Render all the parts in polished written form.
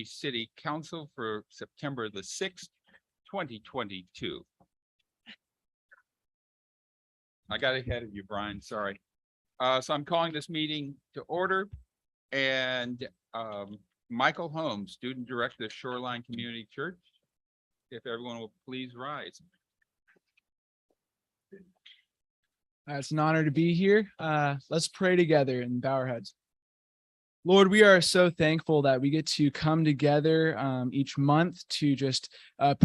City Council for September the 6th, 2022. I got ahead of you, Brian, sorry. So I'm calling this meeting to order, and Michael Holmes, Student Director of Shoreline Community Church, if everyone will please rise. It's an honor to be here. Let's pray together and bow our heads. Lord, we are so thankful that we get to come together each month to just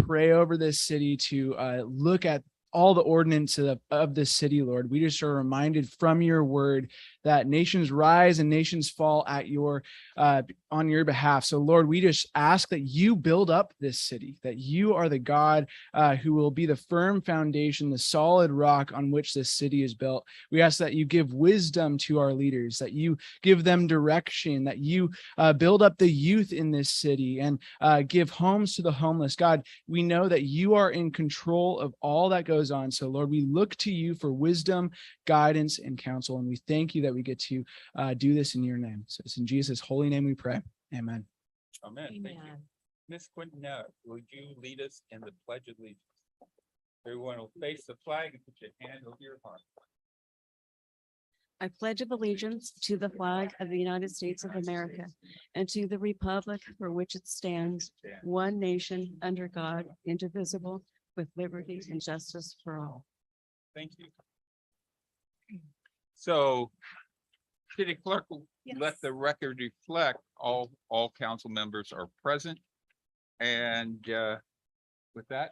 pray over this city, to look at all the ordinances of this city, Lord. We just are reminded from your word that nations rise and nations fall at your on your behalf. So, Lord, we just ask that you build up this city, that you are the God who will be the firm foundation, the solid rock on which this city is built. We ask that you give wisdom to our leaders, that you give them direction, that you build up the youth in this city and give homes to the homeless. God, we know that you are in control of all that goes on. So, Lord, we look to you for wisdom, guidance, and counsel, and we thank you that we get to do this in your name. So it's in Jesus' holy name we pray. Amen. Amen. Thank you. Ms. Quintanilla, would you lead us in the Pledge of Allegiance? Everyone will face the flag and put your hand over your heart. I pledge allegiance to the flag of the United States of America and to the republic for which it stands, one nation under God, indivisible, with liberty and justice for all. Thank you. So, City Clerk will let the record reflect all council members are present. And with that,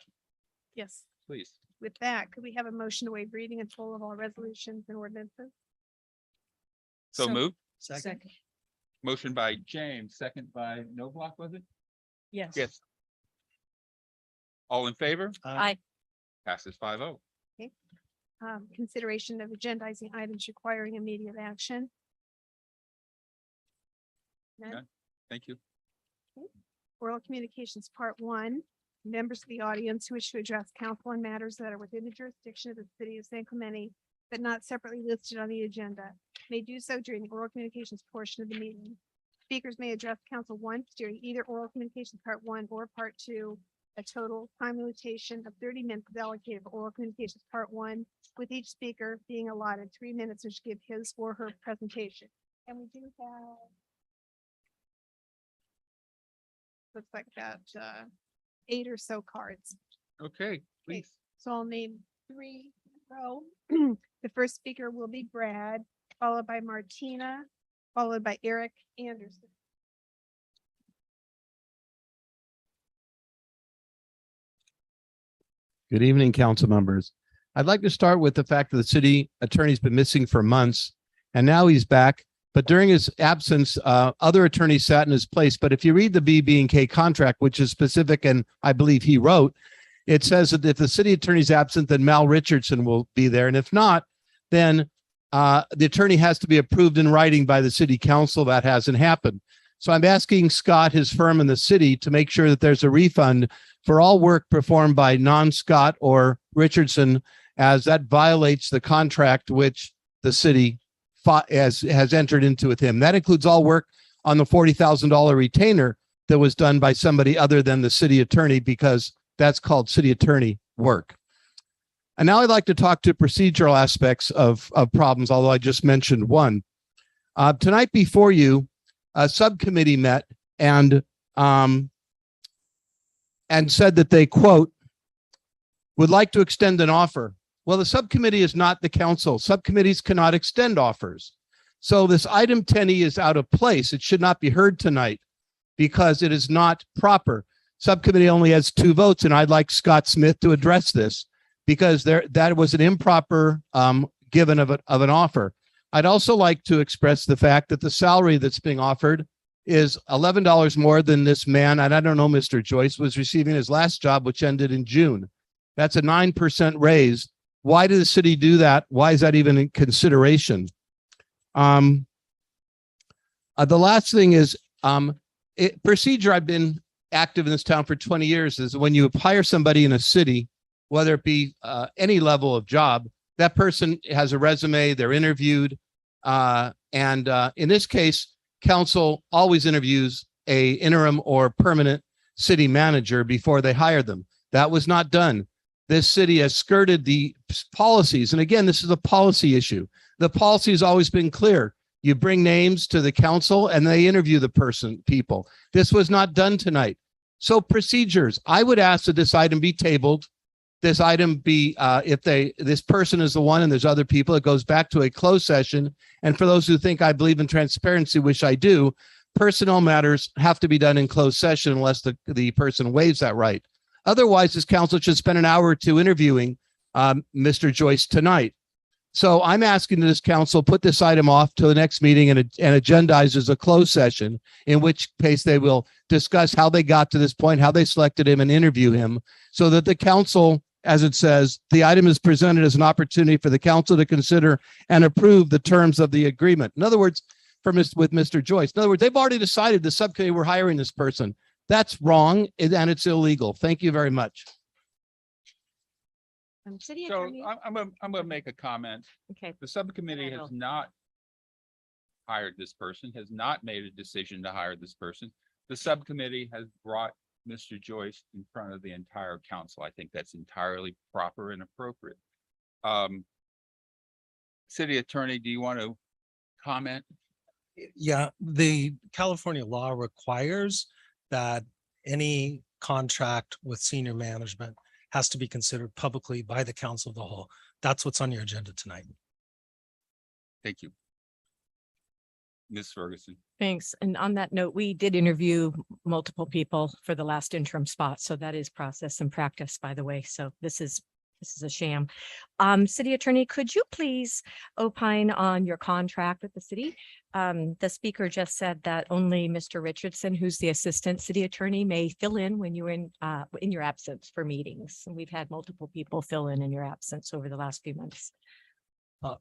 Yes, please. with that, could we have a motion to waive reading in full of all resolutions and ordinances? So moved. Second. Motion by James, second by Knobloch, was it? Yes. Yes. All in favor? Aye. Passes 5-0. Consideration of agendizing items requiring immediate action. None? None. Thank you. Oral communications, part 1. Members of the audience who wish to address council on matters that are within the jurisdiction of the city of San Clemente, but not separately listed on the agenda, may do so during the oral communications portion of the meeting. Speakers may address council once during either oral communications part 1 or part 2. A total time limitation of 30 minutes is allocated for oral communications part 1, with each speaker being allotted 3 minutes to give his or her presentation. And we do have, looks like that 8 or so cards. Okay, please. So I'll name 3 in a row. The first speaker will be Brad, followed by Martina, followed by Eric Anderson. Good evening, council members. I'd like to start with the fact that the city attorney's been missing for months, and now he's back. But during his absence, other attorneys sat in his place. But if you read the BB&K contract, which is specific, and I believe he wrote, it says that if the city attorney's absent, then Mal Richardson will be there. And if not, then the attorney has to be approved in writing by the city council. That hasn't happened. So I'm asking Scott, his firm in the city, to make sure that there's a refund for all work performed by non-Scott or Richardson, as that violates the contract which the city has entered into with him. That includes all work on the $40,000 retainer that was done by somebody other than the city attorney, because that's called city attorney work. And now I'd like to talk to procedural aspects of problems, although I just mentioned one. Tonight before you, a subcommittee met and said that they, quote, would like to extend an offer. Well, the subcommittee is not the council. Subcommittees cannot extend offers. So this item 10E is out of place. It should not be heard tonight because it is not proper. Subcommittee only has 2 votes, and I'd like Scott Smith to address this because that was an improper given of an offer. I'd also like to express the fact that the salary that's being offered is $11 more than this man, and I don't know, Mr. Joyce, was receiving his last job, which ended in June. That's a 9% raise. Why did the city do that? Why is that even in consideration? The last thing is procedure. I've been active in this town for 20 years. Is when you hire somebody in a city, whether it be any level of job, that person has a resume, they're interviewed. And in this case, council always interviews a interim or permanent city manager before they hired them. That was not done. This city has skirted the policies. And again, this is a policy issue. The policy has always been clear. You bring names to the council and they interview the people. This was not done tonight. So procedures, I would ask that this item be tabled. This item be, this person is the one and there's other people, it goes back to a closed session. And for those who think I believe in transparency, which I do, personnel matters have to be done in closed session unless the person waives that right. Otherwise, this council should spend an hour or two interviewing Mr. Joyce tonight. So I'm asking this council put this item off to the next meeting and agendize as a closed session, in which case they will discuss how they got to this point, how they selected him and interview him, so that the council, as it says, the item is presented as an opportunity for the council to consider and approve the terms of the agreement. In other words, with Mr. Joyce, in other words, they've already decided the subcommittee we're hiring this person. That's wrong and it's illegal. Thank you very much. City So Attorney. I'm gonna make a comment. Okay. The subcommittee Go. has not hired this person, has not made a decision to hire this person. The subcommittee has brought Mr. Joyce in front of the entire council. I think that's entirely proper and appropriate. City Attorney, do you want to comment? Yeah, the California law requires that any contract with senior management has to be considered publicly by the council of the whole. That's what's on your agenda tonight. Thank you. Ms. Ferguson. Thanks. And on that note, we did interview multiple people for the last interim spot. So that is process and practice, by the way. So this is a sham. City Attorney, could you please opine on your contract with the city? The speaker just said that only Mr. Richardson, who's the assistant city attorney, may fill in when you're in your absence for meetings. And we've had multiple people fill in your absence over the last few months.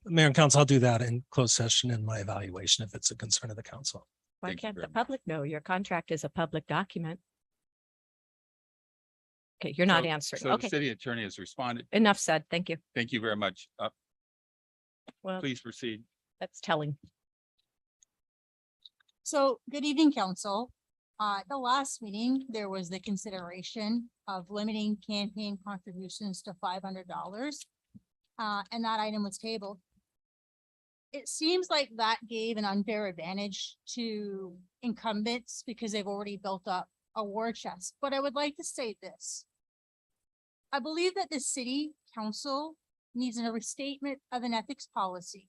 Mayor and council, I'll do that in closed session in my evaluation if it's a concern of the council. Why Thank you can't very the much. public know? Your contract is a public document. Okay, you're not So- answering. So the Okay, city attorney has responded. enough said. Thank you. Thank you very much. Well, Please proceed. that's telling. So, good evening, council. At the last meeting, there was the consideration of limiting campaign contributions to $500. And that item was tabled. It seems like that gave an unfair advantage to incumbents because they've already built up a war chest. But I would like to say this. I believe that the city council needs a restatement of an ethics policy.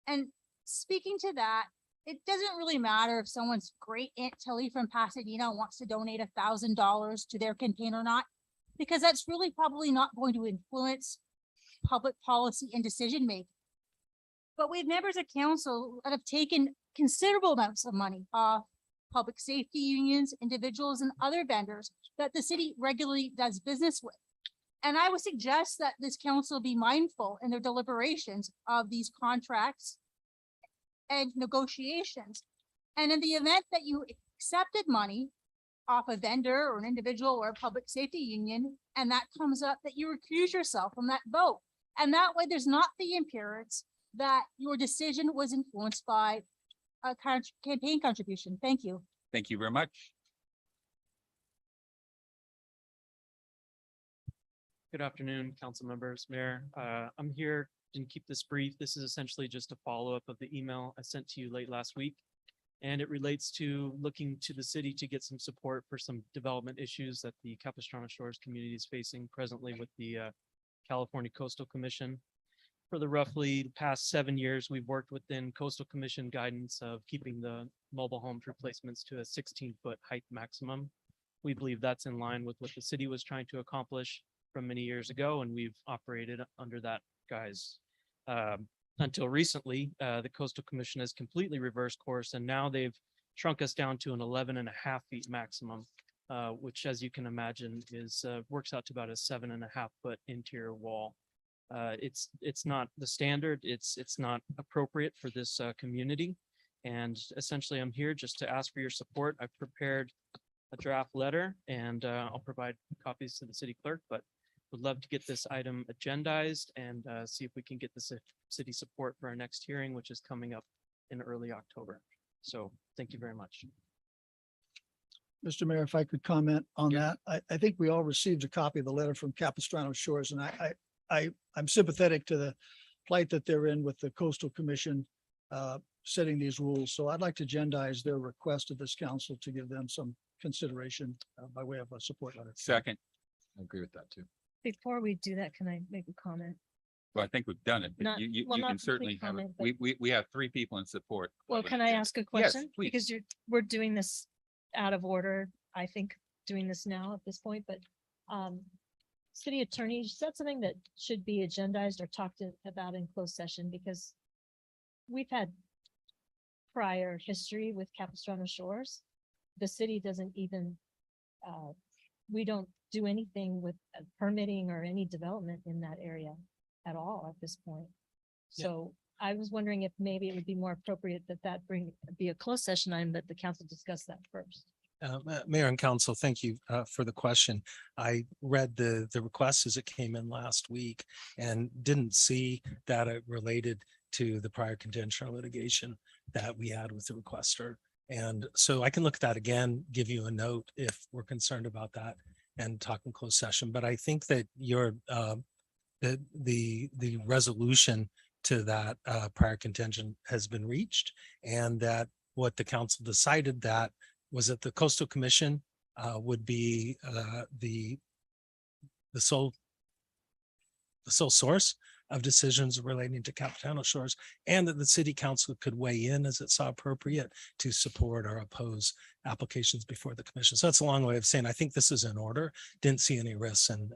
And speaking to that, it doesn't really matter if someone's great Aunt Tilly from Pasadena wants to donate $1,000 to their campaign or not, because that's really probably not going to influence public policy and decision making. But we have members of council that have taken considerable amounts of money off public safety unions, individuals, and other vendors that the city regularly does business with. And I would suggest that this council be mindful in their deliberations of these contracts and negotiations. And in the event that you accepted money off a vendor or an individual or a public safety union, and that comes up, that you recuse yourself from that vote. And that way there's not the appearance that your decision was influenced by a campaign contribution. Thank you. Thank you very much. Good afternoon, council members, mayor. I'm here and keep this brief. This is essentially just a follow-up of the email I sent to you late last week. And it relates to looking to the city to get some support for some development issues that the Capistrano Shores community is facing presently with the California Coastal Commission. For the roughly past 7 years, we've worked within Coastal Commission guidance of keeping the mobile homes replacements to a 16-foot height maximum. We believe that's in line with what the city was trying to accomplish from many years ago, and we've operated under that guise. Until recently, the Coastal Commission has completely reversed course, and now they've shrunk us down to an 11.5 feet maximum, which, as you can imagine, is works out to about a 7.5 foot interior wall. It's not the standard. It's not appropriate for this community. And essentially, I'm here just to ask for your support. I've prepared a draft letter, and I'll provide copies to the city clerk, but would love to get this item agendized and see if we can get the city support for our next hearing, which is coming up in early October. So thank you very much. Mr. Mayor, if I could comment on Yeah. that. I think we all received a copy of the letter from Capistrano Shores, and I'm sympathetic to the plight that they're in with the Coastal Commission setting these rules. So I'd like to agendize their request to this council to give them some consideration by way of a support letter. Second, I agree with that too. Before we do that, can I make a comment? well, I think we've done it, but Not- you well, can not complete certainly have, comment, we have 3 people in support. Well, of it. can I ask a Yes, question? please. Because we're doing this out of order, I think, doing this now at this point, but city attorney, you said something that should be agendized or talked about in closed session, because we've had prior history with Capistrano Shores. The city doesn't even, we don't do anything with permitting or any development in that area at all at this point. Yeah. So I was wondering if maybe it would be more appropriate that be a closed session item, that the council discuss that first. Mayor and council, thank you for the question. I read the request as it came in last week and didn't see that it related to the prior contention litigation that we had with the requester. And so I can look at that again, give you a note if we're concerned about that and talk in closed session. But I think that your the resolution to that prior contention has been reached, and that what the council decided that was that the Coastal Commission would be the sole source of decisions relating to Capistrano Shores, and that the city council could weigh in as it saw appropriate to support or oppose applications before the commission. So that's a long way of saying, I think this is in order, didn't see any risks, and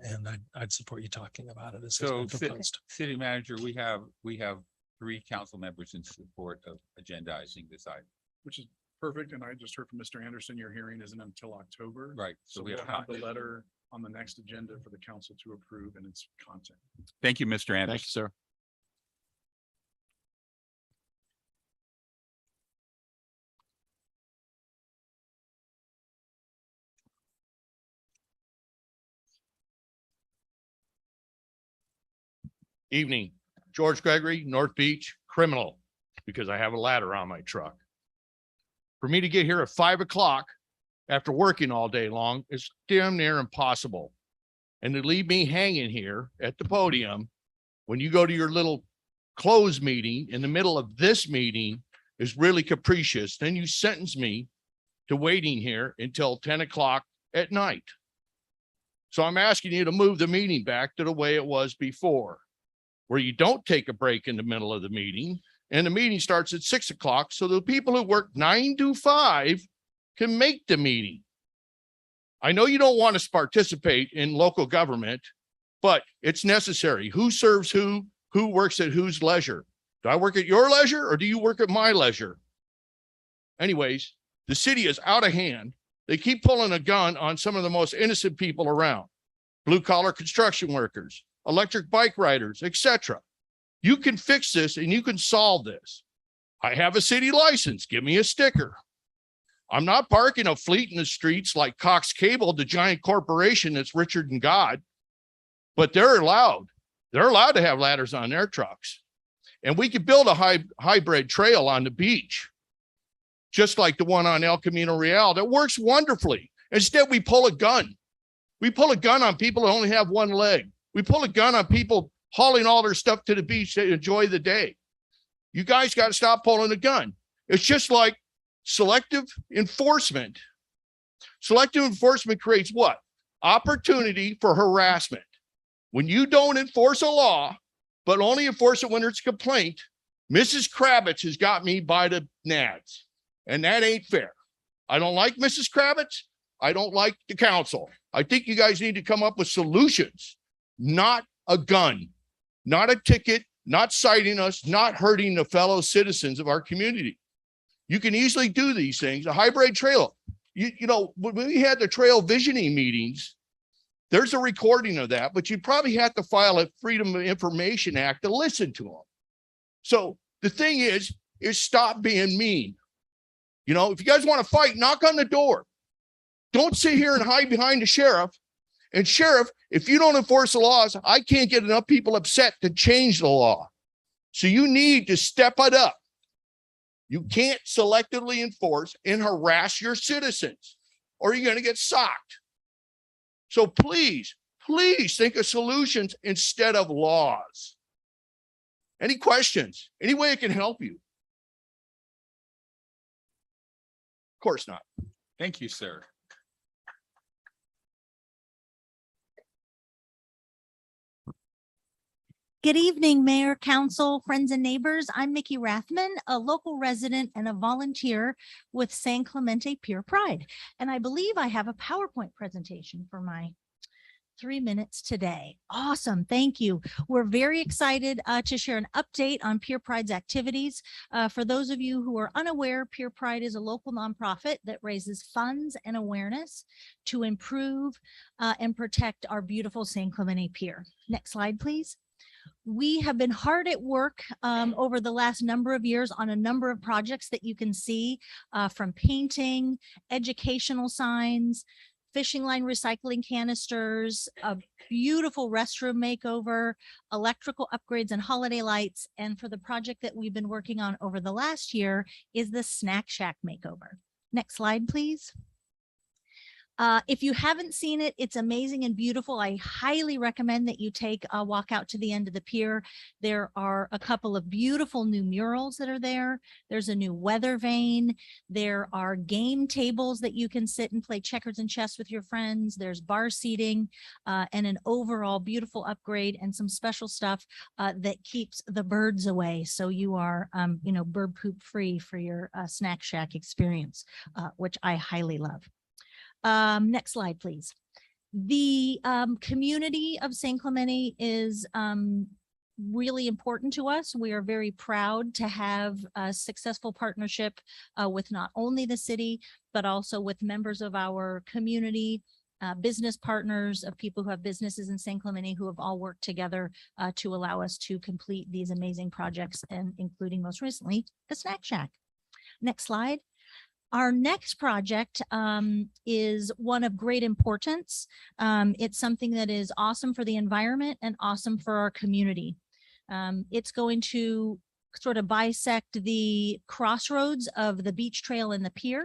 I'd support you talking about it as it's So been proposed. city manager, we have 3 council members in support of agendizing this item. Which is perfect. And I just heard from Mr. Anderson, your hearing isn't until October. Right. So we we'll have have the time. letter on the next agenda for the council to approve and its content. Thank you, Mr. Anderson. Thank you, sir. Evening, George Gregory, North Beach, criminal, because I have a ladder on my truck. For me to get here at 5 o'clock after working all day long is damn near impossible. And to leave me hanging here at the podium when you go to your little closed meeting in the middle of this meeting is really capricious. Then you sentence me to waiting here until 10 o'clock at night. So I'm asking you to move the meeting back to the way it was before, where you don't take a break in the middle of the meeting and the meeting starts at 6 o'clock. So the people who work 9 to 5 can make the meeting. I know you don't want to participate in local government, but it's necessary. Who serves who works at whose leisure? Do I work at your leisure or do you work at my leisure? Anyways, the city is out of hand. They keep pulling a gun on some of the most innocent people around. Blue collar construction workers, electric bike riders, etc. You can fix this and you can solve this. I have a city license. Give me a sticker. I'm not parking a fleet in the streets like Cox Cable, the giant corporation that's Richard and God, but they're allowed. They're allowed to have ladders on their trucks. And we could build a hybrid trail on the beach, just like the one on El Camino Real that works wonderfully. Instead, we pull a gun. We pull a gun on people who only have one leg. We pull a gun on people hauling all their stuff to the beach to enjoy the day. You guys got to stop pulling a gun. It's just like selective enforcement. Selective enforcement creates what? Opportunity for harassment. When you don't enforce a law, but only enforce it when there's a complaint, Mrs. Kravitz has got me by the nads, and that ain't fair. I don't like Mrs. Kravitz. I don't like the council. I think you guys need to come up with solutions, not a gun, not a ticket, not citing us, not hurting the fellow citizens of our community. You can easily do these things. A hybrid trail. You know, when we had the trail visioning meetings, there's a recording of that, but you probably have to file a Freedom of Information Act to listen to them. So the thing is stop being mean. You know, if you guys want to fight, knock on the door. Don't sit here and hide behind the sheriff. And sheriff, if you don't enforce the laws, I can't get enough people upset to change the law. So you need to step it up. You can't selectively enforce and harass your citizens, or you're going to get socked. So please, please think of solutions instead of laws. Any questions? Any way I can help you? Of course not. Thank you, sir. Good evening, Mayor, Council, friends and neighbors. I'm Mickey Rathman, a local resident and a volunteer with San Clemente Pure Pride. And I believe I have a PowerPoint presentation for my 3 minutes today. Awesome. Thank you. We're very excited to share an update on Pure Pride's activities. For those of you who are unaware, Pure Pride is a local nonprofit that raises funds and awareness to improve and protect our beautiful San Clemente Pier. Next slide, please. We have been hard at work over the last number of years on a number of projects that you can see from painting, educational signs, fishing line recycling canisters, a beautiful restroom makeover, electrical upgrades and holiday lights. And for the project that we've been working on over the last year is the Snack Shack makeover. Next slide, please. If you haven't seen it, it's amazing and beautiful. I highly recommend that you take a walk out to the end of the pier. There are a couple of beautiful new murals that are there. There's a new weather vane. There are game tables that you can sit and play checkers and chess with your friends. There's bar seating and an overall beautiful upgrade and some special stuff that keeps the birds away. So you are, bird poop free for your Snack Shack experience, which I highly love. Next slide, please. The community of San Clemente is really important to us. We are very proud to have a successful partnership with not only the city, but also with members of our community, business partners of people who have businesses in San Clemente who have all worked together to allow us to complete these amazing projects, and including most recently, the Snack Shack. Next slide. Our next project is one of great importance. It's something that is awesome for the environment and awesome for our community. It's going to sort of bisect the crossroads of the beach trail and the pier,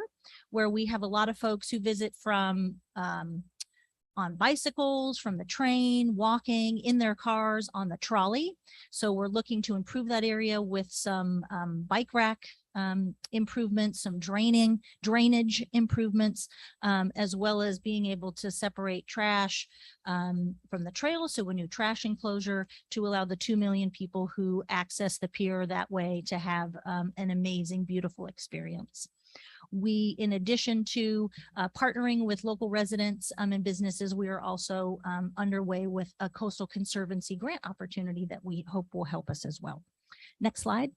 where we have a lot of folks who visit from on bicycles, from the train, walking, in their cars, on the trolley. So we're looking to improve that area with some bike rack improvements, some drainage improvements, as well as being able to separate trash from the trail. So a new trash enclosure to allow the 2 million people who access the pier that way to have an amazing, beautiful experience. We, in addition to partnering with local residents and businesses, we are also underway with a Coastal Conservancy grant opportunity that we hope will help us as well. Next slide.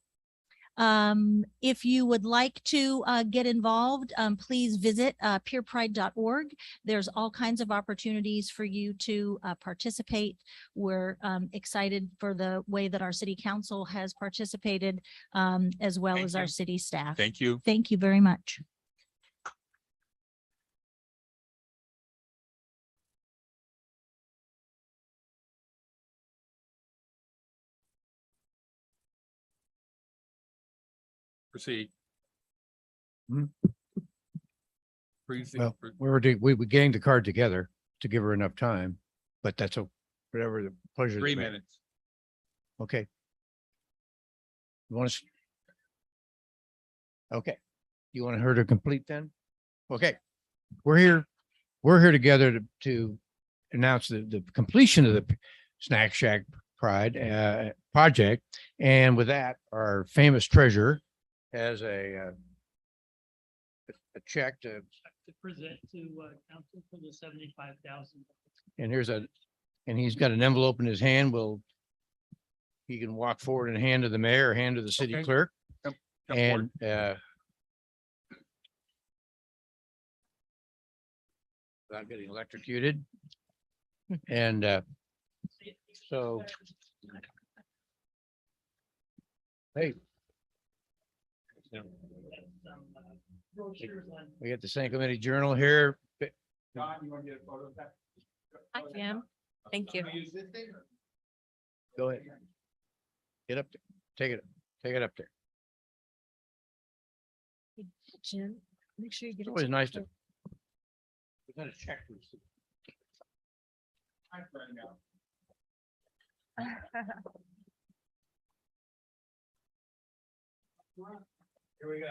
If you would like to get involved, please visit peerpride.org. There's all kinds of opportunities for you to participate. We're excited for the way that our city council has participated, as well as our city staff. Thank you. Thank you very much. Proceed. Hmm. Please. Well, we gained the card together to give her enough time, but that's whatever the pleasure. 3 minutes. Okay. You want to? Okay. You want her to complete then? Okay. We're here together to announce the completion of the Snack Shack Pride project. And with that, our famous treasurer has a check to present to council for the 75,000. and he's got an envelope in his hand. He can walk forward and hand to the mayor or hand to the city Okay. clerk. Come And forward. without getting electrocuted. And so, hey, we got the San Clemente Journal here. John, you want to get a photo of that? I am. Thank you. Use this thing or- Go ahead. Get up there. Take it up there. Jim, make sure you get It's always nice to We got a check receipt. I'm running out. Here we go.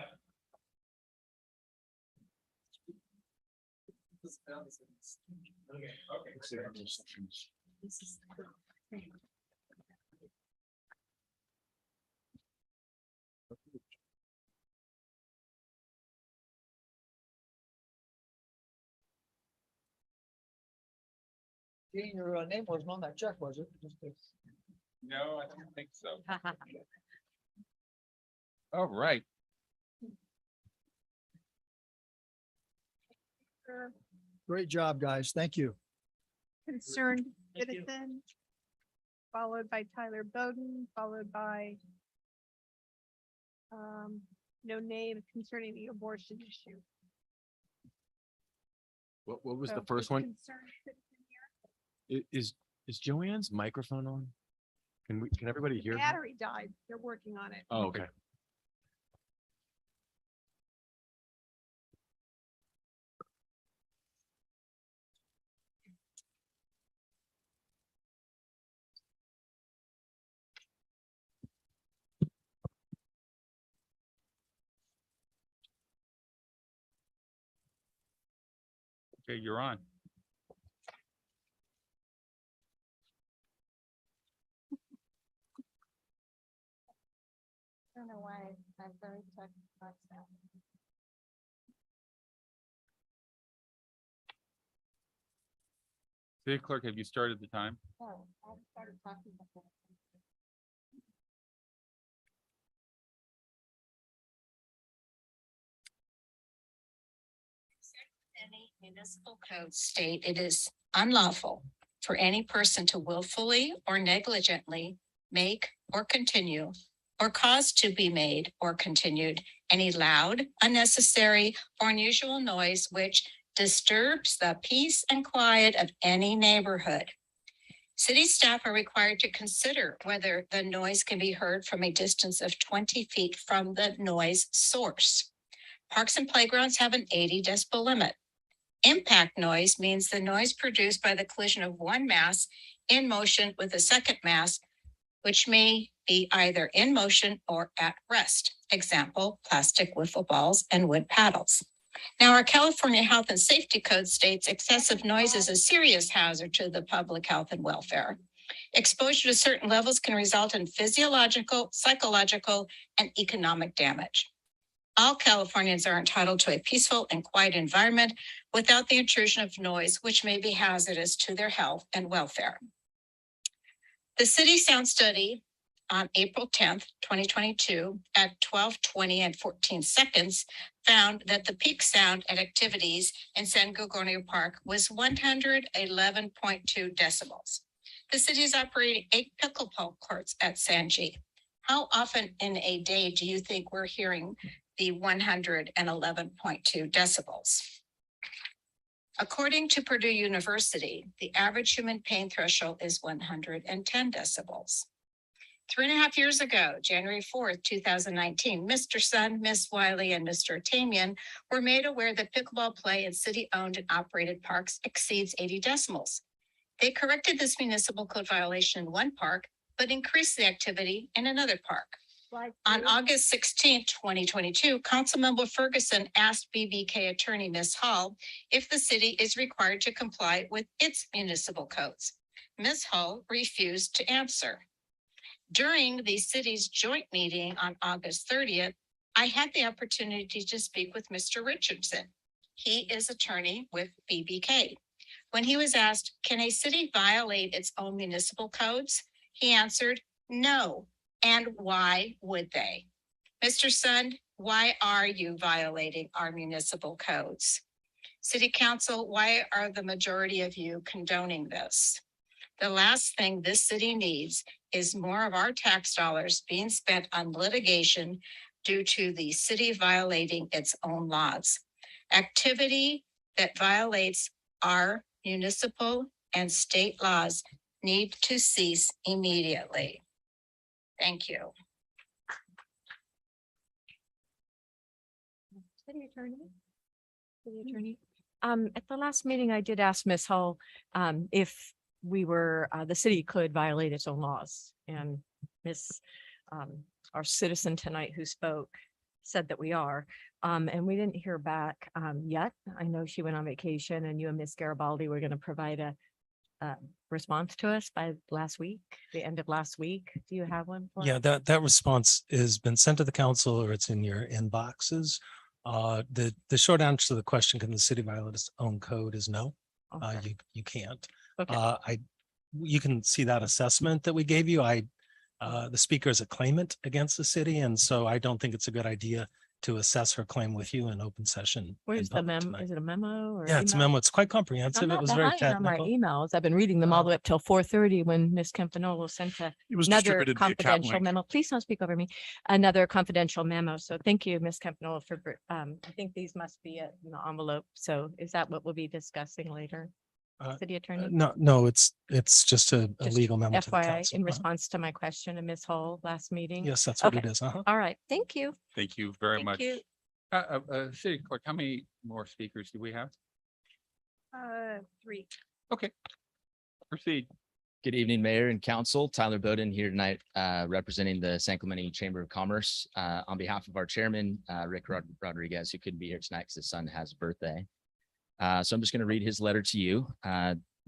Gene, your name wasn't on that check, was it? No, I don't think so. All right. Great job, guys. Thank you. Concerned Thank you. citizen, followed by Tyler Bowden, followed by no name concerning the abortion issue. What was So the first who's one? concerned citizen here? Is Joanne's microphone on? Can everybody hear her? Battery died. They're working on it. Oh, okay. Okay, you're on. I don't know why I'm very touched by that. City clerk, have you started the time? Oh, I started talking about that. Any municipal code state it is unlawful for any person to willfully or negligently make or continue or cause to be made or continued any loud, unnecessary, or unusual noise which disturbs the peace and quiet of any neighborhood. City staff are required to consider whether the noise can be heard from a distance of 20 feet from the noise source. Parks and playgrounds have an 80 decibel limit. Impact noise means the noise produced by the collision of one mass in motion with a second mass, which may be either in motion or at rest. Example, plastic wiffle balls and wood paddles. Now, our California Health and Safety Code states excessive noise is a serious hazard to the public health and welfare. Exposure to certain levels can result in physiological, psychological, and economic damage. All Californians are entitled to a peaceful and quiet environment without the intrusion of noise, which may be hazardous to their health and welfare. The city sound study on April 10th, 2022 at 12:20 and 14 seconds found that the peak sound at activities in San Gregorio Park was 111.2 decibels. The city is operating 8 pickleball courts at San G. How often in a day do you think we're hearing the 111.2 decibels? According to Purdue University, the average human pain threshold is 110 decibels. 3.5 years ago, January 4th, 2019, Mr. Sun, Miss Wiley, and Mr. Tamian were made aware that pickleball play in city-owned and operated parks exceeds 80 decibels. They corrected this municipal code violation in one park, but increased the activity in another park. On August 16, 2022, Councilmember Ferguson asked BBK attorney Ms. Hall if the city is required to comply with its municipal codes. Ms. Hall refused to answer. During the city's joint meeting on August 30th, I had the opportunity to speak with Mr. Richardson. He is attorney with BBK. When he was asked, can a city violate its own municipal codes? He answered, no. And why would they? Mr. Sun, why are you violating our municipal codes? City Council, why are the majority of you condoning this? The last thing this city needs is more of our tax dollars being spent on litigation due to the city violating its own laws. Activity that violates our municipal and state laws need to cease immediately. Thank you. City attorney? City attorney? At the last meeting, I did ask Ms. Hull, if we were, the city could violate its own laws. And Ms., our citizen tonight who spoke said that we are. And we didn't hear back, yet. I know she went on vacation and you and Ms. Garibaldi were going to provide a response to us by last week, the end of last week. Do you have one? for Yeah, us? that response has been sent to the council or it's in your inboxes. The short answer to the question, can the city violate its own code, is no. Okay. You can't. Okay. You can see that assessment that we gave you. The speaker is a claimant against the city, and so I don't think it's a good idea to assess her claim with you in open session. Where's in the public memo? tonight. Is it a memo or? Yeah, it's a email? memo. It's quite I'm comprehensive. It not was very behind on my technical. emails. I've been reading them all the way up till 4:30 when Ms. Campanolo sent It was another distributed via cat confidential link. memo. Please don't speak over me. Another confidential memo. So thank you, Ms. Campanolo, for, I think these must be in the envelope. So is that what we'll be discussing later? City Attorney? No, it's just a Just legal memo to the FYI, council. in response to my question to Ms. Hull last meeting. Yes, that's what it Okay. is. All right. Thank you. Thank you very Thank much. you. City Clerk, how many more speakers do we have? 3. Proceed. Good evening, Mayor and Council. Tyler Bowden here tonight, representing the San Clemente Chamber of Commerce, on behalf of our chairman, Rick Rodriguez, who couldn't be here tonight because his son has a birthday. So I'm just going to read his letter to you.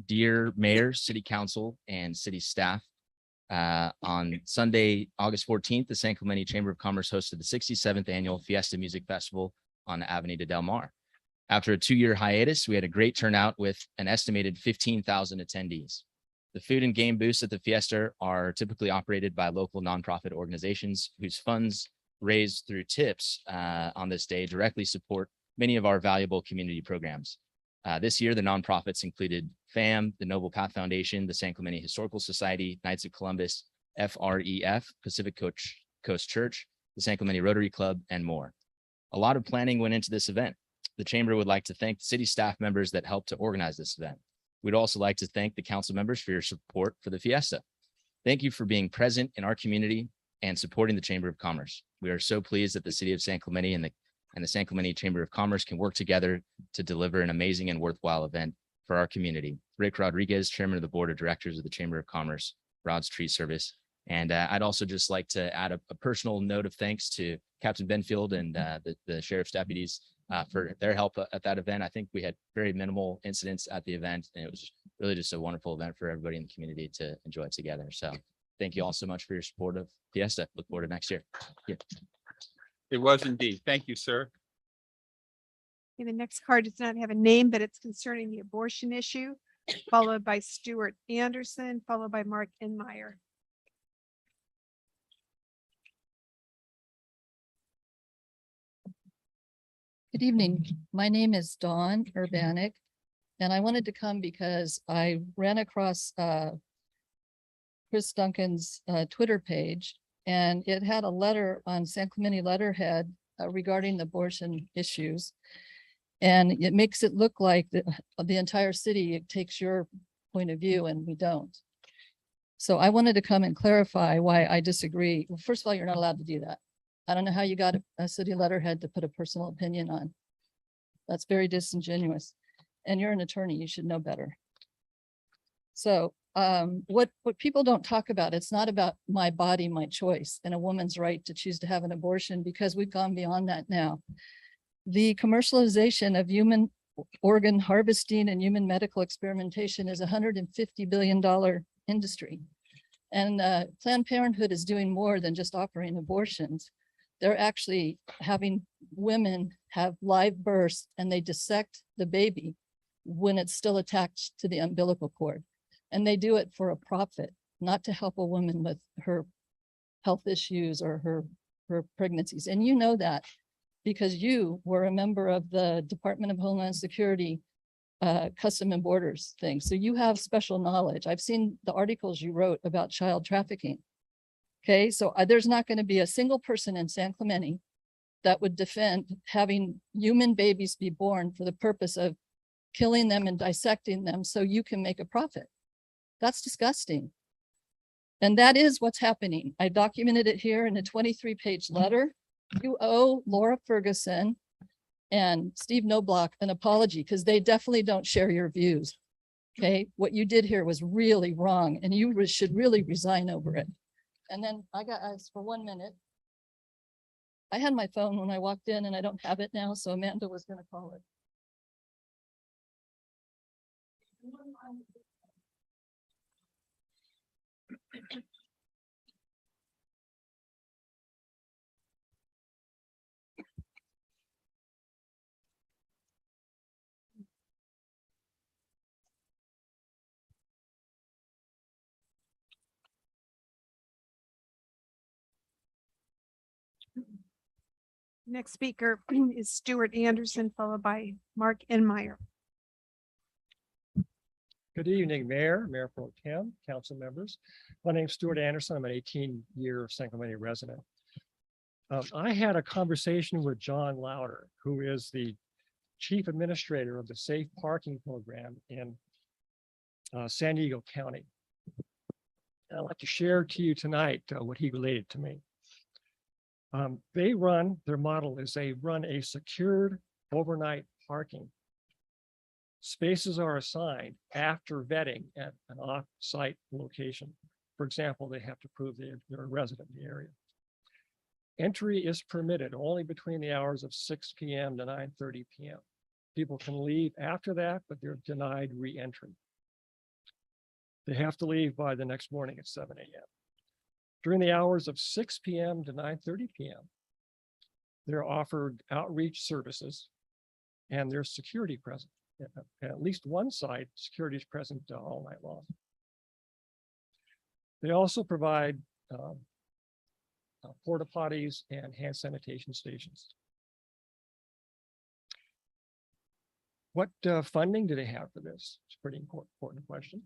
Dear Mayor, City Council, and city staff, on Sunday, August 14th, the San Clemente Chamber of Commerce hosted the 67th Annual Fiesta Music Festival on Avenida Del Mar. After a 2-year hiatus, we had a great turnout with an estimated 15,000 attendees. The food and game booths at the Fiesta are typically operated by local nonprofit organizations whose funds raised through tips on this day directly support many of our valuable community programs. This year, the nonprofits included FAM, the Noble Path Foundation, the San Clemente Historical Society, Knights of Columbus, FREF, Pacific Coast Church, the San Clemente Rotary Club, and more. A lot of planning went into this event. The Chamber would like to thank the city staff members that helped to organize this event. We'd also like to thank the council members for your support for the Fiesta. Thank you for being present in our community and supporting the Chamber of Commerce. We are so pleased that the city of San Clemente and the San Clemente Chamber of Commerce can work together to deliver an amazing and worthwhile event for our community. Rick Rodriguez, Chairman of the Board of Directors of the Chamber of Commerce, Rod's Tree Service. And I'd also just like to add a personal note of thanks to Captain Benfield and the sheriff's deputies for their help at that event. I think we had very minimal incidents at the event, and it was really just a wonderful event for everybody in the community to enjoy together. So thank you all so much for your support of Fiesta. Look forward to next year. Yeah. It was indeed. Thank you, sir. Okay, the next card does not have a name, but it's concerning the abortion issue, followed by Stuart Anderson, followed by Mark Enmeyer. Good evening. My name is Dawn Urbanic, and I wanted to come because I ran across Chris Duncan's Twitter page, and it had a letter on San Clemente letterhead regarding the abortion issues. And it makes it look like the entire city takes your point of view, and we don't. So I wanted to come and clarify why I disagree. Well, first of all, you're not allowed to do that. I don't know how you got a city letterhead to put a personal opinion on. That's very disingenuous. And you're an attorney, you should know better. So what people don't talk about, it's not about my body, my choice, and a woman's right to choose to have an abortion, because we've gone beyond that now. The commercialization of human organ harvesting and human medical experimentation is a $150 billion industry. And Planned Parenthood is doing more than just offering abortions. They're actually having women have live births, and they dissect the baby when it's still attached to the umbilical cord. And they do it for a profit, not to help a woman with her health issues or her pregnancies. And you know that because you were a member of the Department of Homeland Security Custom and Borders thing. So you have special knowledge. I've seen the articles you wrote about child trafficking. Okay, so there's not going to be a single person in San Clemente that would defend having human babies be born for the purpose of killing them and dissecting them so you can make a profit. That's disgusting. And that is what's happening. I documented it here in a 23-page letter. You owe Laura Ferguson and Steve Noblock an apology because they definitely don't share your views. Okay, what you did here was really wrong and you should really resign over it. And then I got asked for 1 minute. I had my phone when I walked in and I don't have it now, so Amanda was going to call it. Next speaker is Stuart Anderson, followed by Mark Enmeyer. Good evening, Mayor Pro Tem, council members. My name's Stuart Anderson. I'm an 18-year San Clemente resident. I had a conversation with John Louder, who is the Chief Administrator of the Safe Parking Program in San Diego County. And I'd like to share to you tonight what he related to me. Their model is they run a secured overnight parking. Spaces are assigned after vetting at an off-site location. For example, they have to prove they're a resident in the area. Entry is permitted only between the hours of 6 p.m. to 9:30 p.m. People can leave after that, but they're denied re-entry. They have to leave by the next morning at 7 a.m. During the hours of 6 p.m. to 9:30 p.m., they're offered outreach services and there's security present. At least one side, security is present all night long. They also provide porta potties and hand sanitation stations. What funding do they have for this? It's a pretty important question.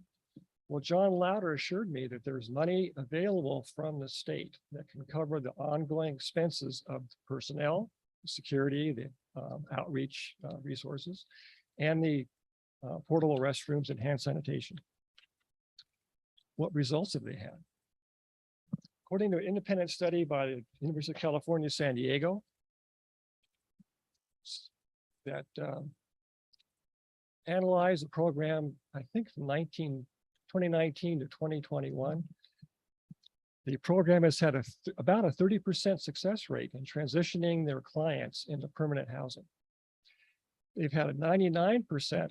Well, John Louder assured me that there's money available from the state that can cover the ongoing expenses of personnel, security, the outreach resources, and the portable restrooms and hand sanitation. What results have they had? According to an independent study by the University of California, San Diego, that analyzed the program, I think from 2019 to 2021, the program has had about a 30% success rate in transitioning their clients into permanent housing. They've had a 99%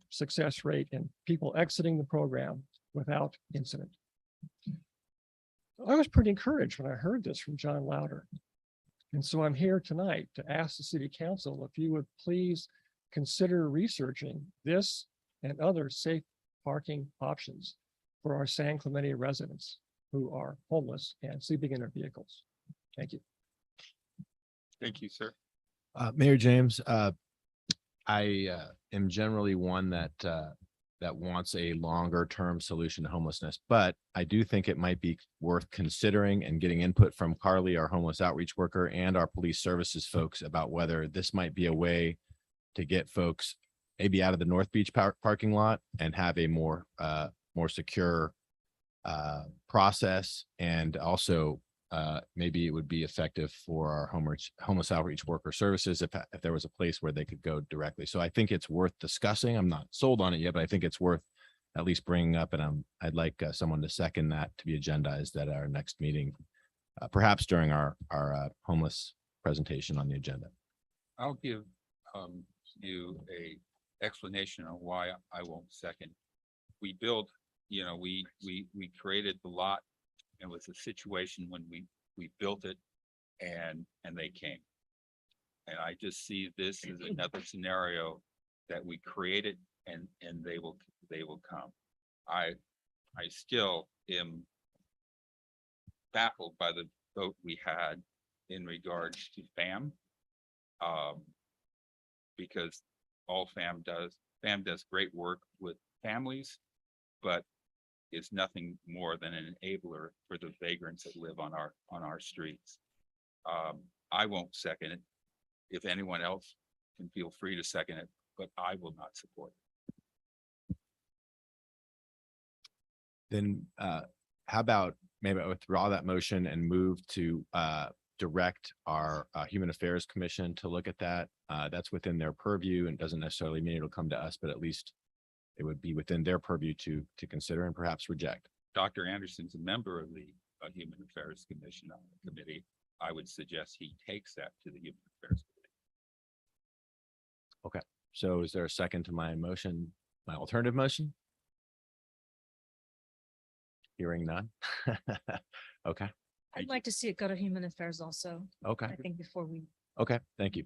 success rate in people exiting the program without incident. I was pretty encouraged when I heard this from John Louder. And so I'm here tonight to ask the city council if you would please consider researching this and other safe parking options for our San Clemente residents who are homeless and sleeping in their vehicles. Thank you. Thank you, sir. Mayor James, I am generally one that wants a longer term solution to homelessness, but I do think it might be worth considering and getting input from Carly, our homeless outreach worker, and our police services folks about whether this might be a way to get folks maybe out of the North Beach parking lot and have a more secure process. And also maybe it would be effective for our homeless outreach worker services if there was a place where they could go directly. So I think it's worth discussing. I'm not sold on it yet, but I think it's worth at least bringing up. And I'd like someone to second that to be agendized at our next meeting, perhaps during our homeless presentation on the agenda. I'll give you a explanation on why I won't second. We built, we created the lot. It was a situation when we built it and they came. And I just see this as another scenario that we created and they will come. I still am baffled by the vote we had in regards to FAM. Because all FAM does great work with families, but is nothing more than an enabler for the vagrants that live on our streets. I won't second it. If anyone else can feel free to second it, but I will not support it. Then how about maybe I withdraw that motion and move to direct our Human Affairs Commission to look at that. That's within their purview and doesn't necessarily mean it'll come to us, but at least it would be within their purview to consider and perhaps reject. Dr. Anderson's a member of the Human Affairs Commission Committee. I would suggest he takes that to the Human Affairs Committee. Okay, so is there a second to my motion, my alternative motion? Hearing none. Okay, I'd like to see it go to Human Affairs also, okay, I think, before we. okay, thank you.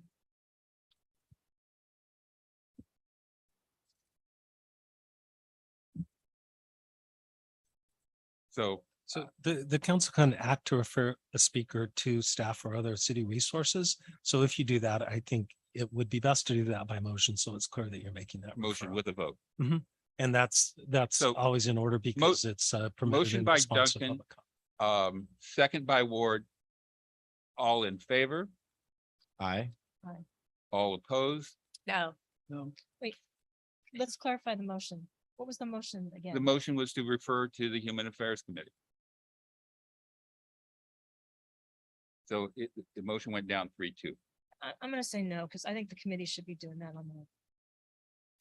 So So the council can act to refer a speaker to staff or other city resources. So if you do that, I think it would be best to do that by motion. So it's clear that you're making that motion referral. with a vote. And that's So, always in order because it's permitted motion in by response to Duncan. public comment. Second by Ward. All in favor? Aye. All opposed? No. No. Let's clarify the motion. What was the motion again? The motion was to refer to the Human Affairs Committee. So the motion went down 3-2. I'm gonna say no, because I think the committee should be doing that on their own.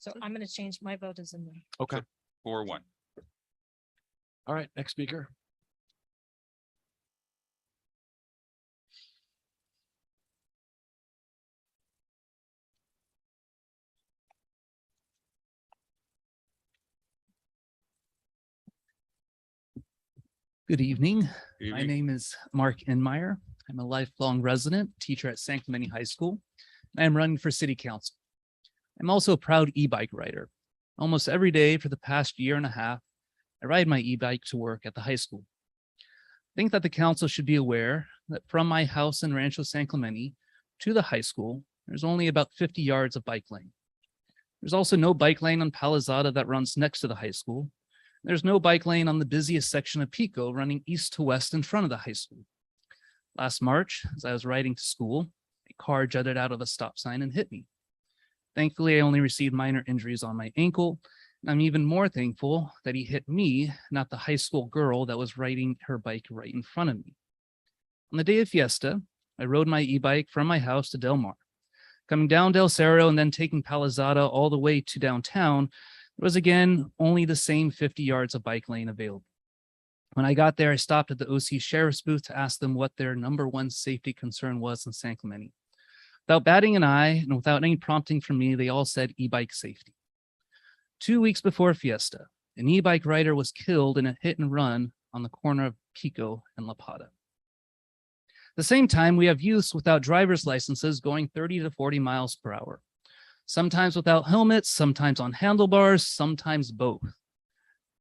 So I'm gonna change, my vote is in there. Okay, 4-1. all right, next speaker. Good evening. My Evening. name is Mark Enmeyer. I'm a lifelong resident, teacher at San Clemente High School. I am running for city council. I'm also a proud e-bike rider. Almost every day for the past year and a half, I ride my e-bike to work at the high school. I think that the council should be aware that from my house in Rancho San Clemente to the high school, there's only about 50 yards of bike lane. There's also no bike lane on Palizada that runs next to the high school. There's no bike lane on the busiest section of PICO running east to west in front of the high school. Last March, as I was riding to school, a car jutted out of a stop sign and hit me. Thankfully, I only received minor injuries on my ankle. And I'm even more thankful that he hit me, not the high school girl that was riding her bike right in front of me. On the day of Fiesta, I rode my e-bike from my house to Del Mar. Coming down Del Cerro and then taking Palizada all the way to downtown, there was again only the same 50 yards of bike lane available. When I got there, I stopped at the OC Sheriff's booth to ask them what their #1 safety concern was in San Clemente. Without batting an eye and without any prompting from me, they all said e-bike safety. 2 weeks before Fiesta, an e-bike rider was killed in a hit and run on the corner of Pico and La Pata. At the same time, we have youths without driver's licenses going 30 to 40 miles per hour. Sometimes without helmets, sometimes on handlebars, sometimes both.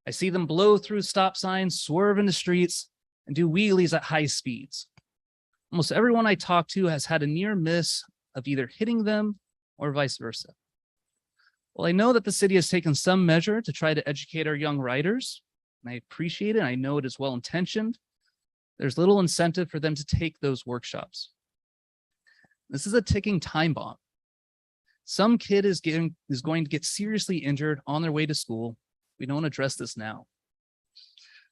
I see them blow through stop signs, swerve in the streets, and do wheelies at high speeds. Almost everyone I talk to has had a near miss of either hitting them or vice versa. Well, I know that the city has taken some measure to try to educate our young riders, and I appreciate it. I know it is well intentioned. There's little incentive for them to take those workshops. This is a ticking time bomb. Some kid is going to get seriously injured on their way to school. We don't address this now.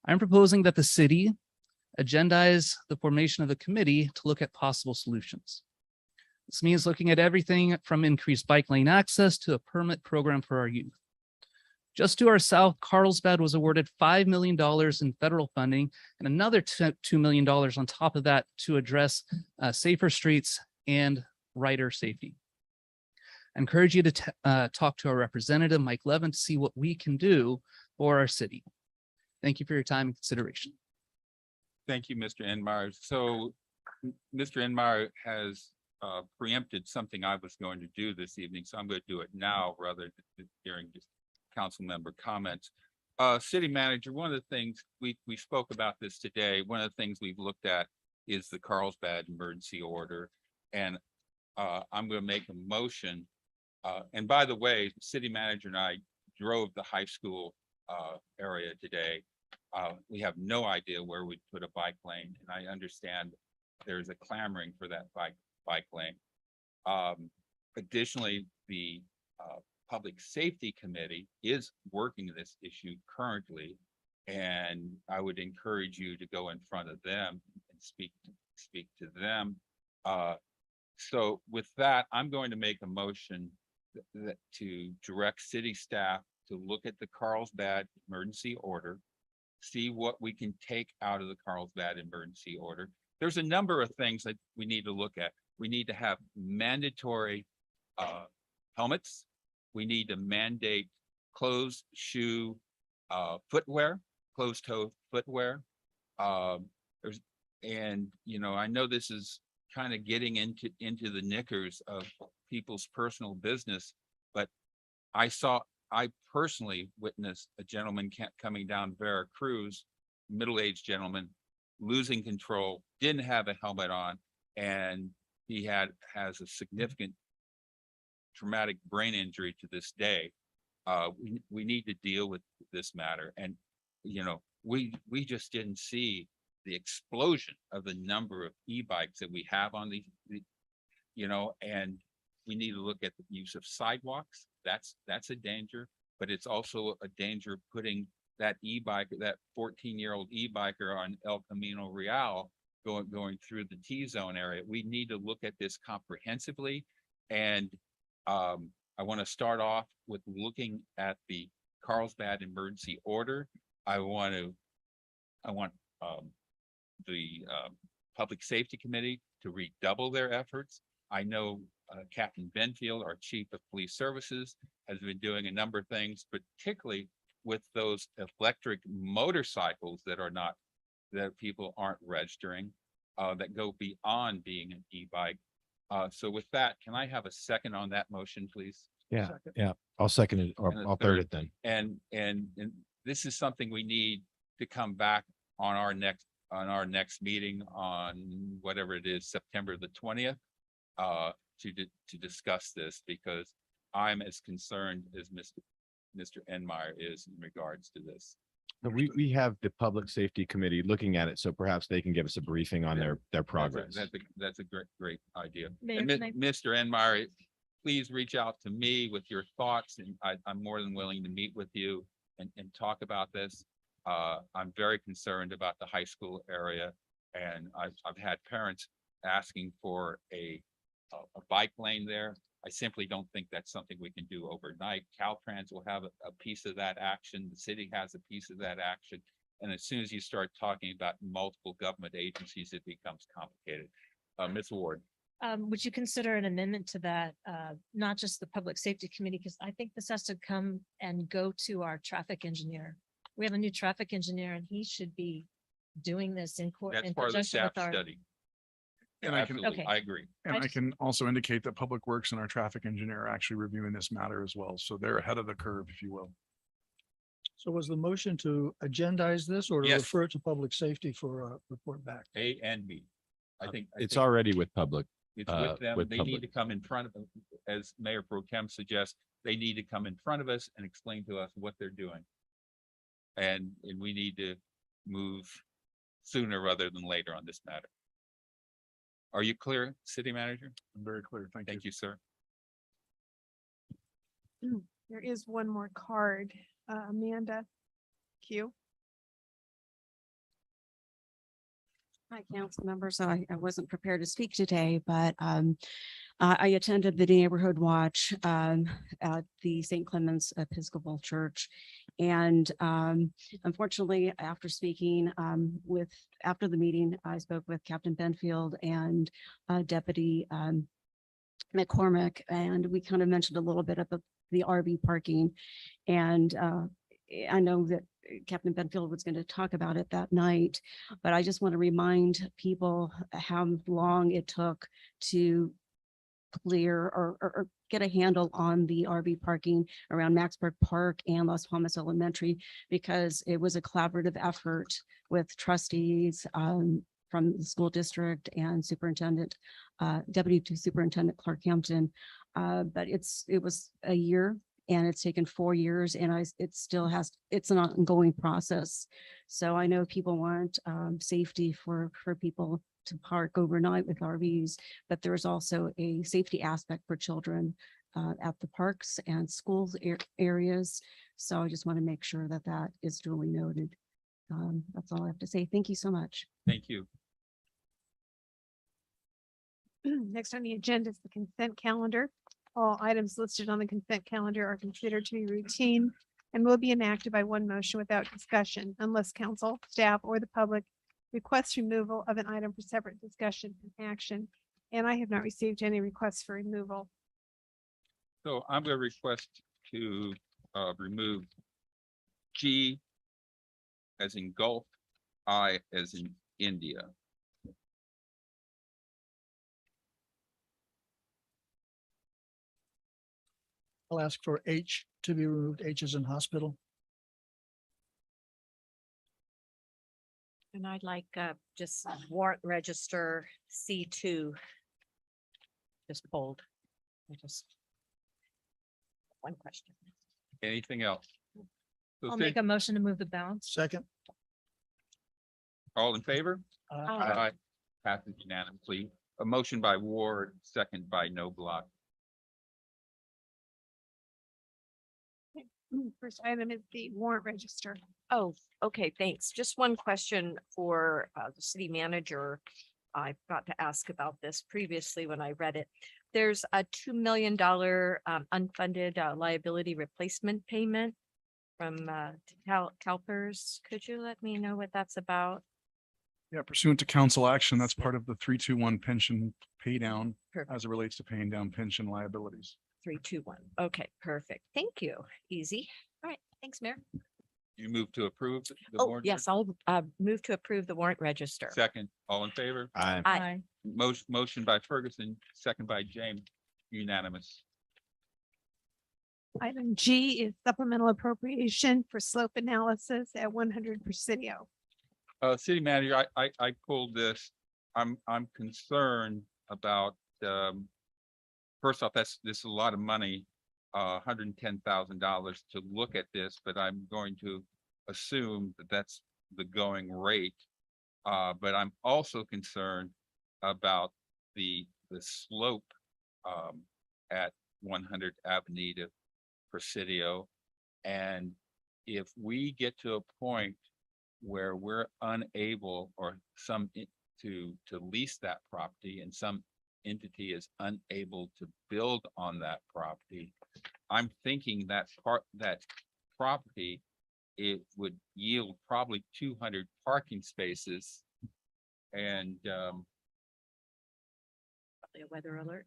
I'm proposing that the city agendize the formation of a committee to look at possible solutions. This means looking at everything from increased bike lane access to a permit program for our youth. Just to our south, Carlsbad was awarded $5 million in federal funding and another $2 million on top of that to address safer streets and rider safety. I encourage you to talk to our representative, Mike Levin, to see what we can do for our city. Thank you for your time and consideration. Thank you, Mr. Enmeyer. So Mr. Enmeyer has preempted something I was going to do this evening, so I'm going to do it now rather than hearing just council member comments. City manager, one of the things we spoke about this today, one of the things we've looked at is the Carlsbad emergency order. And I'm going to make a motion. And by the way, the city manager and I drove the high school area today. We have no idea where we'd put a bike lane, and I understand there's a clamoring for that bike lane. Additionally, the Public Safety Committee is working this issue currently, and I would encourage you to go in front of them and speak speak to them. So with that, I'm going to make a motion to direct city staff to look at the Carlsbad emergency order, see what we can take out of the Carlsbad emergency order. There's a number of things that we need to look at. We need to have mandatory helmets. We need to mandate closed shoe footwear, closed toe footwear. I know this is kind of getting into the knickers of people's personal business, but I personally witnessed a gentleman coming down Vera Cruz, middle-aged gentleman, losing control, didn't have a helmet on, and he has a significant traumatic brain injury to this day. We need to deal with this matter. And, we just didn't see the explosion of the number of e-bikes that we have on and we need to look at the use of sidewalks. That's a danger, but it's also a danger putting that e-bike, that 14-year-old e-biker on El Camino Real going through the T-zone area. We need to look at this comprehensively. And I want to start off with looking at the Carlsbad emergency order. I want the Public Safety Committee to redouble their efforts. I know Captain Benfield, our Chief of Police Services, has been doing a number of things, particularly with those electric motorcycles that people aren't registering, that go beyond being an e-bike. So with that, can I have a second on that motion, please? Yeah, Second. yeah. I'll second it, or And a I'll third third. it then. And this is something we need to come back on our next meeting on whatever it is, September the 20th, to discuss this, because I'm as concerned as Mr. Enmeyer is in regards to this. But we have the Public Safety Committee looking at it, so perhaps they can give us a briefing on their progress. That's a great idea. Mayor, And can I- Mr. Enmeyer, please reach out to me with your thoughts, and I'm more than willing to meet with you and talk about this. I'm very concerned about the high school area, and I've had parents asking for a bike lane there. I simply don't think that's something we can do overnight. Caltrans will have a piece of that action. The city has a piece of that action. And as soon as you start talking about multiple government agencies, it becomes complicated. Ms. Ward. Would you consider an amendment to that, not just the Public Safety Committee, because I think this has to come and go to our traffic engineer. We have a new traffic engineer and he should be doing this in court. That's in part of the conjunction staff with our. study. And I can- Absolutely, Okay. I agree. And I I just- can also indicate that Public Works and our traffic engineer are actually reviewing this matter as well. So they're ahead of the curve, if you will. So was the motion to agendize this or to Yes. refer it to public safety for a report back? A and B. I think. It's already with public. It's with them. with They public. need to come in front of, as Mayor Pro Tem suggests, they need to come in front of us and explain to us what they're doing. And we need to move sooner rather than later on this matter. Are you clear, City Manager? I'm very clear. Thank you. Thank you, sir. There is one more card, Amanda Q. Hi, council members. I wasn't prepared to speak today, but I attended the neighborhood watch at the St. Clements Episcopal Church. And unfortunately, after speaking after the meeting, I spoke with Captain Benfield and Deputy McCormick, and we kind of mentioned a little bit about the RV parking. And I know that Captain Benfield was going to talk about it that night, but I just want to remind people how long it took to clear or get a handle on the RV parking around Maxburg Park and Las Palmas Elementary, because it was a collaborative effort with trustees from the school district and superintendent, Deputy Superintendent Clark Hampton. But it was a year. And it's taken 4 years, and it's an ongoing process. So I know people want safety for people to park overnight with RVs, but there's also a safety aspect for children at the parks and schools areas. So I just want to make sure that that is duly noted. That's all I have to say. Thank you so much. Thank you. Next on the agenda is the consent calendar. All items listed on the consent calendar are considered to be routine and will be enacted by one motion without discussion unless council, staff, or the public requests removal of an item for separate discussion and action. And I have not received any requests for removal. So I'm going to request to remove G as in Gulf, I as in India. I'll ask for H to be removed. H is in hospital. And I'd like just warrant register C2. Just pulled. One question. Anything else? So I'll Sid, make a motion to move the balance. Second. all in favor? Aye. Passes unanimously. A motion by Ward, second by Noblock. First item is the warrant register. Oh, okay, thanks. Just one question for the city manager. I forgot to ask about this previously when I read it. There's a $2 million unfunded liability replacement payment from CalPERS. Could you let me know what that's about? Yeah, pursuant to council action, that's part of the 321 pension pay down Perfect. as it relates to paying down pension liabilities. 321. Okay, perfect. Thank you. Easy. All right. Thanks, Mayor. You move to approve the Oh, warrant? yes, I'll move to approve the warrant register. Second, all in favor? Aye. Aye. Motion by Ferguson, second by James, unanimous. Item G is supplemental appropriation for slope analysis at 100 Presidio. City manager, I pulled this. I'm concerned about, first off, this is a lot of money, $110,000 to look at this, but I'm going to assume that that's the going rate. But I'm also concerned about the slope at 100 Avenida Presidio. And if we get to a point where we're unable or to lease that property and some entity is unable to build on that property, I'm thinking that property, it would yield probably 200 parking spaces. And Probably a weather alert.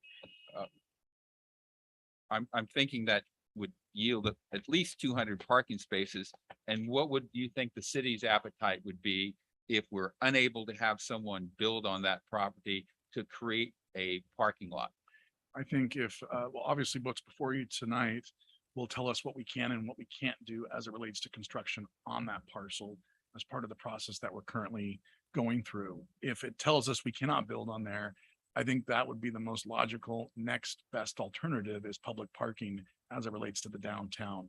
I'm thinking that would yield at least 200 parking spaces. And what would you think the city's appetite would be if we're unable to have someone build on that property to create a parking lot? I think if, well, obviously what's before you tonight will tell us what we can and what we can't do as it relates to construction on that parcel as part of the process that we're currently going through. If it tells us we cannot build on there, I think that would be the most logical next best alternative is public parking as it relates to the downtown.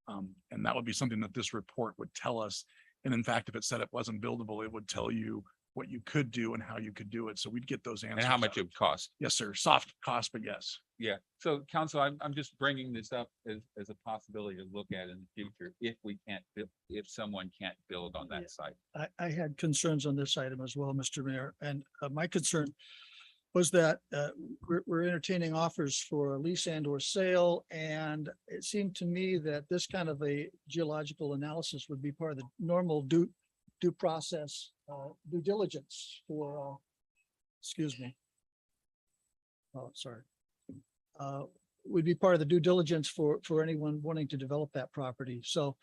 And that would be something that this report would tell us. And in fact, if it said it wasn't buildable, it would tell you what you could do and how you could do it. So we'd get those answers. And how much out. it would cost? Yes, sir. Soft cost, but yes. Yeah, so council, I'm just bringing this up as a possibility to look at in the future if we can't, if someone can't build on that site. I had concerns on this item as well, Mr. Mayor, and my concern was that we're entertaining offers for a lease and or sale. And it seemed to me that this kind of a geological analysis would be part of the normal due process, due diligence for, excuse me. Oh, sorry. Would be part of the due diligence for anyone wanting to develop that property. So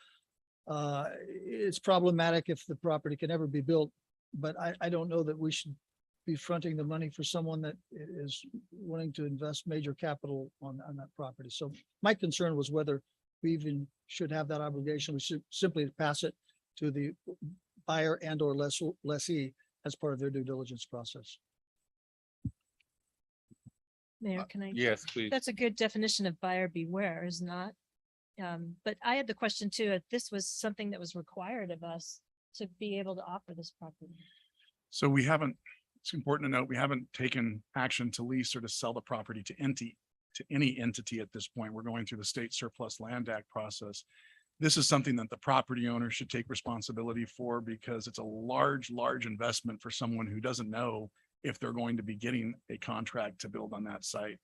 it's problematic if the property can ever be built, but I don't know that we should be fronting the money for someone that is wanting to invest major capital on that property. So my concern was whether we even should have that obligation. We should simply pass it to the buyer and or lessee as part of their due diligence process. Mayor, can I? Yes, please. That's a good definition of buyer beware, is not? But I had the question too, if this was something that was required of us to be able to offer this property. So we haven't, it's important to note, we haven't taken action to lease or to sell the property to any entity at this point. We're going through the State Surplus Land Act process. This is something that the property owner should take responsibility for because it's a large investment for someone who doesn't know if they're going to be getting a contract to build on that site.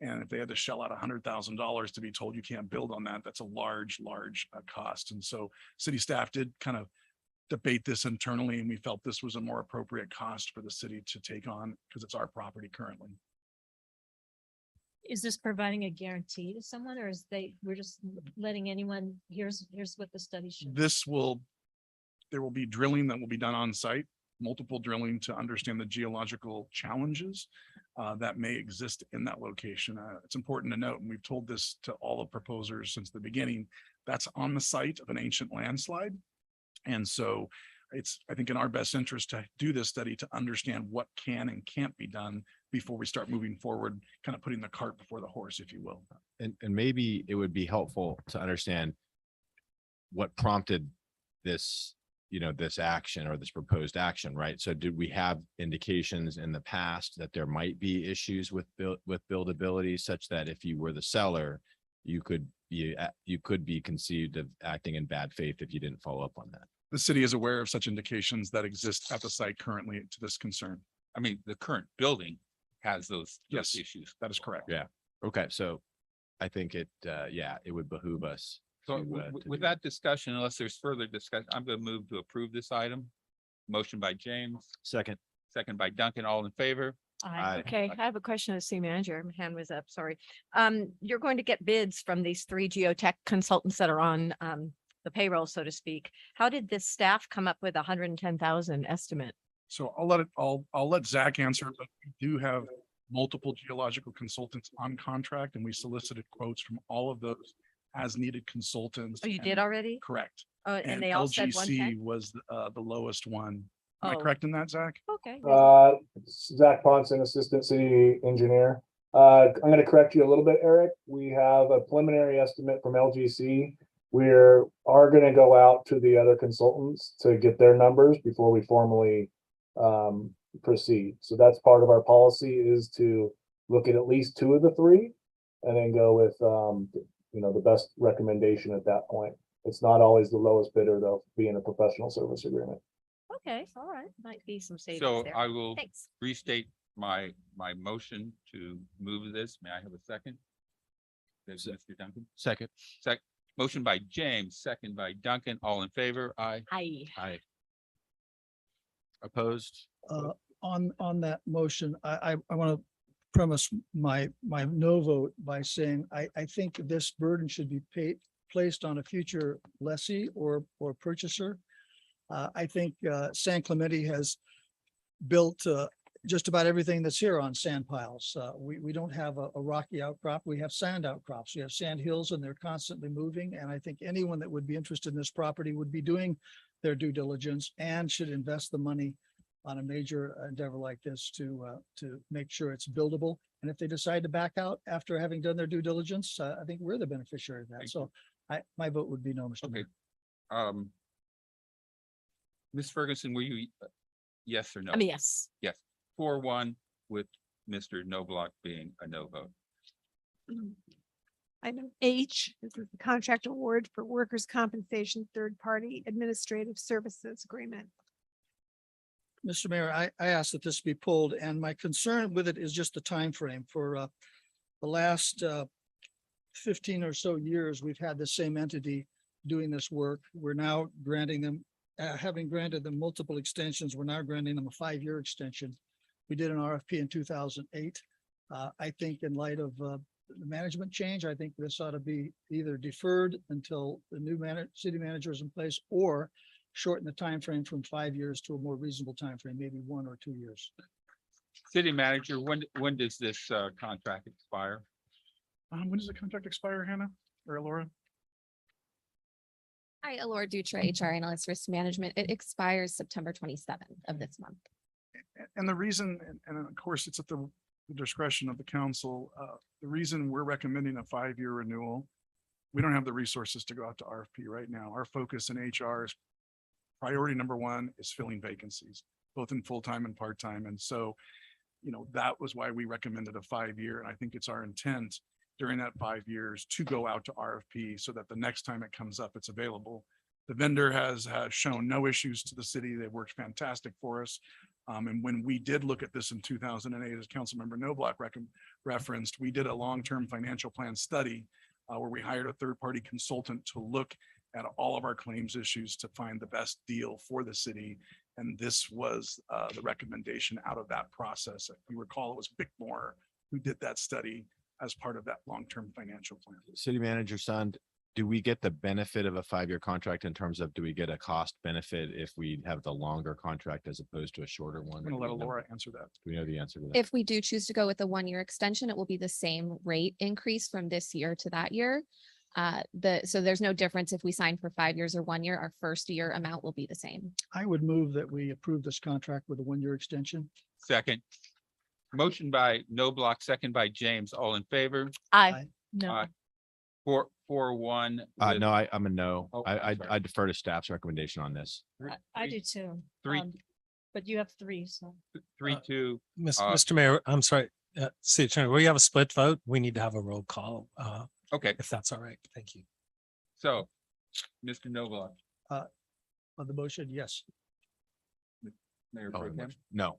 And if they had to shell out $100,000 to be told you can't build on that, that's a large cost. And so city staff did kind of debate this internally, and we felt this was a more appropriate cost for the city to take on because it's our property currently. Is this providing a guarantee to someone, or we're just letting anyone, here's what the study showed? There will be drilling that will be done on site, multiple drilling to understand the geological challenges that may exist in that location. It's important to note, and we've told this to all the proposers since the beginning, that's on the site of an ancient landslide. And so it's, I think, in our best interest to do this study to understand what can and can't be done before we start moving forward, kind of putting the cart before the horse, if you will. And maybe it would be helpful to understand what prompted this, this action or this proposed action, right? So did we have indications in the past that there might be issues with buildability such that if you were the seller, you could be conceived of acting in bad faith if you didn't follow up on that? The city is aware of such indications that exist at the site currently to this concern. I mean, the current building has those Yes. issues. That is correct. Yeah. Okay. So I think it would behoove us. So to, with to with do that discussion, unless there's further discussion, I'm going to move to approve this item. Motion by James, Second. second by Duncan, all in favor? Aye. Okay, I have a question of the city manager. My hand was up, sorry. You're going to get bids from these 3 geotech consultants that are on the payroll, so to speak. How did this staff come up with 110,000 estimate? So I'll let Zach answer, but we do have multiple geological consultants on contract, and we solicited quotes from all of those as needed consultants. Oh, you and- did already? Correct. Oh, and they all said 110? LGC was the lowest one. Am I Oh. correct in that, Zach? Okay. Zach Ponson, Assistant City Engineer. I'm going to correct you a little bit, Eric. We have a preliminary estimate from LGC. We are going to go out to the other consultants to get their numbers before we formally proceed. So that's part of our policy, is to look at least 2 of the 3 and then go with, the best recommendation at that point. It's not always the lowest bidder, though, being a professional service agreement. Okay, all right. Might be some savings So there. I will Thanks. restate my motion to move this. May I have a second? There's Mr. Duncan. Second. Motion by James, second by Duncan, all in favor? Aye. Aye. Aye. Opposed? On that motion, I want to premise my no vote by saying, I think this burden should be placed on a future lessee or purchaser. I think San Clemente has built just about everything that's here on sand piles. We don't have a rocky outcrop. We have sand outcrops. We have sand hills, and they're constantly moving. And I think anyone that would be interested in this property would be doing their due diligence and should invest the money on a major endeavor like this to make sure it's buildable. And if they decide to back out after having done their due diligence, I think we're the beneficiary of that. So my vote would be no, Mr. Okay. Mayor. Ms. Ferguson, were you yes or no? I mean, yes. Yes, 4-1 with Mr. Noblock being a no vote. Item H, this is the contract award for workers' compensation third-party administrative services agreement. Mr. Mayor, I asked that this be pulled, and my concern with it is just the time frame. For the last 15 or so years, we've had the same entity doing this work. We're now granting them, having granted them multiple extensions, we're now granting them a 5-year extension. We did an RFP in 2008. I think in light of the management change, I think this ought to be either deferred until the new city manager is in place, or shorten the time frame from 5 years to a more reasonable time frame, maybe 1 or 2 years. City manager, when does this contract expire? When does the contract expire, Hannah or Laura? Hi, Alora Dutra, HR Analyst Risk Management. It expires September 27th of this month. And the reason, and of course, it's at the discretion of the council. The reason we're recommending a 5-year renewal, we don't have the resources to go out to RFP right now. Our focus in HR is priority number 1 is filling vacancies, both in full-time and part-time. And so, that was why we recommended a 5-year. And I think it's our intent during that 5 years to go out to RFP so that the next time it comes up, it's available. The vendor has shown no issues to the city. They've worked fantastic for us. And when we did look at this in 2008, as Councilmember Noblock referenced, we did a long-term financial plan study where we hired a third-party consultant to look at all of our claims issues to find the best deal for the city. And this was the recommendation out of that process. If you recall, it was Bickmore who did that study as part of that long-term financial plan. City Manager Sund, do we get the benefit of a 5-year contract in terms of, do we get a cost benefit if we have the longer contract as opposed to a shorter one? I'm going to let Laura answer that. Do we know the answer to that? If we do choose to go with a 1-year extension, it will be the same rate increase from this year to that year. So there's no difference if we sign for 5 years or 1 year, our first year amount will be the same. I would move that we approve this contract with a 1-year extension. Second. Motion by Noblock, second by James. All in favor? Aye. Aye. No. 4-1. No, I'm a no. Oh, I sorry. defer to staff's recommendation on this. I do too. Three. But you have three, so. 3-2. Mr. Mayor, I'm sorry, City Attorney, we have a split vote. We need to have a roll call, Okay, if that's all right. Thank you. so Mr. Noblock, On the motion, yes. Mayor Oh, Pro Tem, no.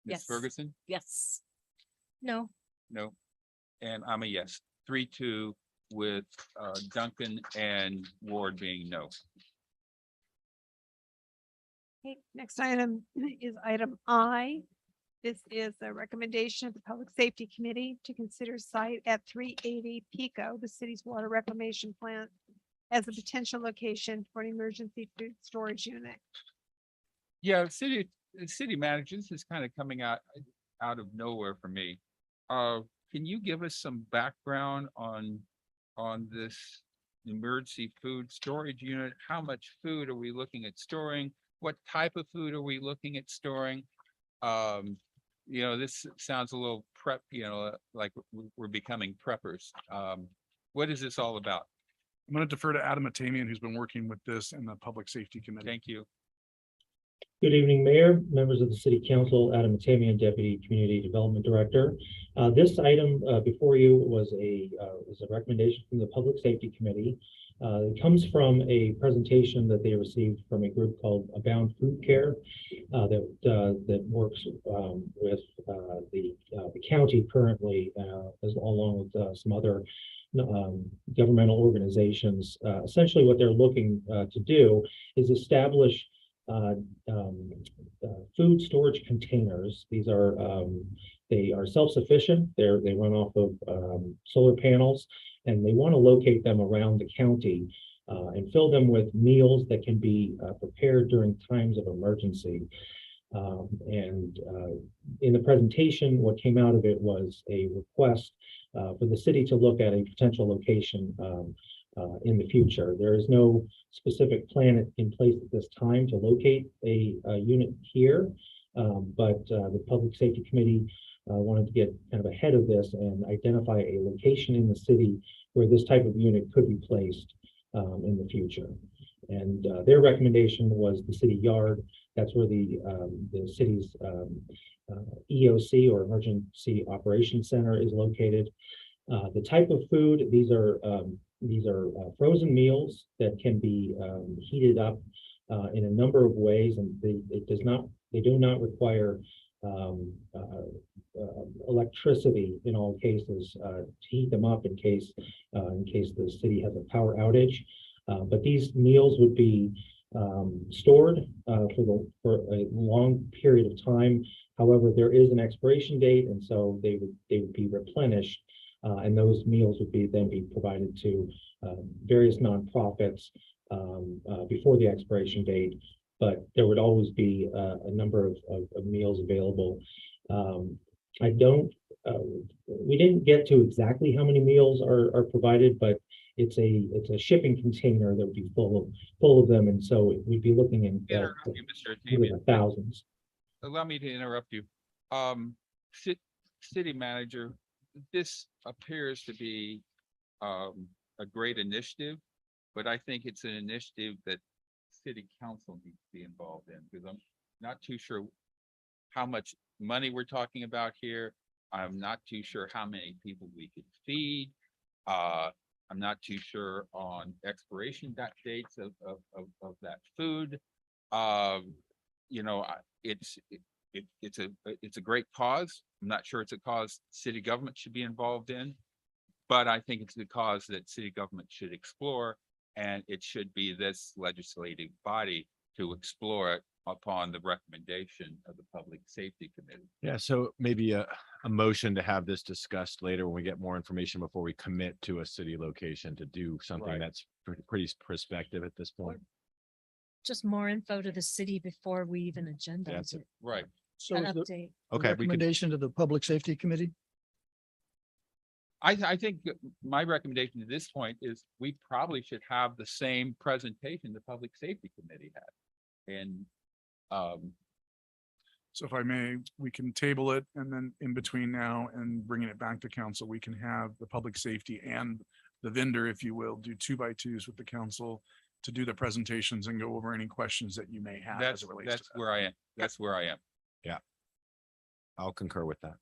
Ms. Yes. Ferguson, Yes. No. no, and I'm a yes. 3-2 with Duncan and Ward being no. Okay, next item is item I. This is a recommendation of the Public Safety Committee to consider site at 380 PICO, the city's water reclamation plant, as a potential location for an emergency food storage unit. Yeah, the city manager, this is kind of coming out of nowhere for me. Can you give us some background on this emergency food storage unit? How much food are we looking at storing? What type of food are we looking at storing? This sounds a little prep, like we're becoming preppers. What is this all about? I'm going to defer to Adam Atamian, who's been working with this in the Public Safety Committee. Thank you. Good evening, Mayor, members of the City Council, Adam Atamian, Deputy Community Development Director. This item before you was a recommendation from the Public Safety Committee. It comes from a presentation that they received from a group called Abound Food Care that works with the county currently, along with some other governmental organizations. Essentially, what they're looking to do is establish food storage containers. These are they are self-sufficient. They run off of solar panels, and they want to locate them around the county and fill them with meals that can be prepared during times of emergency. In the presentation, what came out of it was a request for the city to look at a potential location in the future. There is no specific plan in place at this time to locate a unit here, but the Public Safety Committee wanted to get kind of ahead of this and identify a location in the city where this type of unit could be placed in the future. And their recommendation was the city yard. That's where the city's EOC, or Emergency Operations Center, is located. The type of food, these are frozen meals that can be heated up in a number of ways, and they do not require electricity in all cases to heat them up in case the city has a power outage. But these meals would be stored for a long period of time. However, there is an expiration date, and so they would be replenished, and those meals would then be provided to various nonprofits before the expiration date. But there would always be a number of meals available. We didn't get to exactly how many meals are provided, but it's a shipping container that would be full of them, and so we'd be looking in Interrupt you, Mr. really Atamian. thousands. Allow me to interrupt you. City manager, this appears to be a great initiative, but I think it's an initiative that city council needs to be involved in, because I'm not too sure how much money we're talking about here. I'm not too sure how many people we could feed. I'm not too sure on expiration dates of that food. you know, it's a great cause. I'm not sure it's a cause city government should be involved in. But I think it's a cause that city government should explore, and it should be this legislative body to explore it upon the recommendation of the Public Safety Committee. Yeah, so maybe a motion to have this discussed later when we get more information before we commit to a city location to do something Right. that's pretty prospective at this point. Just more info to the city before we even agendize it. Right. So An is the update. Okay, we could, recommendation to the Public Safety Committee? I think that my recommendation at this point is we probably should have the same presentation the Public Safety Committee had. And So if I may, we can table it, and then in between now and bringing it back to council, we can have the public safety and the vendor, if you will, do 2x2s with the council to do the presentations and go over any questions that you may have as that's, it relates to that's that. where I am. That's where I am. I'll concur with that.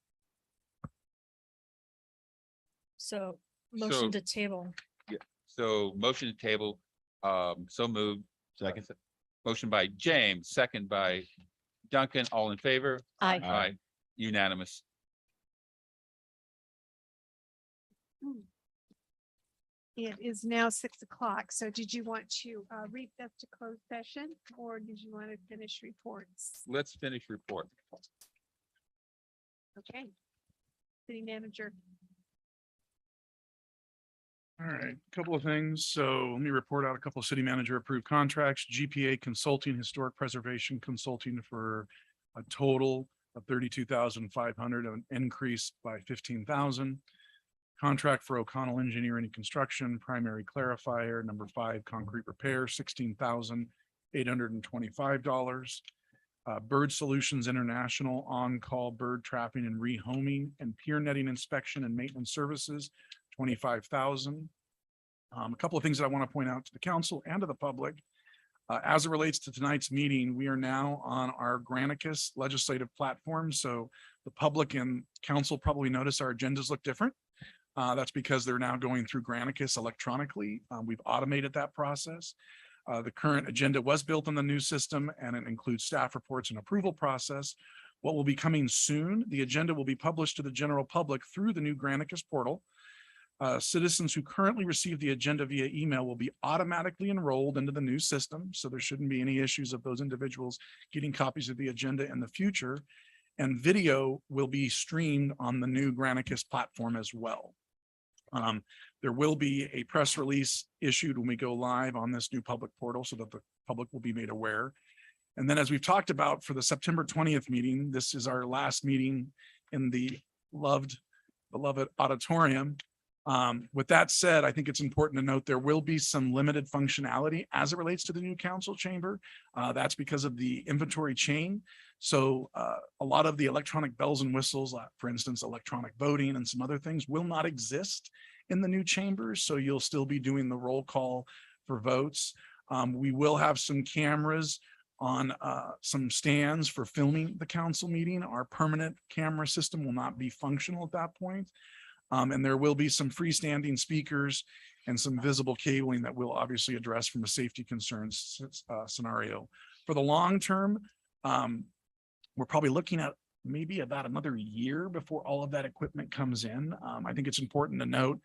So So- motion to table. So motion to table, so moved. Second. Motion by James, second by Duncan, all in favor? Aye. Aye, unanimous. It is now 6 o'clock. So did you want to read this to close session or did you want to finish reports? Let's finish report. Okay. City manager. All right, a couple of things. So let me report out a couple of city manager approved contracts, GPA Consulting, Historic Preservation Consulting for a total of 32,500, an increase by 15,000. Contract for O'Connell Engineering and Construction, primary clarifier, number 5, concrete repair, $16,825. Bird Solutions International, on-call bird trapping and rehoming and pier netting inspection and maintenance services, 25,000. A couple of things that I want to point out to the council and to the public. As it relates to tonight's meeting, we are now on our Granicus legislative platform. So the public and council probably notice our agendas look different. That's because they're now going through Granicus electronically. We've automated that process. The current agenda was built on the new system and it includes staff reports and approval process. What will be coming soon, the agenda will be published to the general public through the new Granicus portal. Citizens who currently receive the agenda via email will be automatically enrolled into the new system. So there shouldn't be any issues of those individuals getting copies of the agenda in the future. And video will be streamed on the new Granicus platform as well. There will be a press release issued when we go live on this new public portal so that the public will be made aware. And then as we've talked about for the September 20th meeting, this is our last meeting in the beloved auditorium. With that said, I think it's important to note there will be some limited functionality as it relates to the new council chamber. That's because of the inventory chain. So a lot of the electronic bells and whistles, for instance, electronic voting and some other things will not exist in the new chambers. So you'll still be doing the roll call for votes. We will have some cameras on some stands for filming the council meeting. Our permanent camera system will not be functional at that point. And there will be some freestanding speakers and some visible cabling that we'll obviously address from a safety concerns scenario. For the long term, we're probably looking at maybe about another year before all of that equipment comes in. I think it's important to note,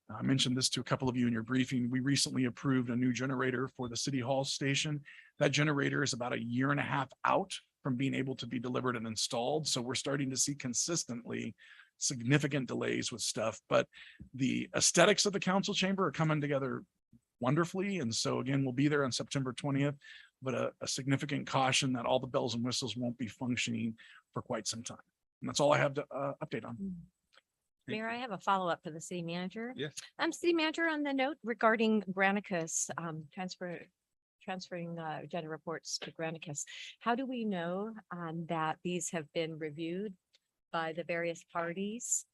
I mentioned this to a couple of you in your briefing. We recently approved a new generator for the City Hall station. That generator is about a year and a half out from being able to be delivered and installed. So we're starting to see consistently significant delays with stuff, but the aesthetics of the council chamber are coming together wonderfully. And so again, we'll be there on September 20th, but a significant caution that all the bells and whistles won't be functioning for quite some time. And that's all I have to update on. Mayor, I have a follow-up for the city manager. Yes. City manager, on the note regarding Granicus, transferring agenda reports to Granicus. How do we know that these have been reviewed by the various parties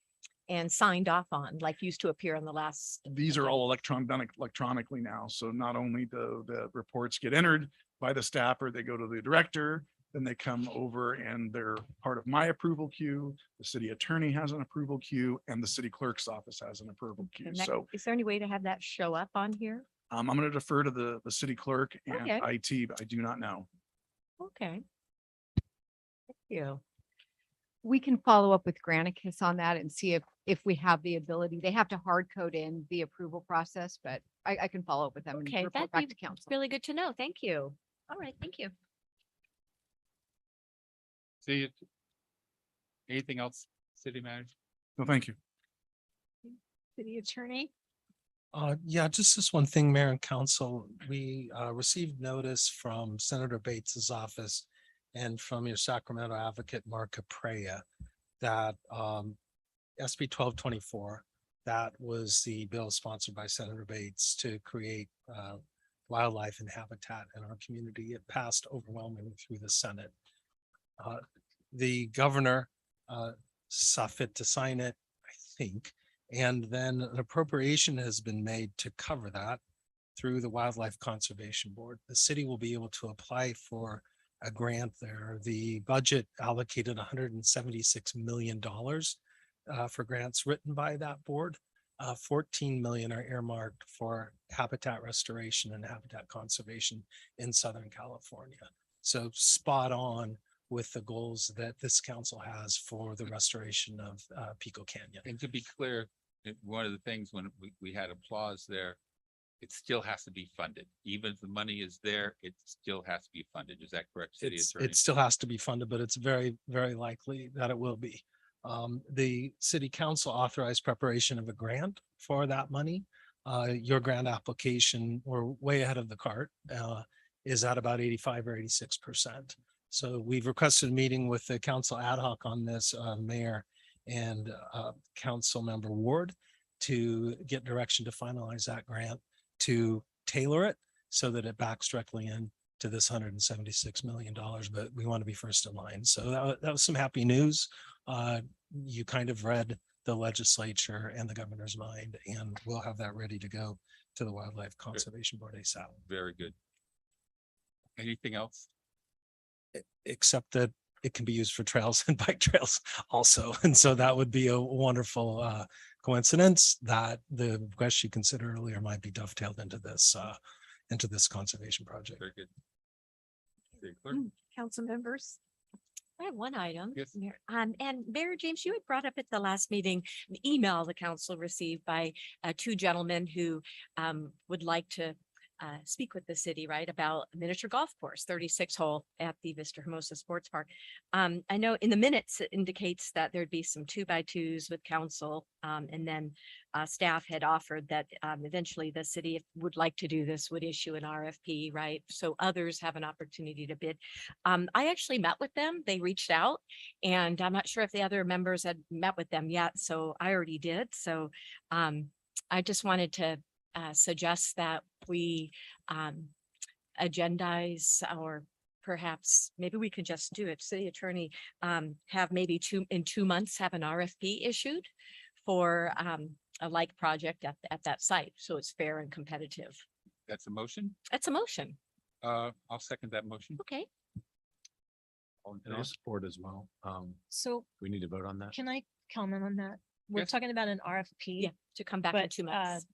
and signed off on, like used to appear on the last? These are all done electronically now. So not only do the reports get entered by the staffer, they go to the director, then they come over and they're part of my approval queue. The city attorney has an approval queue and the city clerk's office has an approval queue. And that- So is there any way to have that show up on here? I'm going to defer to the city clerk and Okay. IT, but I do not know. Okay. You. We can follow up with Granicus on that and see if we have the ability. They have to hard code in the approval process, but I can follow up with them and Okay, report that'd back be to council. really good to know. Thank you. All right, thank you. See it. Anything else, city manager? No, thank you. City Attorney. Yeah, just this one thing, Mayor and Council, we received notice from Senator Bates's office and from your Sacramento advocate, Mark Aprea, that SB 1224, that was the bill sponsored by Senator Bates to create wildlife and habitat in our community. It passed overwhelmingly through the Senate. The governor saw fit to sign it, I think. And then an appropriation has been made to cover that through the Wildlife Conservation Board. The city will be able to apply for a grant there. The budget allocated $176 million for grants written by that board. 14 million are earmarked for habitat restoration and habitat conservation in Southern California. So spot on with the goals that this council has for the restoration of Pico Canyon. And to be clear, one of the things when we had applause there, it still has to be funded. Even if the money is there, it still has to be funded. Is that correct, city attorney? It still has to be funded, but it's very, very likely that it will be. The city council authorized preparation of a grant for that money. Your grant application, we're way ahead of the cart, is at about 85 or 86%. So we've requested a meeting with the council ad hoc on this, mayor and council member Ward, to get direction to finalize that grant, to tailor it so that it backs directly in to this $176 million, but we want to be first in line. So that was some happy news. You kind of read the legislature and the governor's mind, and we'll have that ready to go to the Wildlife Conservation Board ASAP. Very good. Anything else? Except that it can be used for trails and bike trails also. And so that would be a wonderful coincidence that the request you considered earlier might be dovetailed into this conservation project. Very good. Very clear. Council members. I have one item. Yes. Mayor. And Mayor James, you had brought up at the last meeting, an email the council received by two gentlemen who would like to speak with the city, right, about a miniature golf course, 36 hole at the Vista Hermosa Sports Park. I know in the minutes it indicates that there'd be some 2x2s with council, and then staff had offered that eventually the city, if would like to do this, would issue an RFP, right? So others have an opportunity to bid. I actually met with them. They reached out, and I'm not sure if the other members had met with them yet, so I already did. So I just wanted to suggest that we agendize, or perhaps maybe we could just do it, city attorney, have maybe in 2 months have an RFP issued for a like project at that site. So it's fair and competitive. That's a motion. That's a motion. I'll second that motion. Okay. All in And I'll favor? support as well. So We need to vote on that. can I comment on that? We're Yes. talking about an RFP. Yeah, to come back in But, 2 months.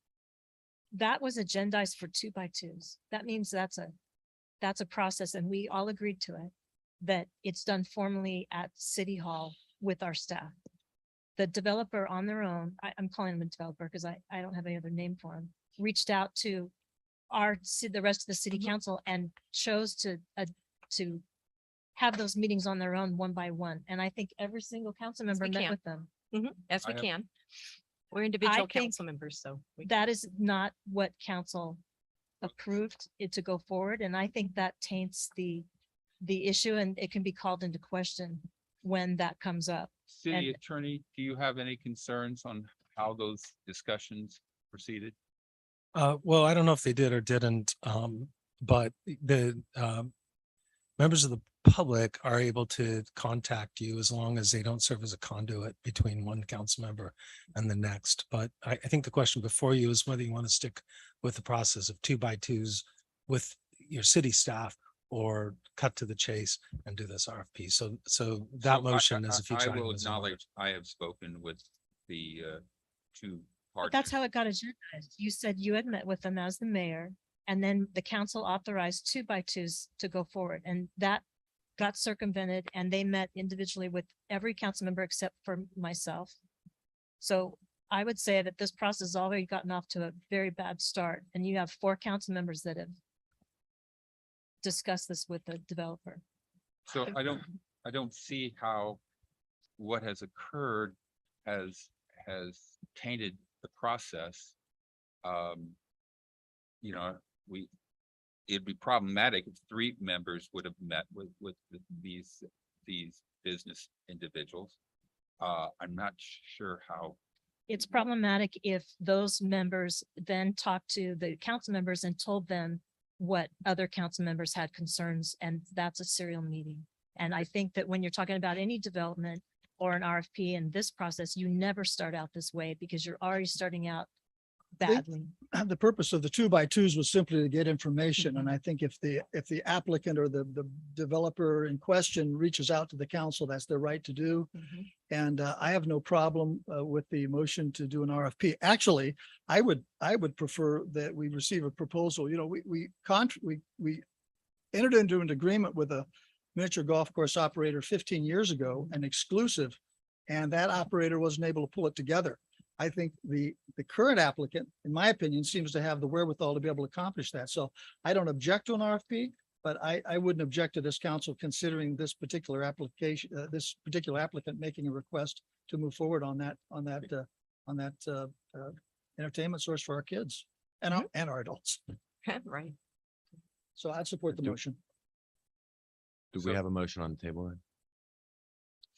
That was agendized for 2x2s. That means that's a process, and we all agreed to it, that it's done formally at City Hall with our staff. The developer on their own, I'm calling him a developer because I don't have any other name for him, reached out to the rest of the city council and chose to have those meetings on their own, one by one. And I think every single council member we met can. with them. As we I have- can. We're individual think council members, so. That is not what council approved it to go forward. And I think that taints the issue, and it can be called into question when that comes up. City And- attorney, do you have any concerns on how those discussions proceeded? Well, I don't know if they did or didn't, but the members of the public are able to contact you as long as they don't serve as a conduit between one council member and the next. But I think the question before you is whether you want to stick with the process of 2x2s with your city staff, or cut to the chase and do this RFP. So that motion is a future. I item will as well. acknowledge, I have spoken with the two But parties. that's how it got agendized. You said you had met with them as the mayor, and then the council authorized 2x2s to go forward. And that got circumvented and they met individually with every council member except for myself. So I would say that this process has already gotten off to a very bad start, and you have 4 council members that have discussed this with the developer. So I don't see how what has occurred has tainted the process. You know, it'd be problematic if 3 members would have met with these business individuals. I'm not sure how. It's problematic if those members then talk to the council members and told them what other council members had concerns, and that's a serial meeting. And I think that when you're talking about any development or an RFP in this process, you never start out this way because you're already starting out badly. The purpose of the 2x2s was simply to get information. And I think if the applicant or the developer in question reaches out to the council, that's their right to do. And I have no problem with the motion to do an RFP. Actually, I would prefer that we receive a proposal. You know, we entered into an agreement with a miniature golf course operator 15 years ago, an exclusive, and that operator wasn't able to pull it together. I think the current applicant, in my opinion, seems to have the wherewithal to be able to accomplish that. So I don't object to an RFP, but I wouldn't object to this council considering this particular application, this particular applicant making a request to move forward on that entertainment source for our kids and our adults. Right. So I'd support the motion. Do we have a motion on the table then?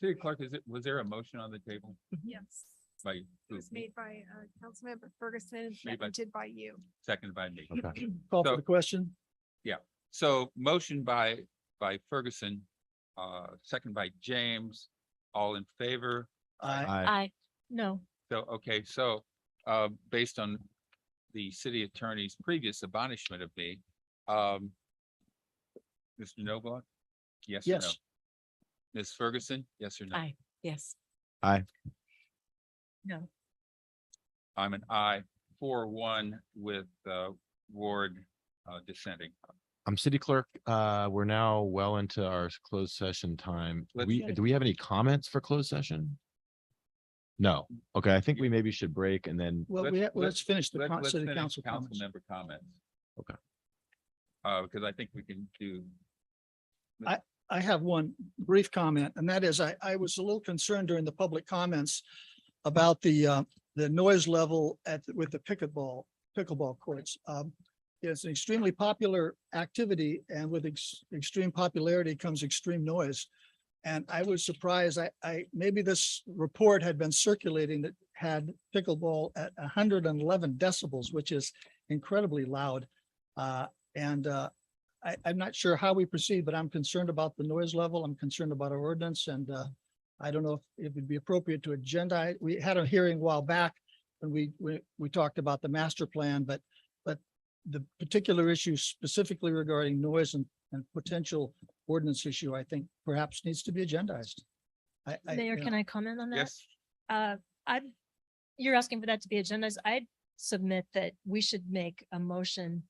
City Clerk, was there a motion on the table? Yes. By It was made by Councilmember Ferguson and Made by- seconded by you. seconded by me. Okay. Call for So- the question. Yeah, so motion by Ferguson, second by James, all in favor? I, no, So, okay, so, based on the city attorney's previous admonishment of me, Mr. Noblock? Yes or no? Yes. Ms. Ferguson, yes or no? I, yes, Aye. no. I'm an aye, 4-1 with Ward dissenting. City Clerk, we're now well into our closed session time. Let's- Do we have any comments for closed session? No. Okay, I think we maybe should break and then, Well, let's finish the city finish council comments. member comments. Okay. Because I think we can do. I have one brief comment, and that is I was a little concerned during the public comments about the noise level with the pickleball courts. It's an extremely popular activity, and with extreme popularity comes extreme noise. And I was surprised, maybe this report had been circulating that had pickleball at 111 decibels, which is incredibly loud. I'm not sure how we proceed, but I'm concerned about the noise level. I'm concerned about our ordinance, and I don't know if it would be appropriate to agenda. We had a hearing a while back when we talked about the master plan, but the particular issue specifically regarding noise and potential ordinance issue, I think perhaps needs to be agendized. Mayor, can I comment on that? Yes, You're asking for that to be agendized. I'd submit that we should make a motion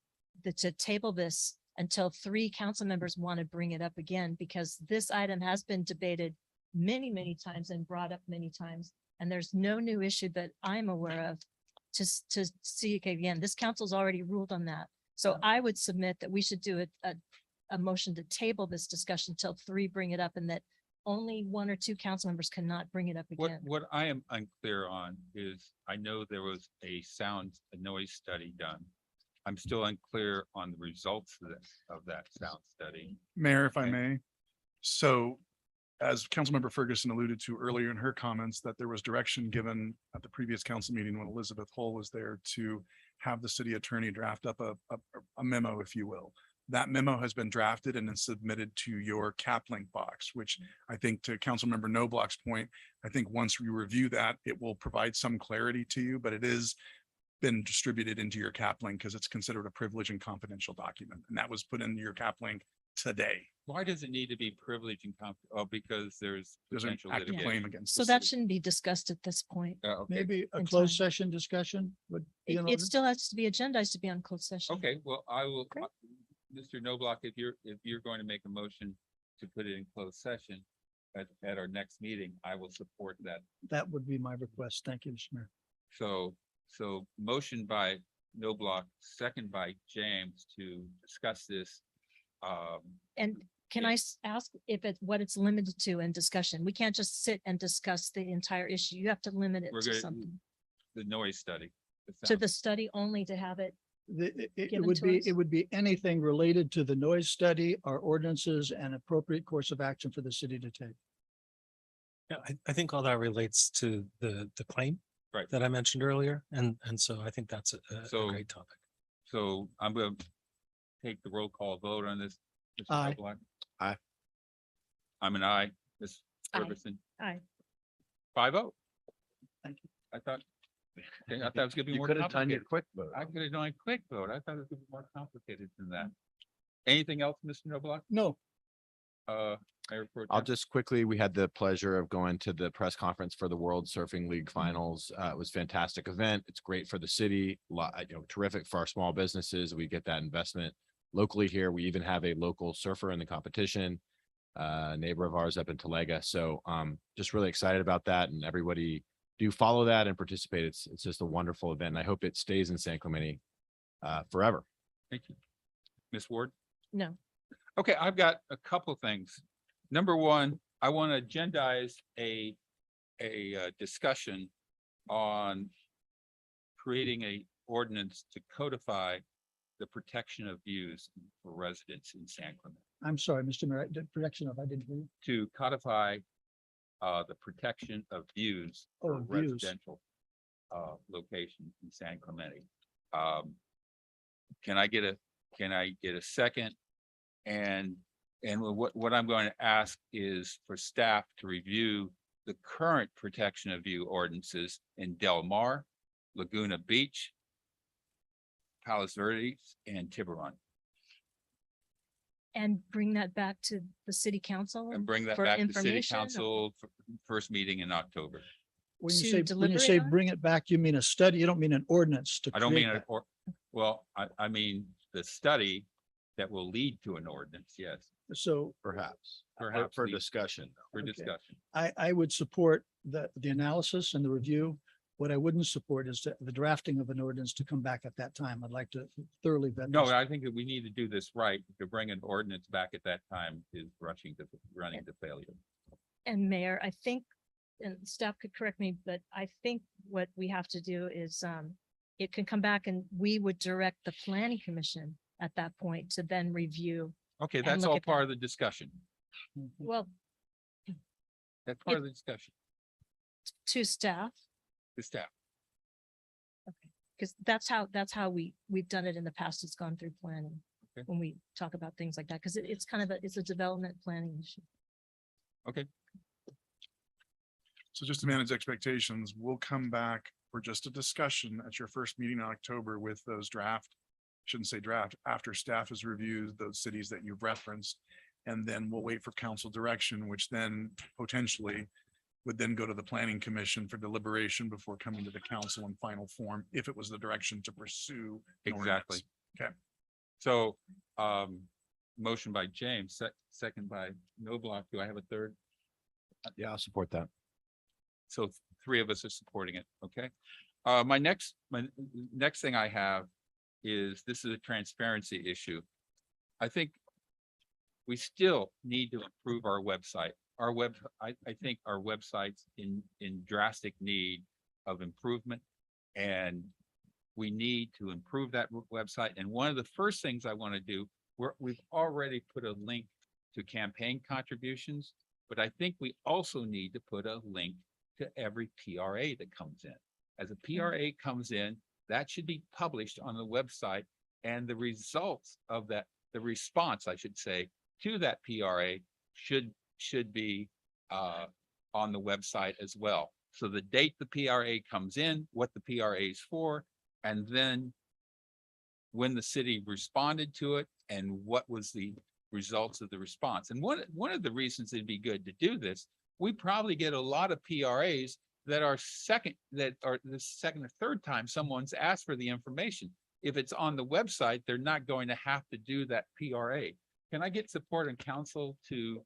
to table this until 3 council members want to bring it up again, because this item has been debated many, many times and brought up many times. And there's no new issue that I'm aware of to see again. This council's already ruled on that. So I would submit that we should do a motion to table this discussion till 3 bring it up, and that only 1 or 2 council members cannot bring it up again. what I am unclear on is, I know there was a noise study done. I'm still unclear on the results of that sound study. Mayor, if I Okay. may. So as Councilmember Ferguson alluded to earlier in her comments, that there was direction given at the previous council meeting when Elizabeth Hull was there to have the city attorney draft up a memo, if you will. That memo has been drafted and then submitted to your cap link box, which I think, to Councilmember Noblock's point, I think once we review that, it will provide some clarity to you, but it is been distributed into your cap link because it's considered a privileged and confidential document. And that was put into your cap link today. Why does it need to be privileged and because there's There's an potential active litigation? claim against. So the that city. shouldn't be discussed at this point. Okay, Maybe a In closed time. session discussion would be in It order. still has to be agendized to be on closed session. okay, well, I will, Great. Mr. Noblock, if you're going to make a motion to put it in closed session at our next meeting, I will support that. That would be my request. Thank you, Mr. Mayor. So motion by Noblock, second by James to discuss this. And can I ask if it's what it's limited to in discussion? We can't just sit and discuss the entire issue. You have to limit it We're to gonna, something, the noise study. to the study only to have it. It Given would to be, us? it would be anything related to the noise study, our ordinances and appropriate course of action for the city to take. Yeah, I think all that relates to the claim. Right. That I mentioned earlier. And so I think that's a So- great topic. So I'm going to take the roll call vote on this. Mr. Aye. Noblock. Aye. I'm an aye. Ms. Aye. Ferguson, Aye. 5-0. Thank you. I thought it was gonna be You more could have done your complicated. quick vote. I could have done a quick vote. I thought it was gonna be more complicated than that. Anything else, Mr. Noblock? No, Mayor Pro I'll Tem? just quickly, we had the pleasure of going to the press conference for the World Surfing League Finals. It was a fantastic event. It's great for the city, terrific for our small businesses. We get that investment locally here. We even have a local surfer in the competition, a neighbor of ours up in Talega. So just really excited about that, and everybody do follow that and participate. It's just a wonderful event. And I hope it stays in San Clemente forever. Thank you. Ms. Ward? No. Okay, I've got a couple things. Number one, I want to agendize a discussion on creating a ordinance to codify the protection of views for residents in San Clemente. I'm sorry, Mr. Mayor, protection of, I didn't hear you. To codify the protection of views for Oh, views. residential locations in San Clemente. Can I get a second? And what I'm going to ask is for staff to review the current protection of view ordinances in Del Mar, Laguna Beach, Palos Verdes, and Tiburon, And bring that back to the city council. and bring that for back to city information? council for first meeting in October. When To you say deliberate on? bring it back, you mean a study? You don't mean an ordinance to I don't create mean, that. well, I mean the study that will lead to an ordinance, yes, So Perhaps. Perhaps For lead- discussion. for Okay. discussion. I would support the analysis and the review. What I wouldn't support is the drafting of an ordinance to come back at that time. I'd like to thoroughly vet. No, this. I think that we need to do this right. To bring an ordinance back at that time is running to failure. And Mayor, I think, and staff could correct me, but I think what we have to do is, it can come back and we would direct the planning commission at that point to then review. Okay, And that's look all at part that. of the discussion. Well, That's part of the discussion, to staff, the staff. because that's how we've done it in the past. It's gone through planning. Okay. When we talk about things like that, because it's kind of it's a development planning issue. Okay, So just to manage expectations, we'll come back for just a discussion at your first meeting in October with those shouldn't say draft, after staff has reviewed those cities that you've referenced. And then we'll wait for council direction, which then potentially would then go to the planning commission for deliberation before coming to the council in final form, if it was the direction to pursue. an ordinance. exactly. Okay. So, motion by James, second by Noblock. Do I have a third? Yeah, I'll support that. So three of us are supporting it, okay? My next thing I have is, this is a transparency issue. I think we still need to improve our website. I think our website's in drastic need of improvement. And we need to improve that website. And one of the first things I want to do, we've already put a link to campaign contributions, but I think we also need to put a link to every PRA that comes in. As a PRA comes in, that should be published on the website, and the results of that, the response, I should say, to that PRA should be on the website as well. So the date the PRA comes in, what the PRA is for, and then when the city responded to it and what was the results of the response. And one of the reasons it'd be good to do this, we probably get a lot of PRAs that are the second or third time someone's asked for the information. If it's on the website, they're not going to have to do that PRA. can I get support in council to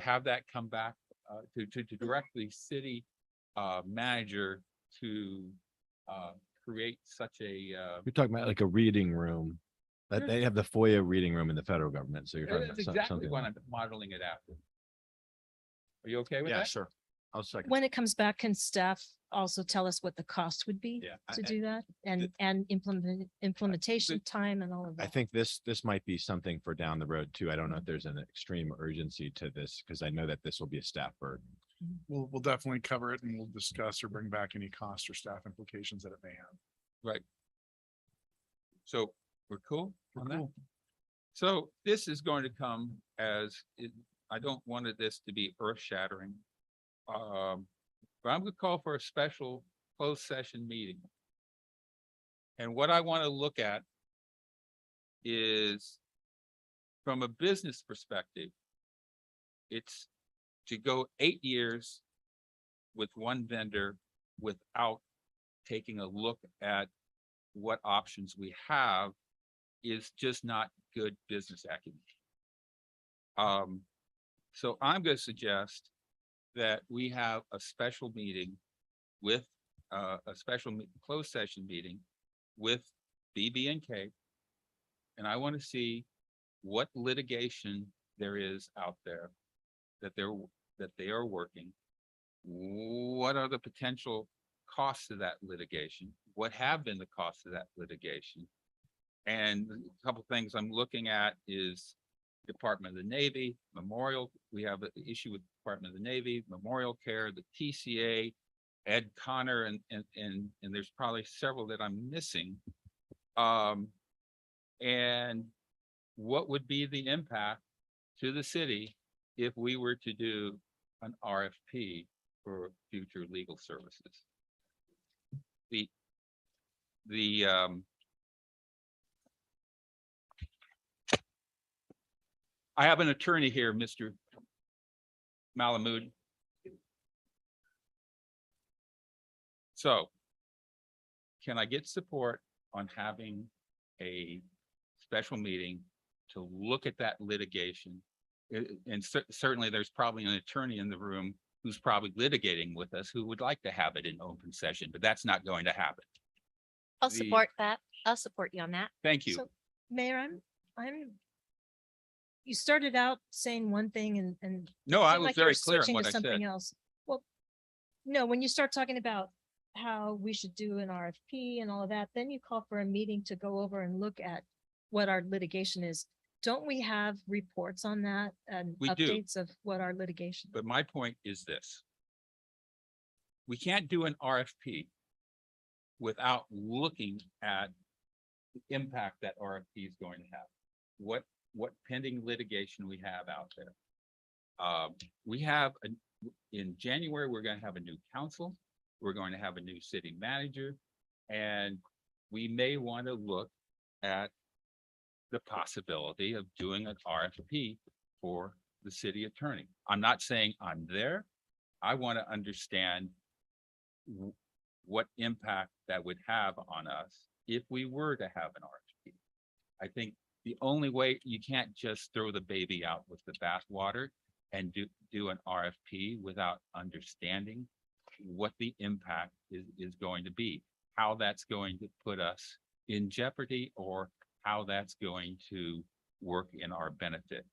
have that come back, to direct the city manager to create such a You're talking about like a reading room. That Sure. they have the FOIA reading room in the federal government. So you're talking that's about exactly something. what I'm modeling it after. Are you okay with Yeah, that? sure. I'll second. When it comes back, can staff also tell us what the cost would be Yeah, to do that and, implementation time and all of I that? think this might be something for down the road too. I don't know if there's an extreme urgency to this because I know that this will be a staff burden. We'll definitely cover it and we'll discuss or bring back any cost or staff implications that it may have. Right. So we're cool on that? So this is going to come I don't want this to be earth shattering. But I'm gonna call for a special closed session meeting. And what I want to look at is from a business perspective, it's to go 8 years with one vendor without taking a look at what options we have is just not good business acumen. So I'm going to suggest that we have a special meeting with a closed session meeting with BB&K. And I want to see what litigation there is out there that they are working. What are the potential costs of that litigation? What have been the costs of that litigation? And a couple things I'm looking at is Department of the Navy, Memorial. We have an issue with Department of the Navy, Memorial Care, the TCA, Ed Connor, and there's probably several that I'm missing. And what would be the impact to the city if we were to do an RFP for future legal services? I have an attorney here, Mr. Malamud. So can I get support on having a special meeting to look at that litigation? And certainly there's probably an attorney in the room who's probably litigating with us who would like to have it in open session, but that's not going to happen. I'll The- support that. I'll support you on that. Thank you. So, Mayor, you started out saying one thing and. No, it I seemed was like you were very clear on switching what to I said. something else. Well, no, when you start talking about how we should do an RFP and all of that, then you call for a meeting to go over and look at what our litigation is. Don't we have reports on that and We do. updates of what our litigation? But my point is this. We can't do an RFP without looking at the impact that RFP is going to have. What pending litigation we have out there. We have, in January, we're going to have a new council. We're going to have a new city manager. And we may want to look at the possibility of doing an RFP for the city attorney. I'm not saying I'm there. I want to understand what impact that would have on us if we were to have an RFP. I think the only way, you can't just throw the baby out with the bathwater and do an RFP without understanding what the impact is going to be, how that's going to put us in jeopardy, or how that's going to work in our benefit.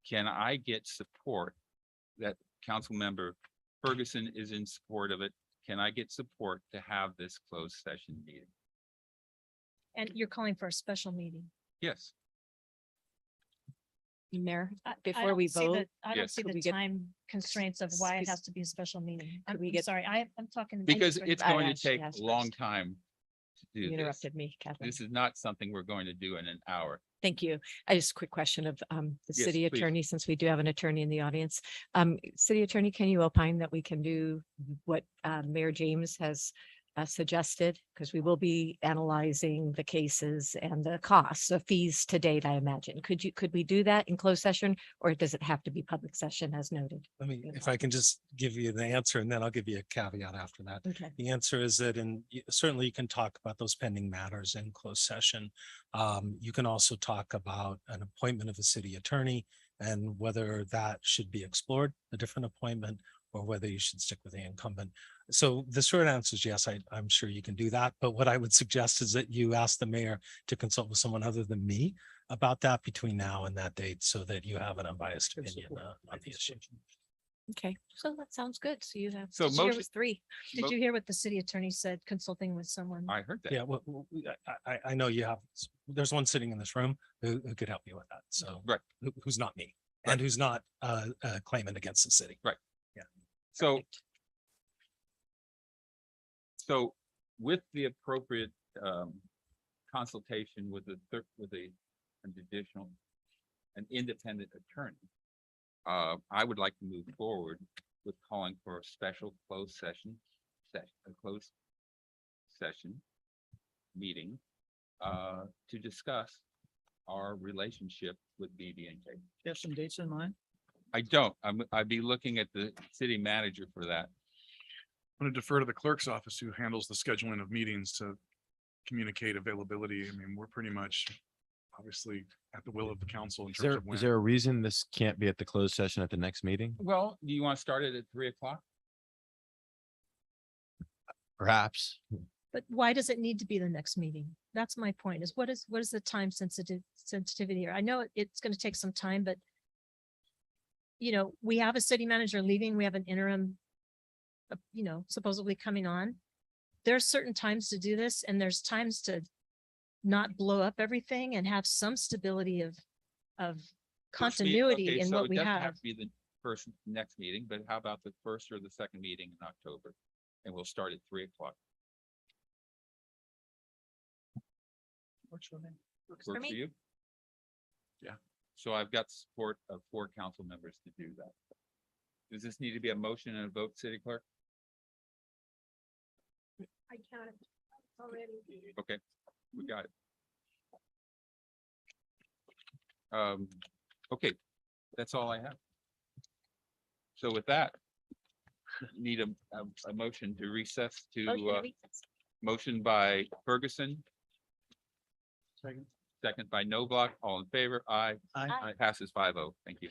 Can I get support that Councilmember Ferguson is in support of it? Can I get support to have this closed session meeting? And you're calling for a special meeting. Yes. Mayor, I before don't we see the- vote. I don't Yes. see Could the we get- time constraints of why it Excuse- has to be a special meeting. Could I'm we I'm get- sorry, I'm talking. Because I just it's read- going to asked- take asked a long first. time to do You this. interrupted me, Kathleen. This is not something we're going to do in an hour. Thank you. I just a quick question of the Yes, city please. attorney, since we do have an attorney in the audience. City attorney, can you opine that we can do what Mayor James has suggested, because we will be analyzing the cases and the costs of fees to date, I imagine. Could we do that in closed session, or does it have to be public session as noted? Let me, if I can just give you the answer and then I'll give you a caveat after that. Okay. The answer is that certainly you can talk about those pending matters in closed session. You can also talk about an appointment of a city attorney and whether that should be explored, a different appointment, or whether you should stick with the incumbent. So the short answer is yes, I'm sure you can do that. But what I would suggest is that you ask the mayor to consult with someone other than me about that between now and that date so that you have an unbiased opinion on the issue. Okay, so that sounds good. So you have. So did you hear it motion- was 3. Did you hear what the city attorney said, consulting with someone? I heard that. Yeah, well, I know you have, there's one sitting in this room who could help you with that. So, Right. Who's not me and who's not claimant against the city. Right. Yeah. So with the appropriate consultation with an independent attorney, I would like to move forward with calling for a special closed session meeting to discuss our relationship with BB&K. Do you have some dates in mind? I don't. I'd be looking at the city manager for that. I'm going to defer to the clerk's office who handles the scheduling of meetings to communicate availability. I mean, we're pretty much obviously at the will of the council in terms of when. Is there a reason this can't be at the closed session at the next meeting? Well, do you want to start it at 3:00? Perhaps. But why does it need to be the next meeting? That's my point, is what is the time sensitivity here? I know it's going to take some time, but we have a city manager leaving, we have an interim, supposedly coming on. There's certain times to do this, and there's times to not blow up everything and have some stability of continuity in what we It doesn't have. have to be the next meeting, but how about the first or the second meeting in October? And we'll start at 3:00. Works for me. Work for you? Yeah. So I've got support of 4 council members to do that. Does this need to be a motion and a vote, city clerk? I counted already. Okay, we got it. Okay, that's all I have. So with that, need a motion to recess to, motion by Ferguson. Second by Noblock, all in favor, aye. Aye. Passes 5-0, thank you.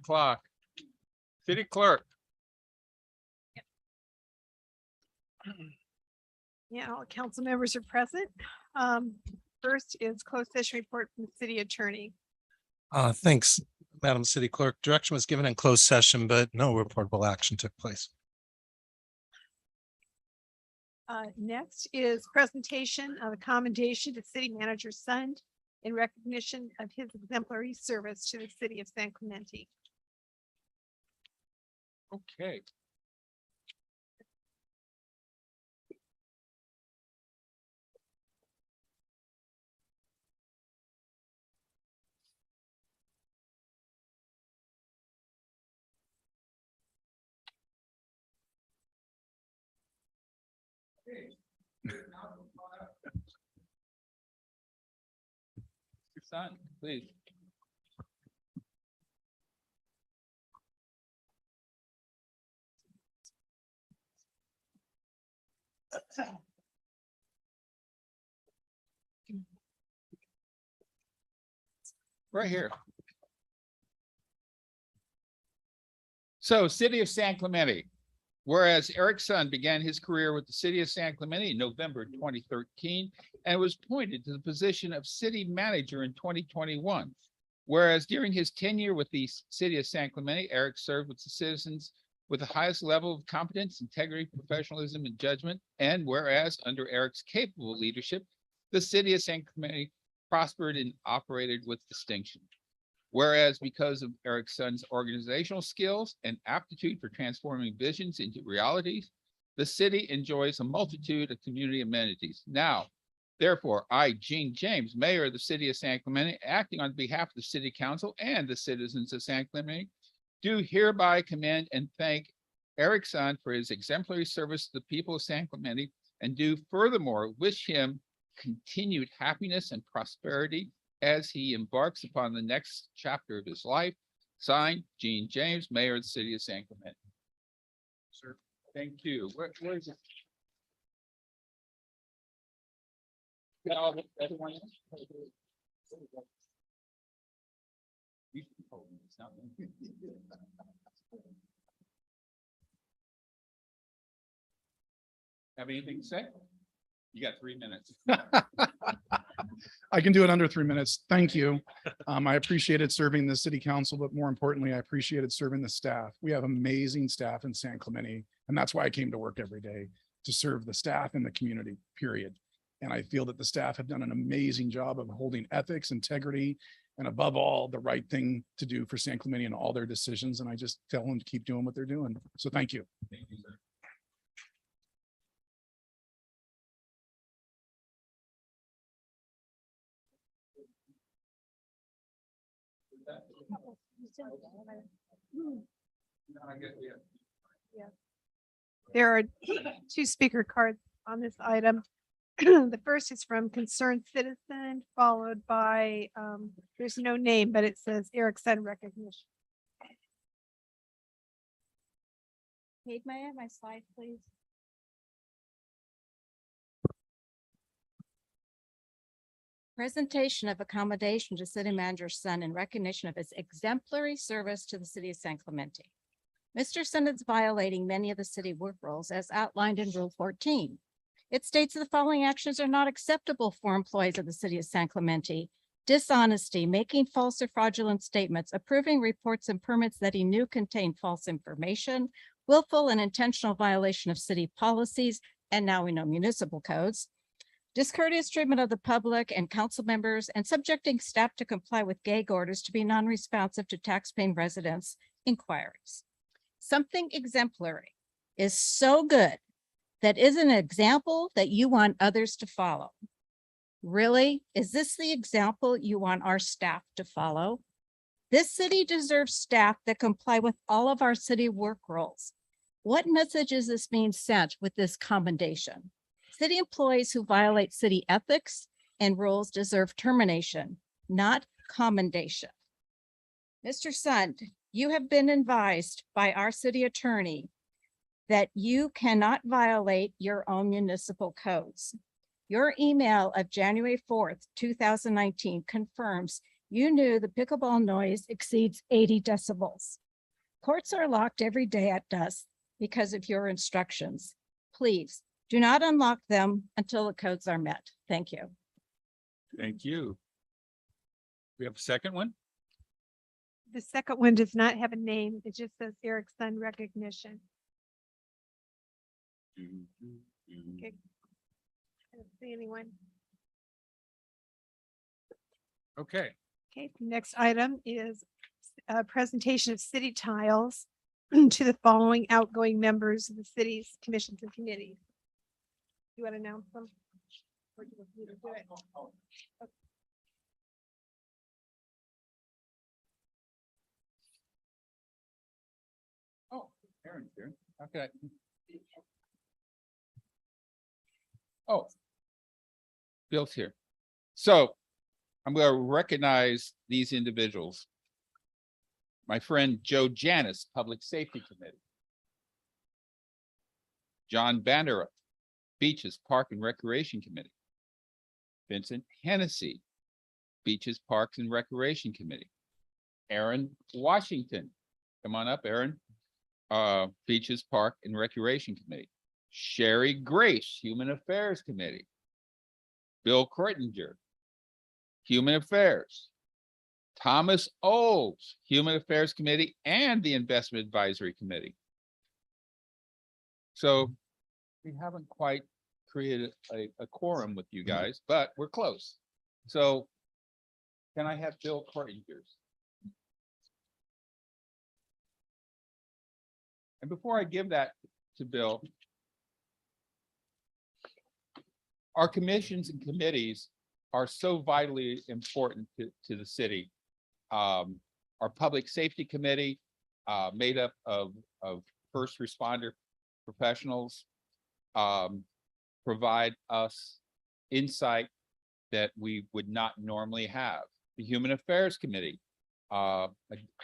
Clock. City clerk. Yeah, all council members are present. First is closed session report from the city attorney. Thanks, Madam City Clerk. Direction was given in closed session, but no reportable action took place. Next is presentation of a commendation to city manager Sund in recognition of his exemplary service to the city of San Clemente. Okay. Your son, please. Right here. So, City of San Clemente. Whereas Eric Sund began his career with the City of San Clemente in November 2013 and was appointed to the position of city manager in 2021. Whereas during his tenure with the City of San Clemente, Eric served with the citizens with the highest level of competence, integrity, professionalism, and judgment. And whereas under Eric's capable leadership, the City of San Clemente prospered and operated with distinction. Whereas because of Eric Sund's organizational skills and aptitude for transforming visions into realities, the city enjoys a multitude of community amenities. Now, therefore, I, Gene James, Mayor of the City of San Clemente, acting on behalf of the City Council and the citizens of San Clemente, do hereby commend and thank Eric Sund for his exemplary service to the people of San Clemente, and do furthermore wish him continued happiness and prosperity as he embarks upon the next chapter of his life. Signed, Gene James, Mayor of the City of San Clemente. Sir, thank you. Where is it? Got all everyone else? You can hold it, it's not me. Have anything to say? You got 3 minutes. I can do it under 3 minutes. Thank you. I appreciated serving the city council, but more importantly, I appreciated serving the staff. We have amazing staff in San Clemente, and that's why I came to work every day, to serve the staff and the community, period. And I feel that the staff have done an amazing job of holding ethics, integrity, and above all, the right thing to do for San Clemente in all their decisions. And I just tell them to keep doing what they're doing. So thank you. Thank you, sir. There are 2 speaker cards on this item. The first is from Concerned Citizen, followed by, there's no name, but it says Eric Sund recognition. Kate, may I have my slide, please? Presentation of accommodation to City Manager Sund in recognition of his exemplary service to the City of San Clemente. Mr. Sund is violating many of the city work rules as outlined in Rule 14. It states that the following actions are not acceptable for employees of the City of San Clemente: dishonesty, making false or fraudulent statements, approving reports and permits that he knew contained false information, willful and intentional violation of city policies, and now we know municipal codes, discourteous treatment of the public and council members, and subjecting staff to comply with gag orders to be non-responsive to taxpaying residents' inquiries. Something exemplary is so good that is an example that you want others to follow. Really? Is this the example you want our staff to follow? This city deserves staff that comply with all of our city work rules. What message is this being sent with this commendation? City employees who violate city ethics and rules deserve termination, not commendation. Mr. Sund, you have been advised by our city attorney that you cannot violate your own municipal codes. Your email of January 4th, 2019 confirms You knew the pickleball noise exceeds 80 decibels. Courts are locked every day at dusk because of your instructions. Please do not unlock them until the codes are met. Thank you. Thank you. We have a second one? The second one does not have a name. It just says Eric's son recognition. Okay. I don't see anyone. Okay. Okay, next item is a presentation of city tiles to the following outgoing members of the city's commissions and committees. You want to announce them? Or do you want me to do it? Okay. Oh, Aaron's here. Okay. Oh. Bill's here. So I'm going to recognize these individuals. My friend Joe Janis, Public Safety Committee. John Bandera, Beaches Park and Recreation Committee. Vincent Hennessy, Beaches, Parks and Recreation Committee. Aaron Washington, come on up, Aaron. Beaches, Park and Recreation Committee. Sherry Grace, Human Affairs Committee. Bill Kreutinger, Human Affairs. Thomas Olds, Human Affairs Committee and the Investment Advisory Committee. So we haven't quite created a quorum with you guys, but we're close. So can I have Bill Kreutinger? And before I give that to Bill, our commissions and committees are so vitally important to the city. Our Public Safety Committee, made up of first responder professionals, provide us insight that we would not normally have. The Human Affairs Committee,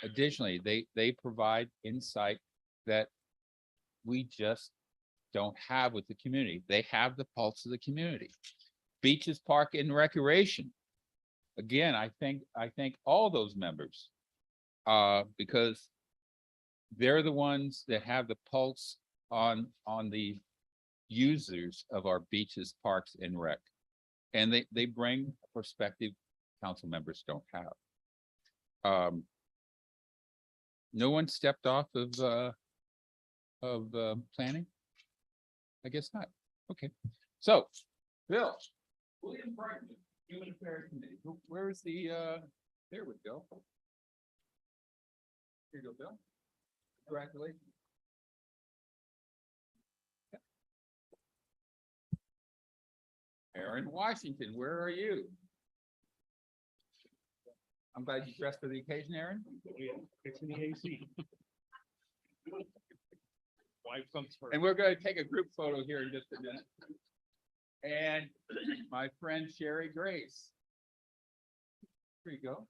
additionally, they provide insight that we just don't have with the community. They have the pulse of the community. Beaches, Park and Recreation. Again, I thank all those members because they're the ones that have the pulse on the users of our beaches, parks and rec. And they bring a perspective council members don't have. No one stepped off of planning? I guess not. Okay. So, Bill, William Brighton, Human Affairs Committee. Where's the, there we go. Here you go, Bill. Congratulations. Aaron Washington, where are you? I'm glad you dressed for the occasion, Aaron. Fixing the AC. Wife comes first. And we're going to take a group photo here in just a minute. And my friend Sherry Grace. Here you go.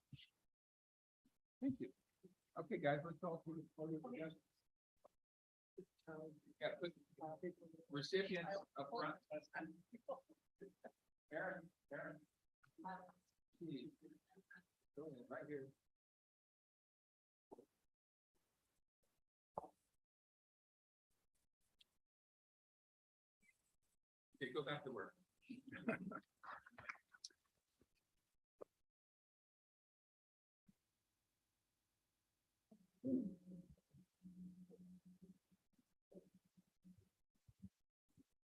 Thank you. Okay, guys, let's all do this photo together. Yeah, put recipients up front. Aaron. Right here. Okay, go back to work.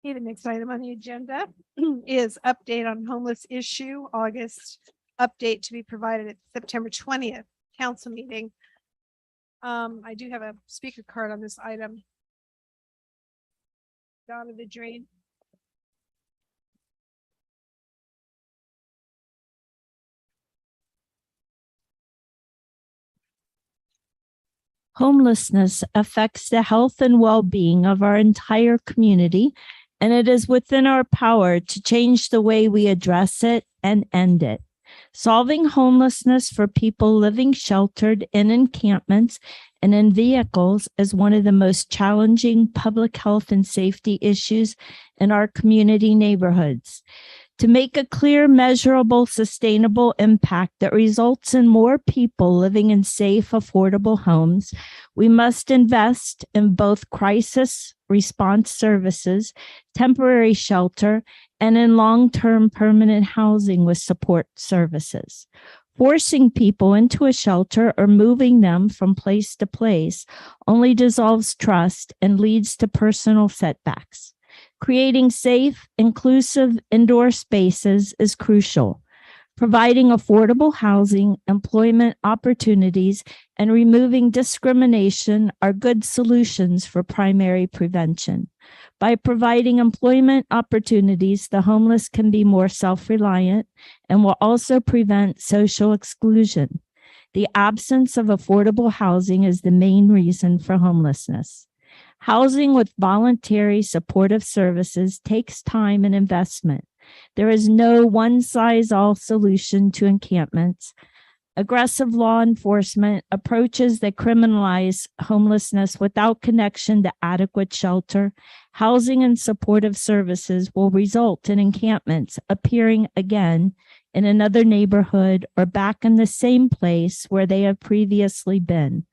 Okay, the next item on the agenda is update on homeless issue, August update to be provided at September 20th council meeting. I do have a speaker card on this item. Down to the drain. Homelessness affects the health and well-being of our entire community, and it is within our power to change the way we address it and end it. Solving homelessness for people living sheltered in encampments and in vehicles is one of the most challenging public health and safety issues in our community neighborhoods. To make a clear, measurable, sustainable impact that results in more people living in safe, affordable homes, we must invest in both crisis response services, temporary shelter, and in long-term permanent housing with support services. Forcing people into a shelter or moving them from place to place only dissolves trust and leads to personal setbacks. Creating safe, inclusive indoor spaces is crucial. Providing affordable housing, employment opportunities, and removing discrimination are good solutions for primary prevention. By providing employment opportunities, the homeless can be more self-reliant and will also prevent social exclusion. The absence of affordable housing is the main reason for homelessness. Housing with voluntary supportive services takes time and investment. There is no one-size-all solution to encampments. Aggressive law enforcement approaches that criminalize homelessness without connection to adequate shelter, housing, and supportive services will result in encampments appearing again in another neighborhood or back in the same place where they have previously been.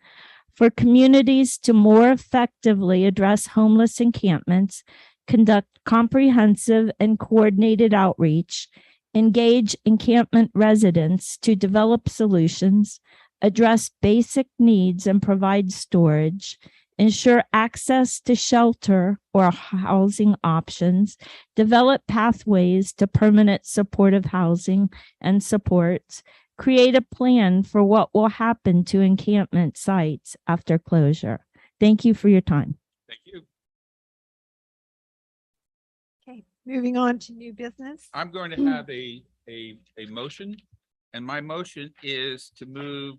For communities to more effectively address homeless encampments, conduct comprehensive and coordinated outreach, engage encampment residents to develop solutions, address basic needs and provide storage, ensure access to shelter or housing options, develop pathways to permanent supportive housing and supports, create a plan for what will happen to encampment sites after closure. Thank you for your time. Thank you. Okay, moving on to new business. I'm going to have a motion, and my motion is to move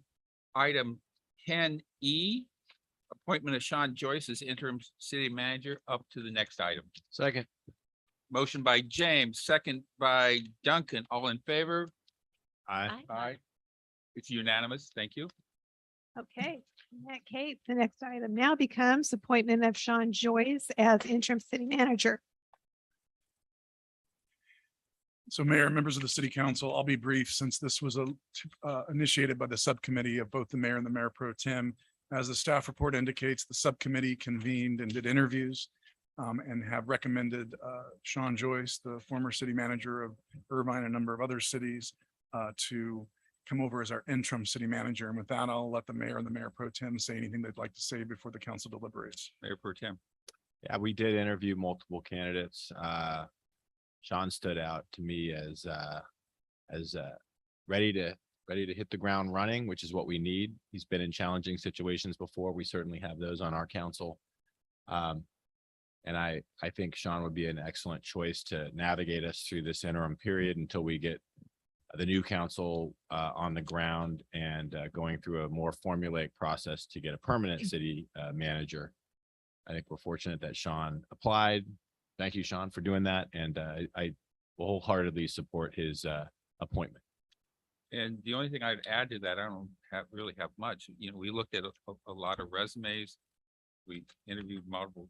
item 10E, appointment of Sean Joyce as interim city manager, up to the next item. Second. Motion by James, second by Duncan. All in favor? Aye. Aye. It's unanimous. Thank you. Okay, in that case, the next item now becomes appointment of Sean Joyce as interim city manager. So Mayor, members of the city council, I'll be brief since this was initiated by the subcommittee of both the mayor and the mayor pro tem. As the staff report indicates, the subcommittee convened and did interviews and have recommended Sean Joyce, the former city manager of Irvine and a number of other cities, to come over as our interim city manager. And with that, I'll let the mayor and the mayor pro tem say anything they'd like to say before the council deliberates. Mayor pro tem. Yeah, we did interview multiple candidates. Sean stood out to me as ready to hit the ground running, which is what we need. He's been in challenging situations before. We certainly have those on our council. And I think Sean would be an excellent choice to navigate us through this interim period until we get the new council on the ground and going through a more formulaic process to get a permanent city manager. I think we're fortunate that Sean applied. Thank you, Sean, for doing that. And I will wholeheartedly support his appointment. And the only thing I'd add to that, I don't really have much. You know, we looked at a lot of resumes. We interviewed multiple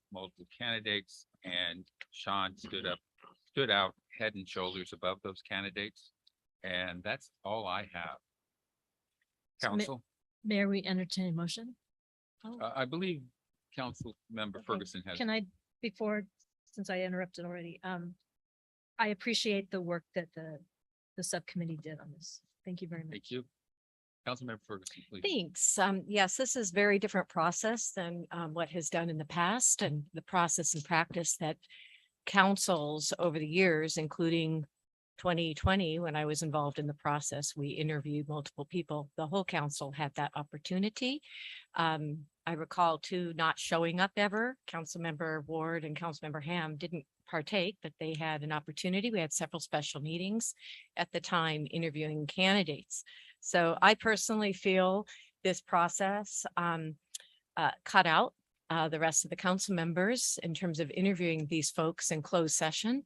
candidates, and Sean stood out head and shoulders above those candidates. And that's all I have. Council, Mayor, we entertain a motion? I believe Council Member Okay. Ferguson has. Can I, since I interrupted already, I appreciate the work that the subcommittee did on this. Thank you very much. Thank you. Councilmember Ferguson, please. Thanks. Yes, this is very different process than what has done in the past, and the process and practice that councils over the years, including 2020, when I was involved in the process, we interviewed multiple people. The whole council had that opportunity. I recall too not showing up ever. Councilmember Ward and Councilmember Ham didn't partake, but they had an opportunity. We had several special meetings at the time interviewing candidates. So I personally feel this process cut out the rest of the council members in terms of interviewing these folks in closed session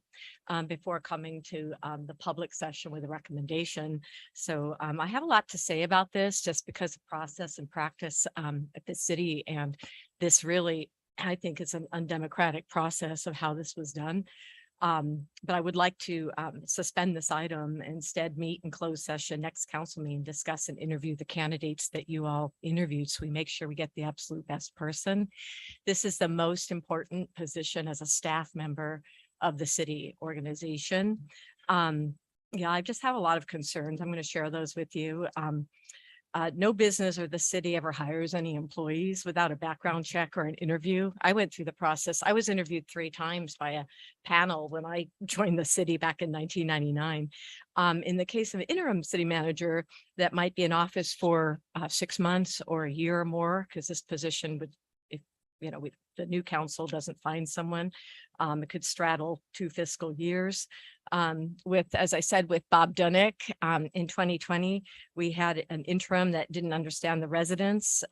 before coming to the public session with a recommendation. So I have a lot to say about this just because of process and practice at the city. And this really, I think, is an undemocratic process of how this was done. But I would like to suspend this item, instead meet in closed session next council meeting, discuss and interview the candidates that you all interviewed. So we make sure we get the absolute best person. This is the most important position as a staff member of the city organization. Yeah, I just have a lot of concerns. I'm going to share those with you. No business or the city ever hires any employees without a background check or an interview. I went through the process. I was interviewed 3 times by a panel when I joined the city back in 1999. In the case of an interim city manager, that might be in office for 6 months or a year or more, because this position would, if the new council doesn't find someone, it could straddle 2 fiscal years. As I said, with Bob Dunick, in 2020, we had an interim that didn't understand the residents.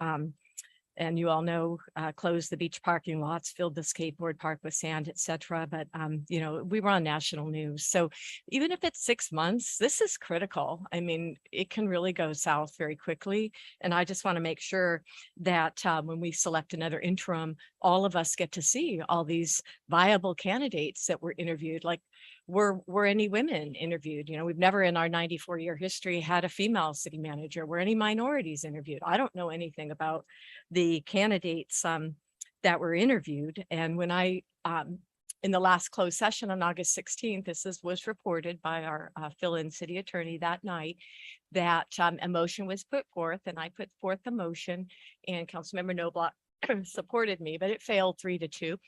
And you all know, closed the beach parking lots, filled the skateboard park with sand, et cetera. But, we were on national news. So even if it's 6 months, this is critical. I mean, it can really go south very quickly. And I just want to make sure that when we select another interim, all of us get to see all these viable candidates that were interviewed. Like, were any women interviewed? We've never in our 94-year history had a female city manager. Were any minorities interviewed? I don't know anything about the candidates that were interviewed. And when I, in the last closed session on August 16th, was reported by our fill-in city attorney that night, that a motion was put forth, and I put forth the motion, and Councilmember Noblock supported me, but it failed 3-2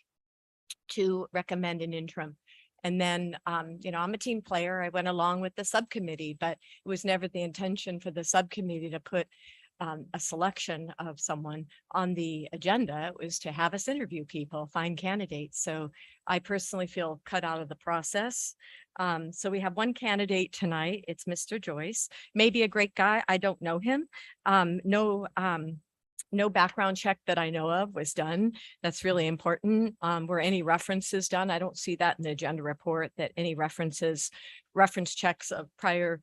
to recommend an interim. And then, I'm a team player. I went along with the subcommittee, but it was never the intention for the subcommittee to put a selection of someone on the agenda. It was to have us interview people, find candidates. So I personally feel cut out of the process. So we have one candidate tonight. It's Mr. Joyce. Maybe a great guy. I don't know him. No background check that I know of was done. That's really important. Were any references done? I don't see that in the agenda report, that any reference checks of prior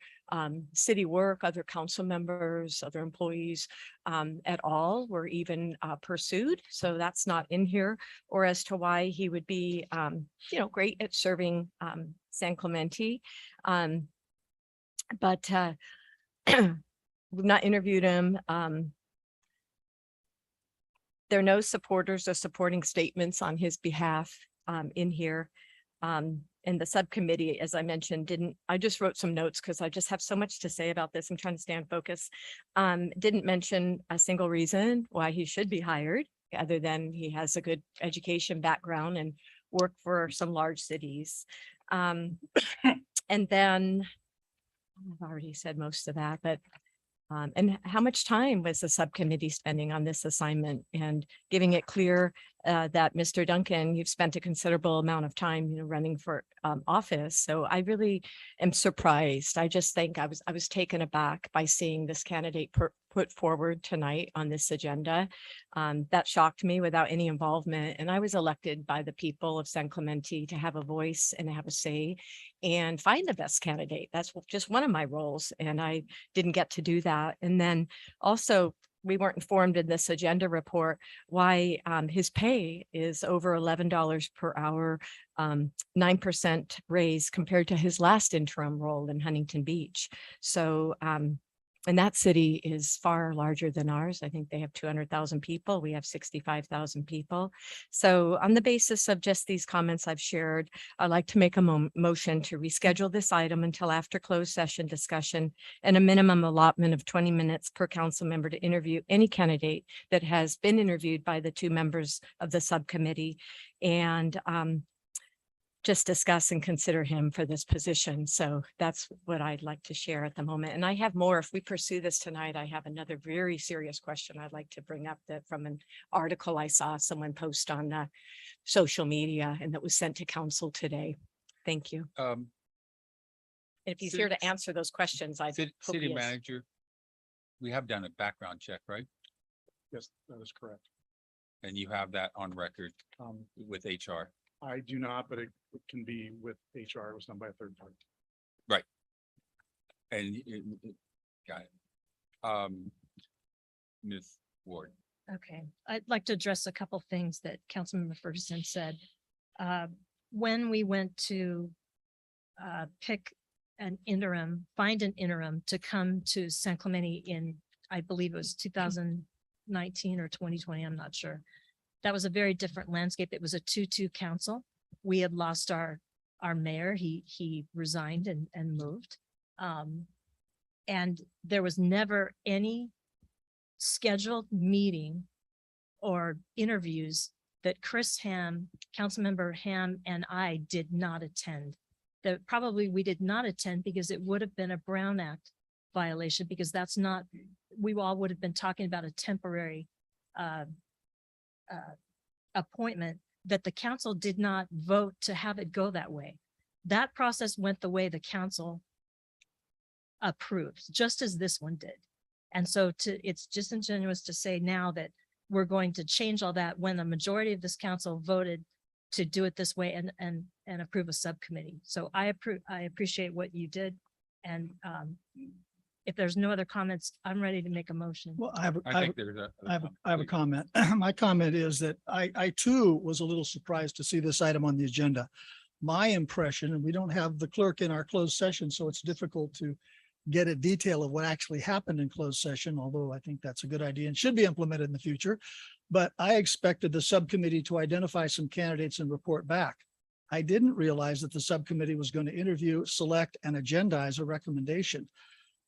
city work, other council members, other employees at all were even pursued. So that's not in here, or as to why he would be, great at serving San Clemente. But we've not interviewed him. There are no supporters or supporting statements on his behalf in here. And the subcommittee, as I mentioned, I just wrote some notes because I just have so much to say about this. I'm trying to stay on focus. Didn't mention a single reason why he should be hired, other than he has a good education background and worked for some large cities. And then I've already said most of that, but and how much time was the subcommittee spending on this assignment, and giving it clear that Mr. Duncan, you've spent a considerable amount of time, running for office. So I really am surprised. I just think I was taken aback by seeing this candidate put forward tonight on this agenda. That shocked me, without any involvement. And I was elected by the people of San Clemente to have a voice and have a say and find the best candidate. That's just one of my roles. And I didn't get to do that. And then also, we weren't informed in this agenda report why his pay is over $11 per hour, 9% raise compared to his last interim role in Huntington Beach. So, and that city is far larger than ours. I think they have 200,000 people. We have 65,000 people. So on the basis of just these comments I've shared, I'd like to make a motion to reschedule this item until after closed session discussion, and a minimum allotment of 20 minutes per council member to interview any candidate that has been interviewed by the 2 members of the subcommittee, and just discuss and consider him for this position. So that's what I'd like to share at the moment. And I have more. If we pursue this tonight, I have another very serious question I'd like to bring up, that from an article I saw someone post on social media, and that was sent to council today. Thank you. If he's here to answer those questions, I City manager, we have done a background check, right? Yes, that is correct. And you have that on record with HR. I do not, but it can be with HR. It was done by a third party. Right. And got it. Ms. Ward. Okay, I'd like to address a couple things that Councilmember Ferguson said. when we went to pick an interim, find an interim to come to San Clemente in, I believe it was 2019 or 2020, I'm not sure. That was a very different landscape. It was a 2-2 council. We had lost our mayor. He resigned and moved. And there was never any scheduled meeting or interviews that Chris Ham, Councilmember Ham, and I did not attend. That probably we did not attend because it would have been a Brown Act violation, because that's not, we all would have been talking about a temporary appointment that the council did not vote to have it go that way. That process went the way the council approved, just as this one did. And so it's disingenuous to say now that we're going to change all that when the majority of this council voted to do it this way and approve a subcommittee. So I appreciate what you did. And if there's no other comments, I'm ready to make a motion. Well, I think there's a. I have a comment. My comment is that I too was a little surprised to see this item on the agenda. My impression, and we don't have the clerk in our closed session, so it's difficult to get a detail of what actually happened in closed session, although I think that's a good idea and should be implemented in the future. But I expected the subcommittee to identify some candidates and report back. I didn't realize that the subcommittee was going to interview, select, and agendize a recommendation.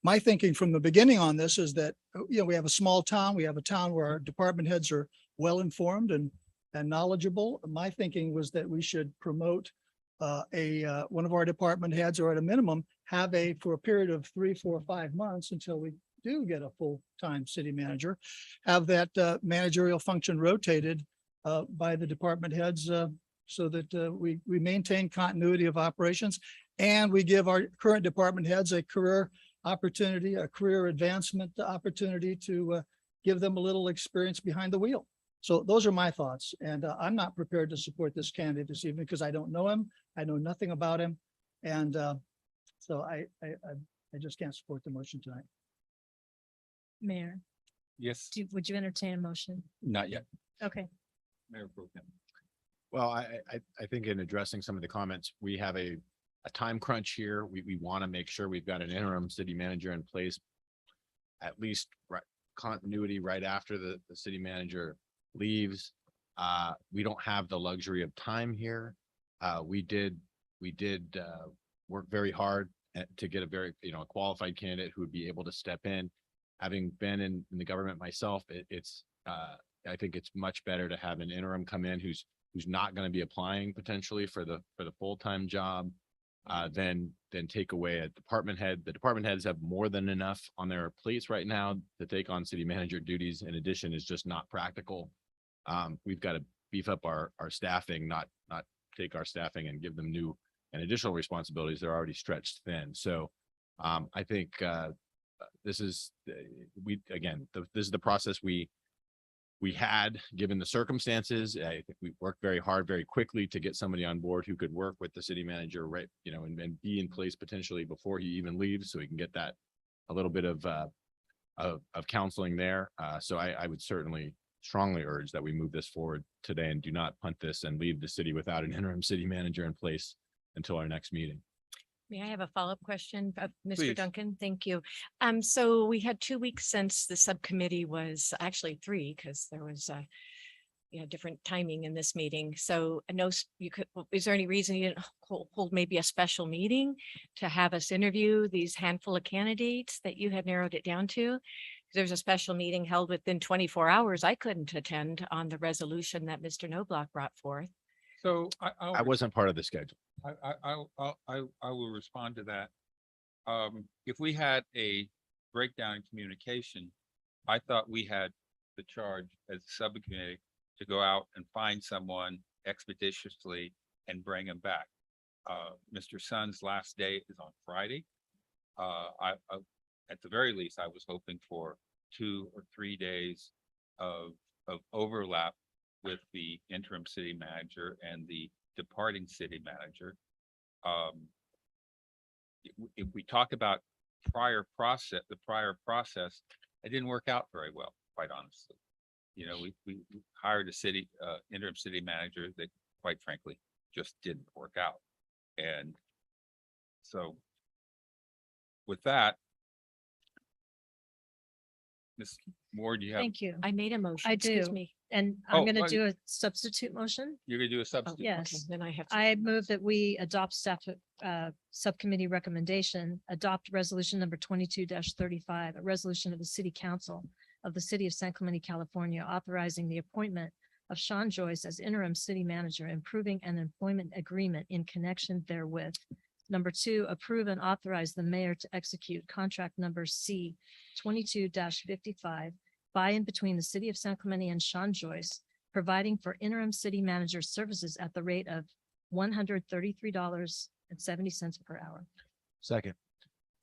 My thinking from the beginning on this is that, we have a small town. We have a town where our department heads are well-informed and knowledgeable. My thinking was that we should promote one of our department heads, or at a minimum, have for a period of 3, 4, 5 months until we do get a full-time city manager, have that managerial function rotated by the department heads so that we maintain continuity of operations, and we give our current department heads a career opportunity, a career advancement opportunity to give them a little experience behind the wheel. So those are my thoughts. And I'm not prepared to support this candidate this evening because I don't know him. I know nothing about him. And so I just can't support the motion tonight. Mayor, Yes, would you entertain a motion? not yet. Okay. Mayor Pro Tem. Well, I think in addressing some of the comments, we have a time crunch here. We want to make sure we've got an interim city manager in place, at least continuity right after the city manager leaves. We don't have the luxury of time here. We did work very hard to get a very, a qualified candidate who would be able to step in. Having been in the government myself, I think it's much better to have an interim come in who's not going to be applying potentially for the full-time job, than take away a department head. The department heads have more than enough on their plates right now to take on city manager duties. In addition, is just not practical. We've got to beef up our staffing, not take our staffing and give them new and additional responsibilities. They're already stretched thin. So I think this is this is the process we had given the circumstances. I think we worked very hard, very quickly to get somebody on board who could work with the city manager, right? And be in place potentially before he even leaves, so he can get that a little bit of counseling there. So I would certainly strongly urge that we move this forward today and do not punt this and leave the city without an interim city manager in place until our next meeting. May I have a follow-up question, Mr. Please. Duncan? Thank you. So we had 2 weeks since the subcommittee was actually 3, because there was different timing in this meeting. So I know is there any reason you didn't hold maybe a special meeting to have us interview these handful of candidates that you had narrowed it down to? There's a special meeting held within 24 hours. I couldn't attend on the resolution that Mr. Knobloch brought forth. So I wasn't part of the schedule. I will respond to that. If we had a breakdown in communication, I thought we had the charge as a subcommittee to go out and find someone expeditiously and bring him back. Mr. Sun's last day is on Friday. At the very least, I was hoping for 2 or 3 days of overlap with the interim city manager and the departing city manager. If we talk about the prior process, it didn't work out very well, quite honestly. We hired a interim city manager that, quite frankly, just didn't work out. And so with that, Ms. Ward, you have, Thank you. I made a motion. I Excuse do. me. And Oh, I'm gonna well, do a substitute motion. you're gonna do a substitute. Yes. Then I have. to- I move that we adopt staff subcommittee recommendation, adopt resolution number 22-35, a resolution of the city council of the city of San Clemente, California, authorizing the appointment of Sean Joyce as interim city manager, improving an employment agreement in connection therewith. Number 2, approve and authorize the mayor to execute contract number C 22-55 by and between the city of San Clemente and Sean Joyce, providing for interim city manager services at the rate of $133.70 per hour. Second.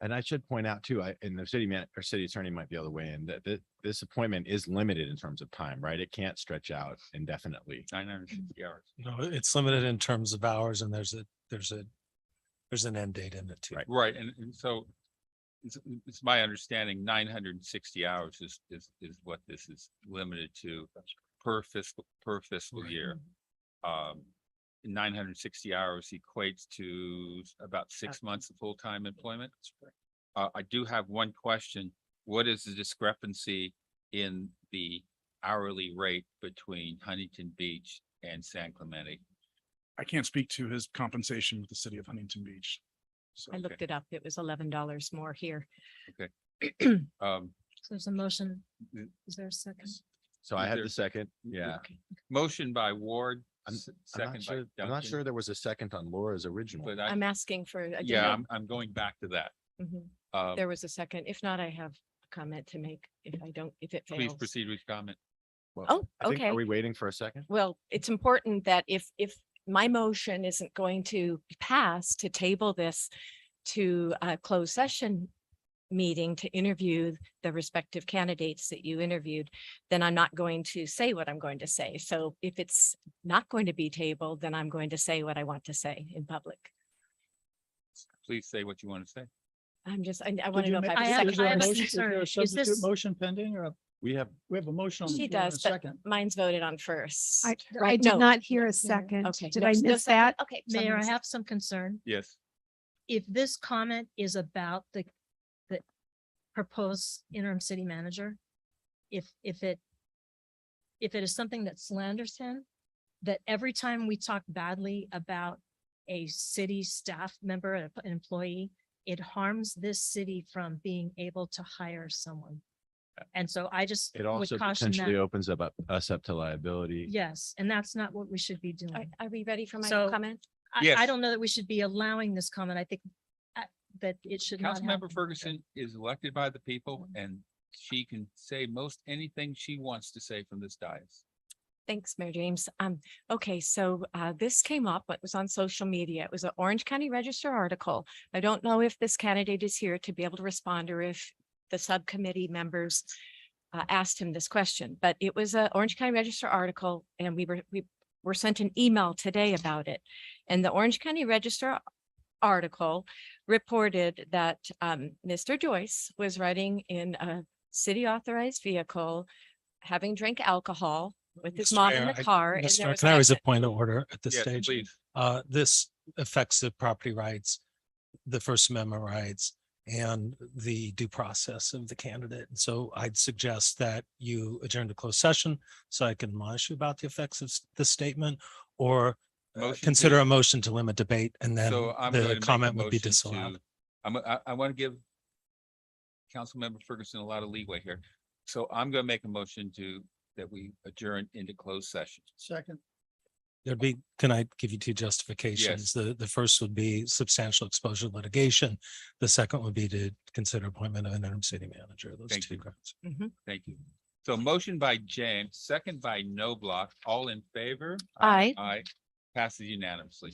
And I should point out too, and the city man or city attorney might be able to weigh in that this appointment is limited in terms of time, right? It can't stretch out indefinitely. 960 hours. No, it's limited in terms of hours and there's an end date in it too. Right, and so it's my understanding 960 hours is what this is limited to per fiscal year. 960 hours equates to about 6 months of full-time employment. I do have one question. What is the discrepancy in the hourly rate between Huntington Beach and San Clemente? I can't speak to his compensation with the city of Huntington Beach. So, I looked it up. It was $11 more here. Okay. So there's a motion. Is there a second? So I had There- the second. Yeah. Motion by Ward, I'm second by I'm not Duncan. sure there was a second on Laura's original. But I'm asking for. a yeah, different- I'm going back to that. Mhm. Um, There was a second. If not, I have a comment to make if it Please fails. proceed with comment. Well, Oh, I think- okay. Are we waiting for a second? Well, it's important that if my motion isn't going to pass to table this to a closed session meeting to interview the respective candidates that you interviewed, then I'm not going to say what I'm going to say. So if it's not going to be tabled, then I'm going to say what I want to say in public. Please say what you want to say. I'm just, I Did want to you know if make- I I have have- a Is there a second. a motion- is there concern. a Is substitute this- motion pending or We have, we have a motion on the She floor and a does, but second? mine's voted on first. I right? did No. not hear a second. Okay. Did no, I no miss second. that? Okay. Mayor, I somebody's- have some concern. Yes. If this comment is about the proposed interim city manager, if it is something that slanders him, that every time we talk badly about a city staff member, an employee, it harms this city from being able to hire someone. And so I just it would also caution potentially that. opens us up to liability. Yes, and that's not what we should be doing. Are we ready for my So- comment? I Yes. don't know that we should be allowing this comment. I think that it should not Councilmember happen. Ferguson is elected by the people and she can say most anything she wants to say from this dais. Thanks, Mayor James. Okay, so this came up, it was on social media. It was an Orange County Register article. I don't know if this candidate is here to be able to respond or if the subcommittee members asked him this question, but it was a Orange County Register article and we were sent an email today about it. And the Orange County Register article reported that Mr. Joyce was riding in a city authorized vehicle, having drank alcohol with his Mr. mom in Mayor, the car. and there Mr. was Can I raise a accident. point of order at this Yes, stage? please. This affects the property rights, the First Amendment rights, and the due process of the candidate. And so I'd suggest that you adjourn to closed session so I can admonish you about the effects of this statement or Motion consider to- a motion to limit debate and then So I'm going to the make a comment would be motion disallowed. to, I want to give Councilmember Ferguson a lot of leeway here. So I'm going to make a motion that we adjourn into closed session. Second. There'd be, can I give you two justifications? The first would be substantial exposure litigation. The second would be to consider appointment of an interim city manager. Those Thank two you. grounds. Thank you. So motion by James, second by Noblock, all in favor? Aye. Aye. Passes unanimously.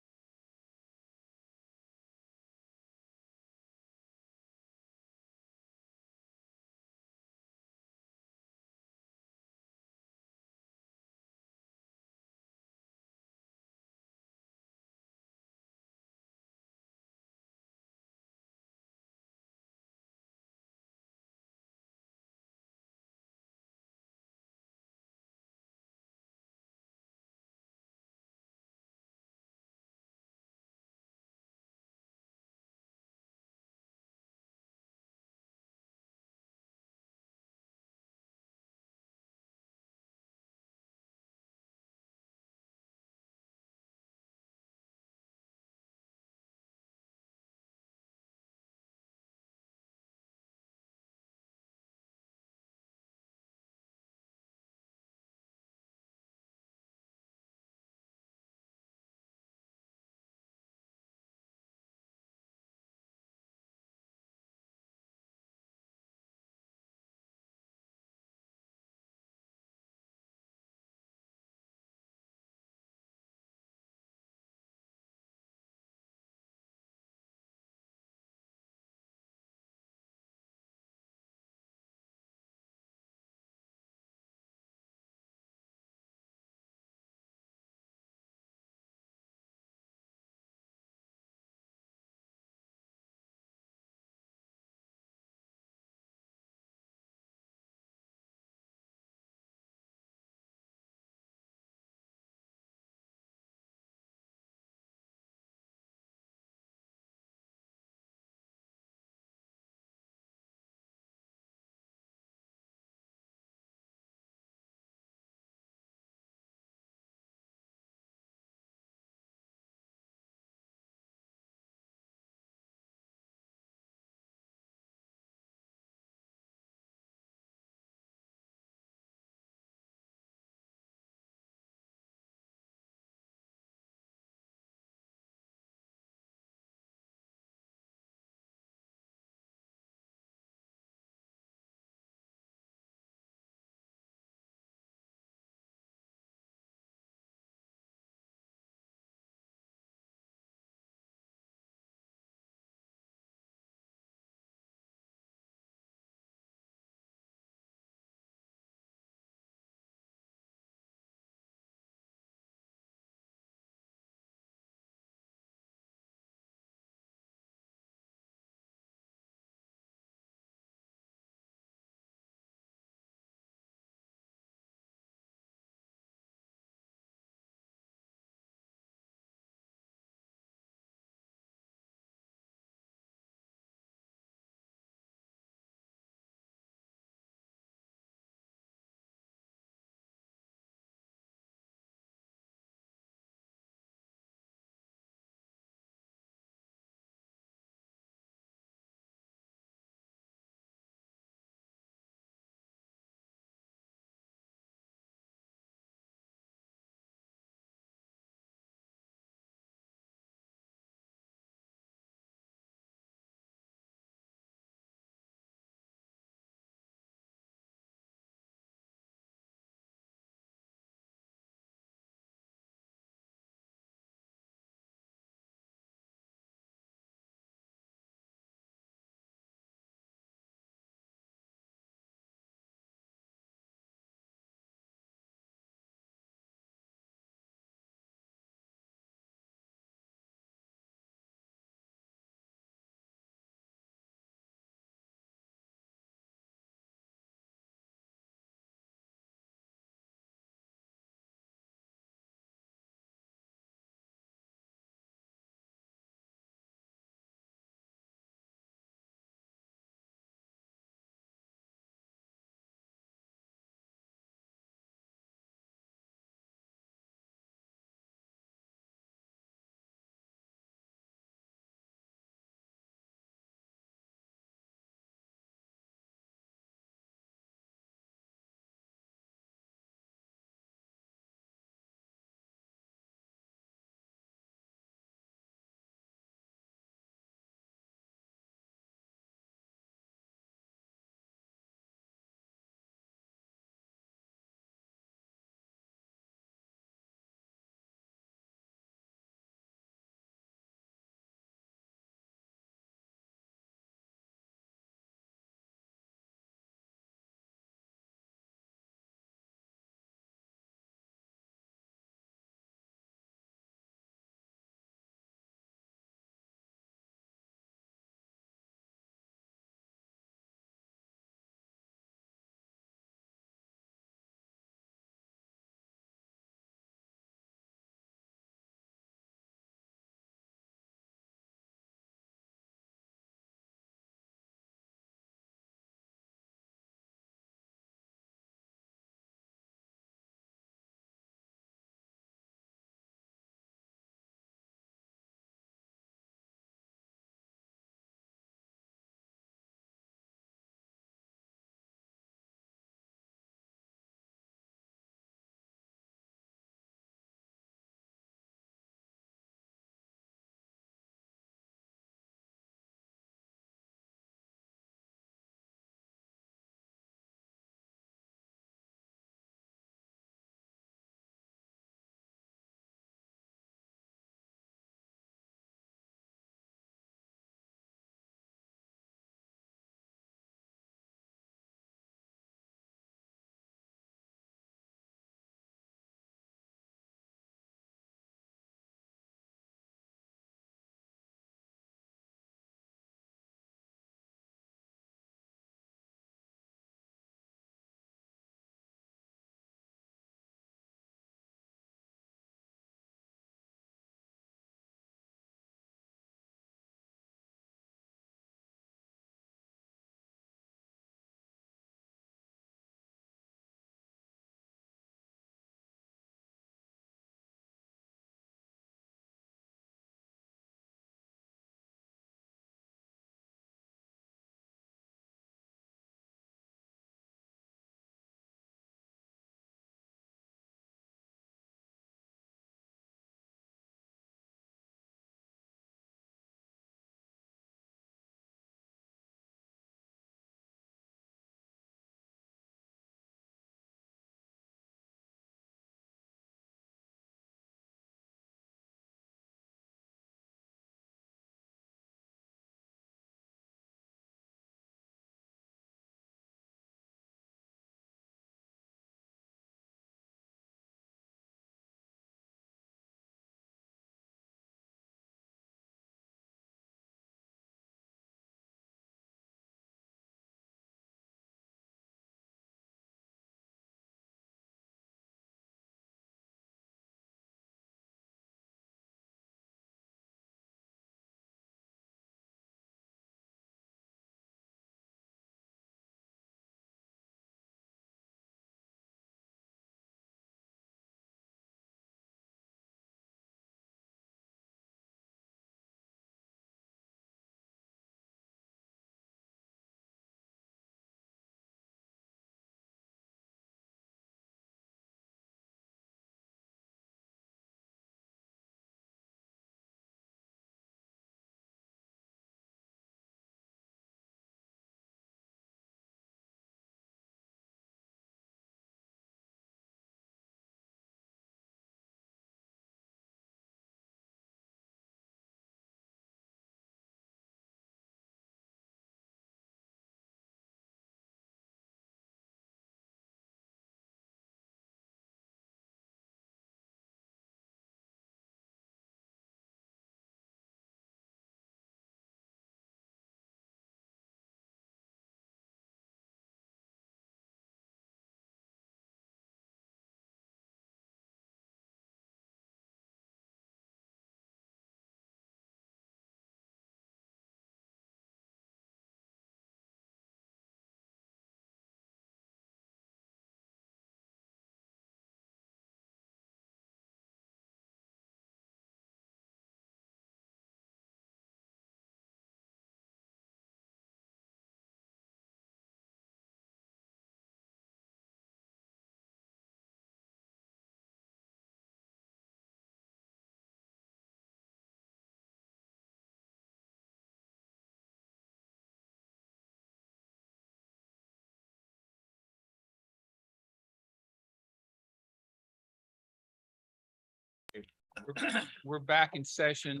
We're back in session.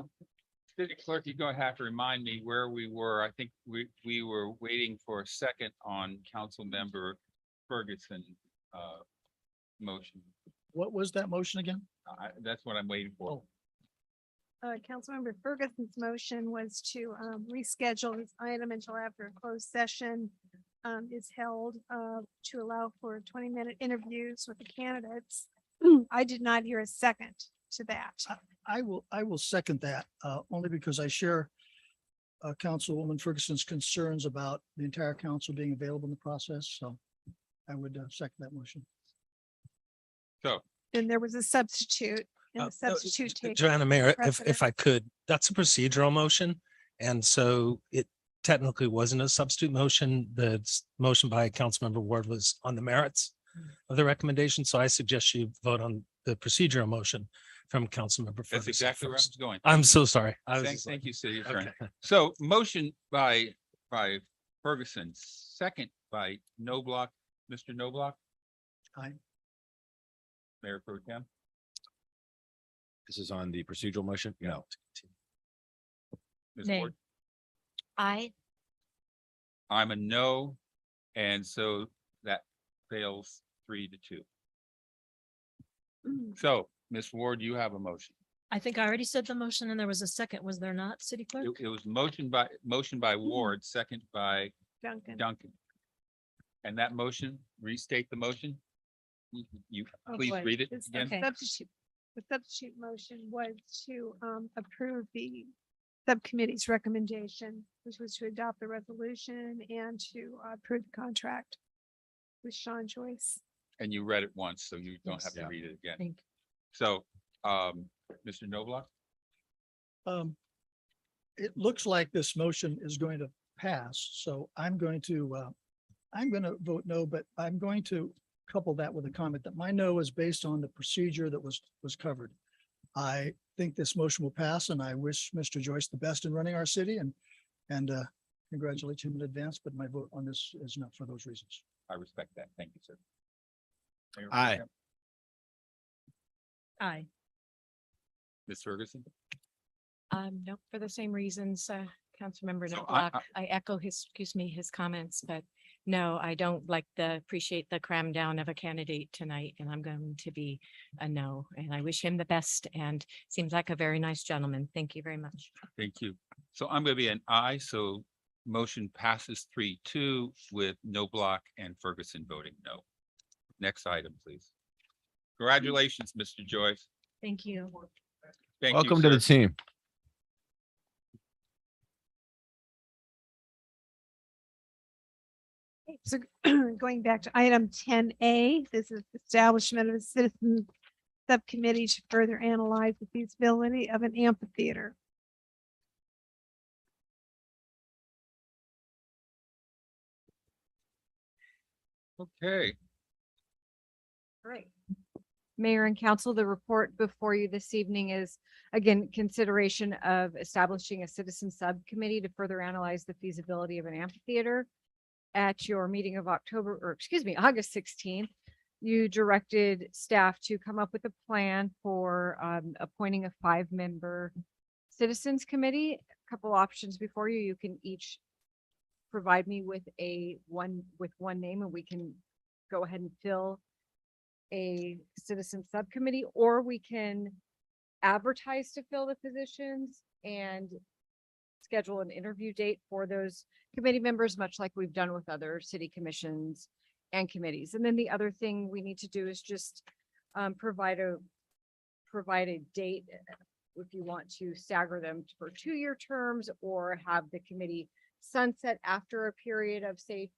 City Clerk, you're going to have to remind me where we were. I think we were waiting for a second on Councilmember Ferguson motion. What was that motion again? That's what I'm waiting for. Councilmember Ferguson's motion was to reschedule this item until after a closed session is held to allow for 20-minute interviews with the candidates. I did not hear a second to that. I will second that, only because I share Councilwoman Ferguson's concerns about the entire council being available in the process, so I would second that motion. So Then there was a substitute, and the substitute takes Joanna Mayor, if precedence. I could, that's a procedural motion. And so it technically wasn't a substitute motion. The motion by Councilmember Ward was on the merits of the recommendation. So I suggest you vote on the procedural motion from Councilmember Ferguson. that's exactly where I was first. going. I'm so sorry. Thank you, City Attorney. Okay. So motion by Ferguson, second by Noblock. Mr. Noblock, Aye. Mayor Pro Tem. This is on the procedural motion? No. Ms. Nay. Ward. I, I'm a no, and so that fails 3-2. So, Ms. Ward, you have a motion. I think I already said the motion and there was a second, was there not, City Clerk? It was motion by Ward, second by Duncan. Duncan. And that motion, restate the motion. You Oh, please boy. read it This again. The substitute motion was to approve the subcommittee's recommendation, which was to adopt the resolution and to approve the contract with Sean Joyce. And you read it once, so you don't have to Yes. read it again. Thank So, Mr. Noblock, It looks like this motion is going to pass, so I'm going to vote no, but I'm going to couple that with a comment that my no is based on the procedure that was covered. I think this motion will pass, and I wish Mr. Joyce the best in running our city and congratulate him in advance, but my vote on this is not for those reasons. I respect that. Thank you, sir. Mayor Pro Aye. Tem, Aye. Ms. Ferguson, no, for the same reasons, Councilmember So Noblock, I echo his comments, but no, I don't appreciate the cram down of a candidate tonight, and I'm going to be a no, and I wish him the best, and seems like a very nice gentleman. Thank you very much. thank you. So I'm going to be an aye, so motion passes 3-2 with Noblock and Ferguson voting no. Next item, please. Congratulations, Mr. Joyce. Thank you. Thank you, Welcome to the sir. team. So going back to item 10A, this is establishment of a citizen subcommittee to further analyze the feasibility of an amphitheater. Okay, Great. Mayor and council, the report before you this evening is, again, consideration of establishing a citizen subcommittee to further analyze the feasibility of an amphitheater. At your meeting of August 16th, you directed staff to come up with a plan for appointing a 5-member citizens committee. A couple options before you. You can each provide me with one name, and we can go ahead and fill a citizen subcommittee, or we can advertise to fill the positions and schedule an interview date for those committee members, much like we've done with other city commissions and committees. And then the other thing we need to do is just provide a date if you want to stagger them for 2-year terms or have the committee sunset after a period of, say,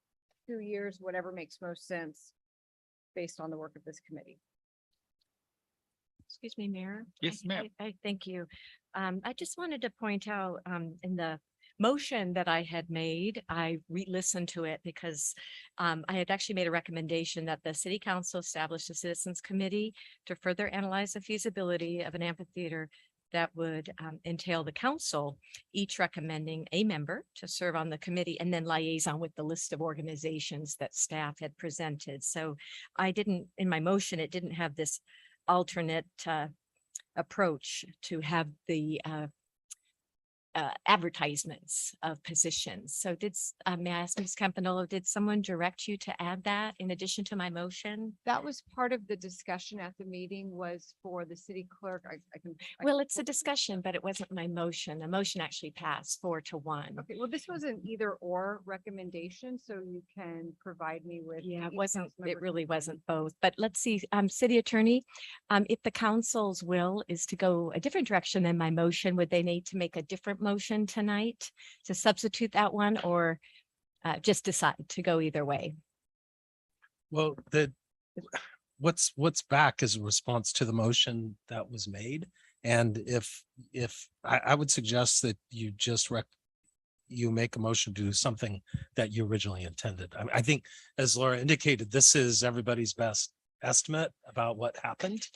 2 years, whatever makes most sense based on the work of this committee. Excuse me, Mayor. Yes, ma'am. I thank you. I just wanted to point out in the motion that I had made, I re-listened to it because I had actually made a recommendation that the city council establish a citizens committee to further analyze the feasibility of an amphitheater that would entail the council, each recommending a member to serve on the committee and then liaison with the list of organizations that staff had presented. So I didn't, in my motion, it didn't have this alternate approach to have the advertisements of positions. So may I ask Ms. Campanolo, did someone direct you to add that in addition to my motion? That was part of the discussion at the meeting was for the city clerk. Well, it's a discussion, but it wasn't my motion. The motion actually passed 4-1. Okay, well, this was an either or recommendation, so you can provide me with. Yeah, each it councilmember's really opinion. wasn't both, but let's see, city attorney, if the council's will is to go a different direction than my motion, would they need to make a different motion tonight to substitute that one or just decide to go either way? Well, what's back is a response to the motion that was made. And if I would suggest that you just you make a motion to do something that you originally intended. I think, as Laura indicated, this is everybody's best estimate about what happened.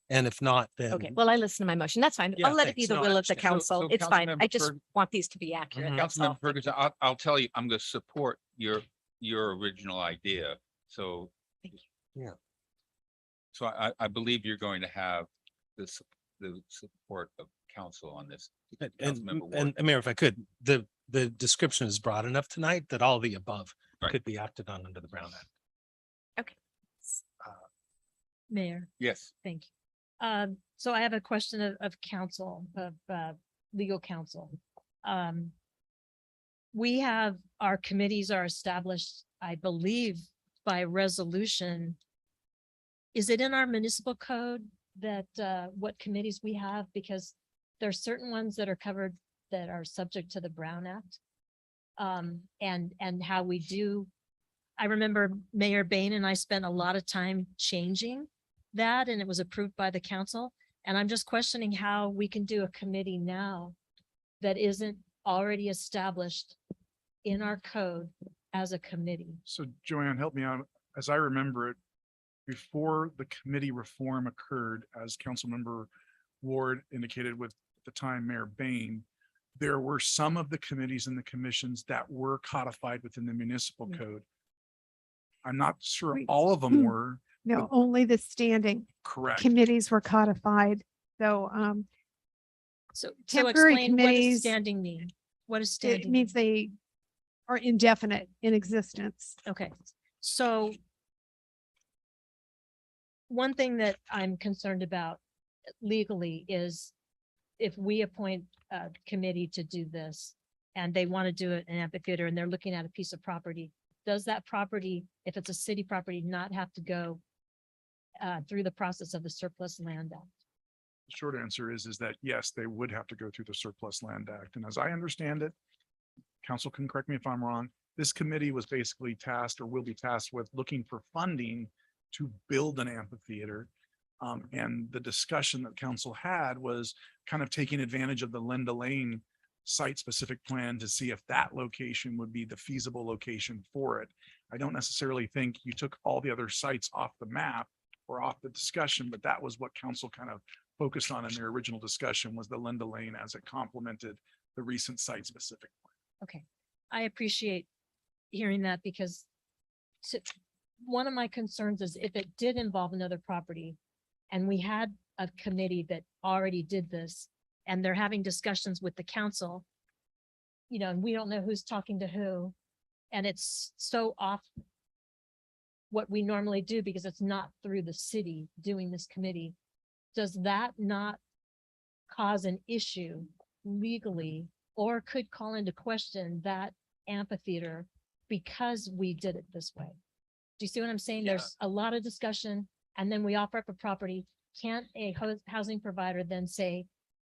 And if not, then. Okay, well, I listen to my motion. That's fine. Yeah, I'll let it be thanks. the No, I will of the understand. council. So It's fine. I Councilmember just Ferg- want these to be accurate. That's all. Councilmember Ferguson, I'll tell you, I'm going to support your original idea. So. Thank you. Yeah. So I believe you're going to have the support of council on this. Councilmember Ward. And Mayor, if I could, the description is broad enough tonight that all the above Right. could be acted on under the Brown Act. Okay. Mayor, Yes. thank you. So I have a question of counsel, of legal counsel. We have, our committees are established, I believe, by resolution. Is it in our municipal code that what committees we have? Because there are certain ones that are covered that are subject to the Brown Act. And how we do. I remember Mayor Bain and I spent a lot of time changing that, and it was approved by the council. And I'm just questioning how we can do a committee now that isn't already established in our code as a committee. So Joanne, help me out. As I remember it, before the committee reform occurred, as Councilmember Ward indicated with at the time Mayor Bain, there were some of the committees and the commissions that were codified within the municipal code. I'm not sure Wait. all of them were. No, only the standing Correct. committees were codified. So So temporary explain what does committees, standing mean? What is it standing? means they are indefinite in existence. Okay, so one thing that I'm concerned about legally is if we appoint a committee to do this and they want to do it in amphitheater and they're looking at a piece of property, does that property, if it's a city property, not have to go through the process of the Surplus Land Act? The short answer is that yes, they would have to go through the Surplus Land Act. And as I understand it, council can correct me if I'm wrong, this committee was basically tasked or will be tasked with looking for funding to build an amphitheater. And the discussion that council had was kind of taking advantage of the Linda Lane site-specific plan to see if that location would be the feasible location for it. I don't necessarily think you took all the other sites off the map or off the discussion, but that was what council kind of focused on in their original discussion was the Linda Lane as it complemented the recent site-specific plan. Okay, I appreciate hearing that because one of my concerns is if it did involve another property and we had a committee that already did this and they're having discussions with the council, you know, and we don't know who's talking to who, and it's so off what we normally do because it's not through the city doing this committee, does that not cause an issue legally or could call into question that amphitheater because we did it this way? Do you see what I'm saying? There's a lot of discussion and then we offer up a property. Can't a housing provider then say,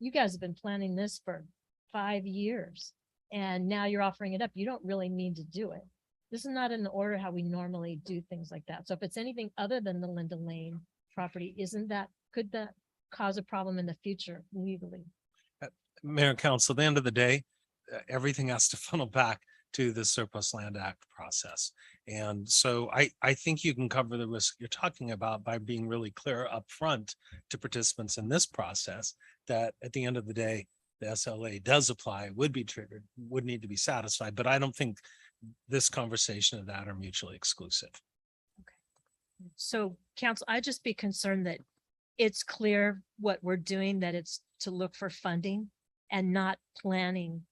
you guys have been planning this for 5 years and now you're offering it up. You don't really need to do it. This is not in the order how we normally do things like that. So if it's anything other than the Linda Lane property, could that cause a problem in the future legally? Mayor and Council, at the end of the day, everything has to funnel back to the Surplus Land Act process. And so I think you can cover the risk you're talking about by being really clear up front to participants in this process that at the end of the day, the SLA does apply, would be triggered, would need to be satisfied. But I don't think this conversation and that are mutually exclusive. So council, I'd just be concerned that it's clear what we're doing, that it's to look for funding and not planning,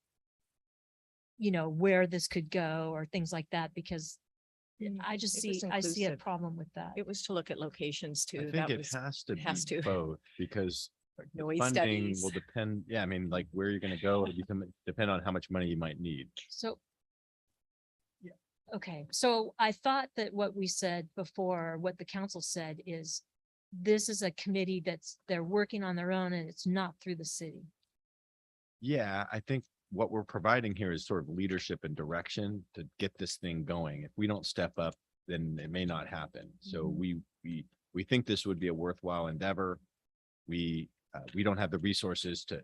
where this could go or things like that, because I just It was see a inclusive. problem with that. It was to look at locations I too. think That it was has to be both because noise funding studies. will depend. Yeah, I mean, like where you're going to go, it'll depend on how much money you might need. So. Okay, so I thought that what we said before, what the council said is this is a committee they're working on their own and it's not through the city. Yeah, I think what we're providing here is sort of leadership and direction to get this thing going. If we don't step up, then it may not happen. So we think this would be a worthwhile endeavor. We don't have the resources to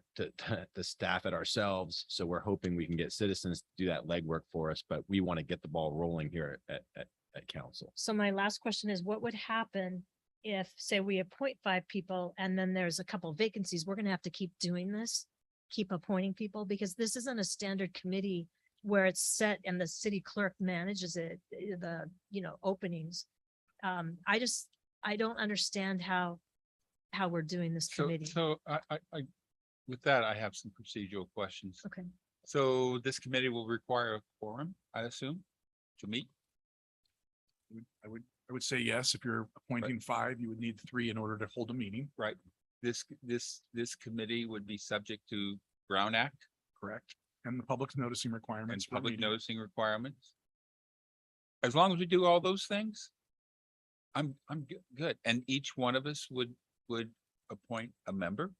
staff it ourselves. So we're hoping we can get citizens to do that legwork for us, but we want to get the ball rolling here at council. So my last question is, what would happen if, say, we appoint 5 people and then there's a couple vacancies? We're gonna have to keep doing this, keep appointing people, because this isn't a standard committee where it's set and the city clerk manages it, openings. I don't understand how we're doing this committee. So I, with that, I have some procedural questions. Okay. So this committee will require a quorum, I assume, to meet? I would say yes. If you're appointing 5, you would need 3 in order to hold a meeting. Right. This committee would be subject to Brown Act Correct. And the public noticing and requirements. for public meeting. noticing requirements. As long as we do all those things, I'm good. And each one of us would appoint a member.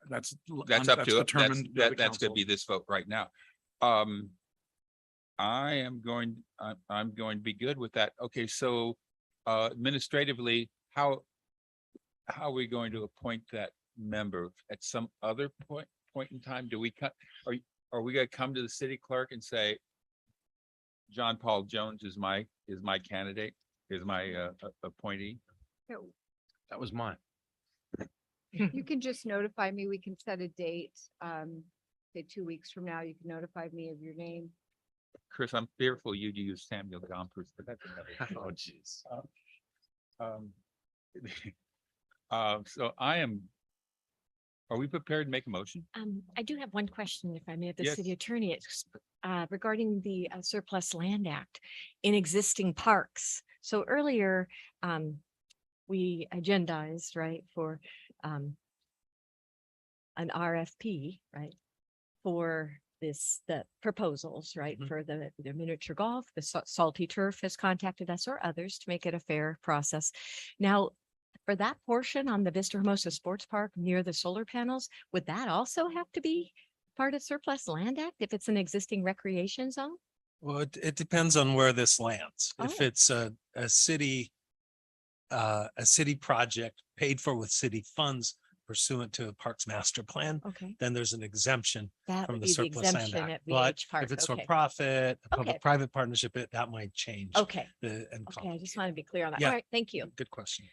That's Up to, that's determined by the that's gonna council. be this vote right now. I'm going to be good with that. Okay, so administratively, how are we going to appoint that member at some other point in time? Do we cut, are we gonna come to the city clerk and say, John Paul Jones is my candidate, is my appointee? That was mine. You can just notify me. We can set a date. Say 2 weeks from now, you can notify me of your name. Chris, I'm fearful you'd use Samuel Gompers, but that's another. Oh, geez. So are we prepared to make a motion? I do have one question, if I may, of the Yes. city attorney. It's regarding the Surplus Land Act in existing parks. So earlier, we agendized, right, for an RFP, right, for the proposals, right, for the miniature golf, the Salty Turf has contacted us or others to make it a fair process. Now, for that portion on the Vista Hermosa Sports Park near the solar panels, would that also have to be part of Surplus Land Act if it's an existing recreation zone? Well, it depends on where this lands. If Oh. it's a city project paid for with city funds pursuant to a Parks Master Plan, Okay. then there's an exemption That from would the be the Surplus Land exemption Act. at But VH Park. if it's Okay. for profit, a Okay. public-private partnership, that might change. Okay. And Okay, I just want to be clear on that. Yeah. All right, thank you. Good question.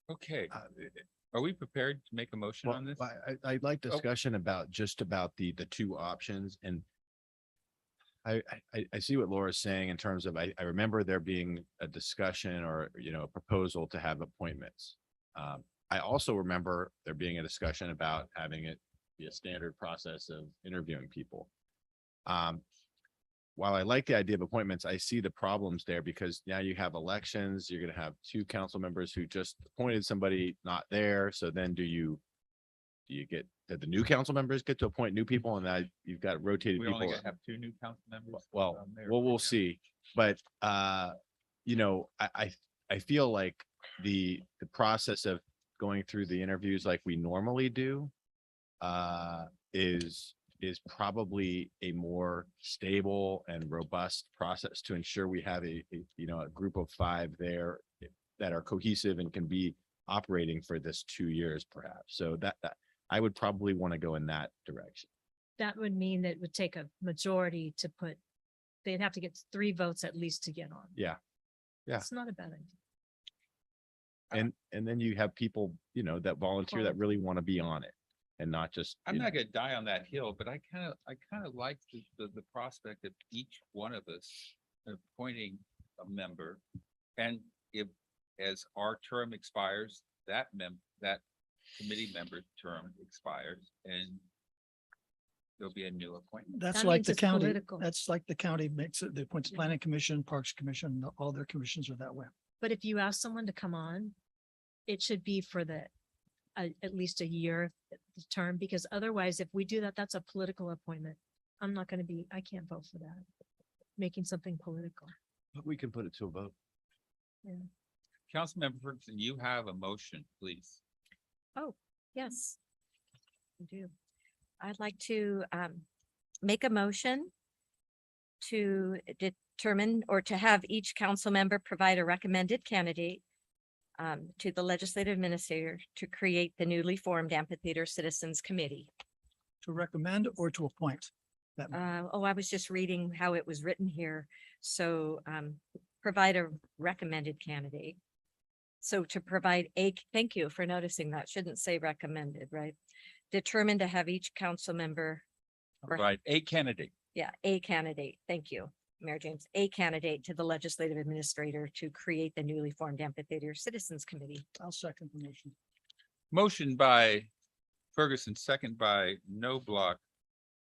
Okay. Are we prepared to make a motion Well, on this? I'd like Oh. discussion about the 2 options and I see what Laura's saying in terms of, I remember there being a discussion or, a proposal to have appointments. I also remember there being a discussion about having it be a standard process of interviewing people. While I like the idea of appointments, I see the problems there because now you have elections, you're going to have 2 council members who just appointed somebody not there. So then did the new council members get to appoint new people and now you've got rotated We people? only gonna have 2 new council members. Well, Mayor we'll Pro Tem. see. But, I feel like the process of going through the interviews like we normally do is probably a more stable and robust process to ensure we have a group of 5 there that are cohesive and can be operating for this 2 years perhaps. So that I would probably want to go in that direction. That would mean that it would take a majority to they'd have to get 3 votes at least to get on. Yeah. Yeah. It's not a bad idea. And then you have people, that volunteer that really want to be on it and not just. I'm not gonna die on that hill, but I kind of like the prospect of each one of us appointing a member. And if as our term expires, that committee member term expires and there'll be a new appointment. That's That like means the it's county, political. that's like the county makes it, the appoints planning commission, parks commission, all their commissions are that way. But if you ask someone to come on, it should be for the, at least a year term, because otherwise, if we do that, that's a political appointment. I'm not gonna be, I can't vote for that. Making something political. But we can put it to a vote. Councilmember Ferguson, you have a motion, please. Oh, yes. I do. I'd like to make a motion to determine or to have each council member provide a recommended candidate to the legislative administrator to create the newly formed Amphitheater Citizens Committee. To recommend or to appoint? That Oh, I was just reading how it was written here. So provide a recommended candidate. So to provide thank you for noticing that. Shouldn't say recommended, right? Determined to have each council member. Provide a candidate. Yeah, a candidate. Thank you, Mayor James. A candidate to the legislative administrator to create the newly formed Amphitheater Citizens Committee. I'll second the motion. Motion by Ferguson, second by No Block.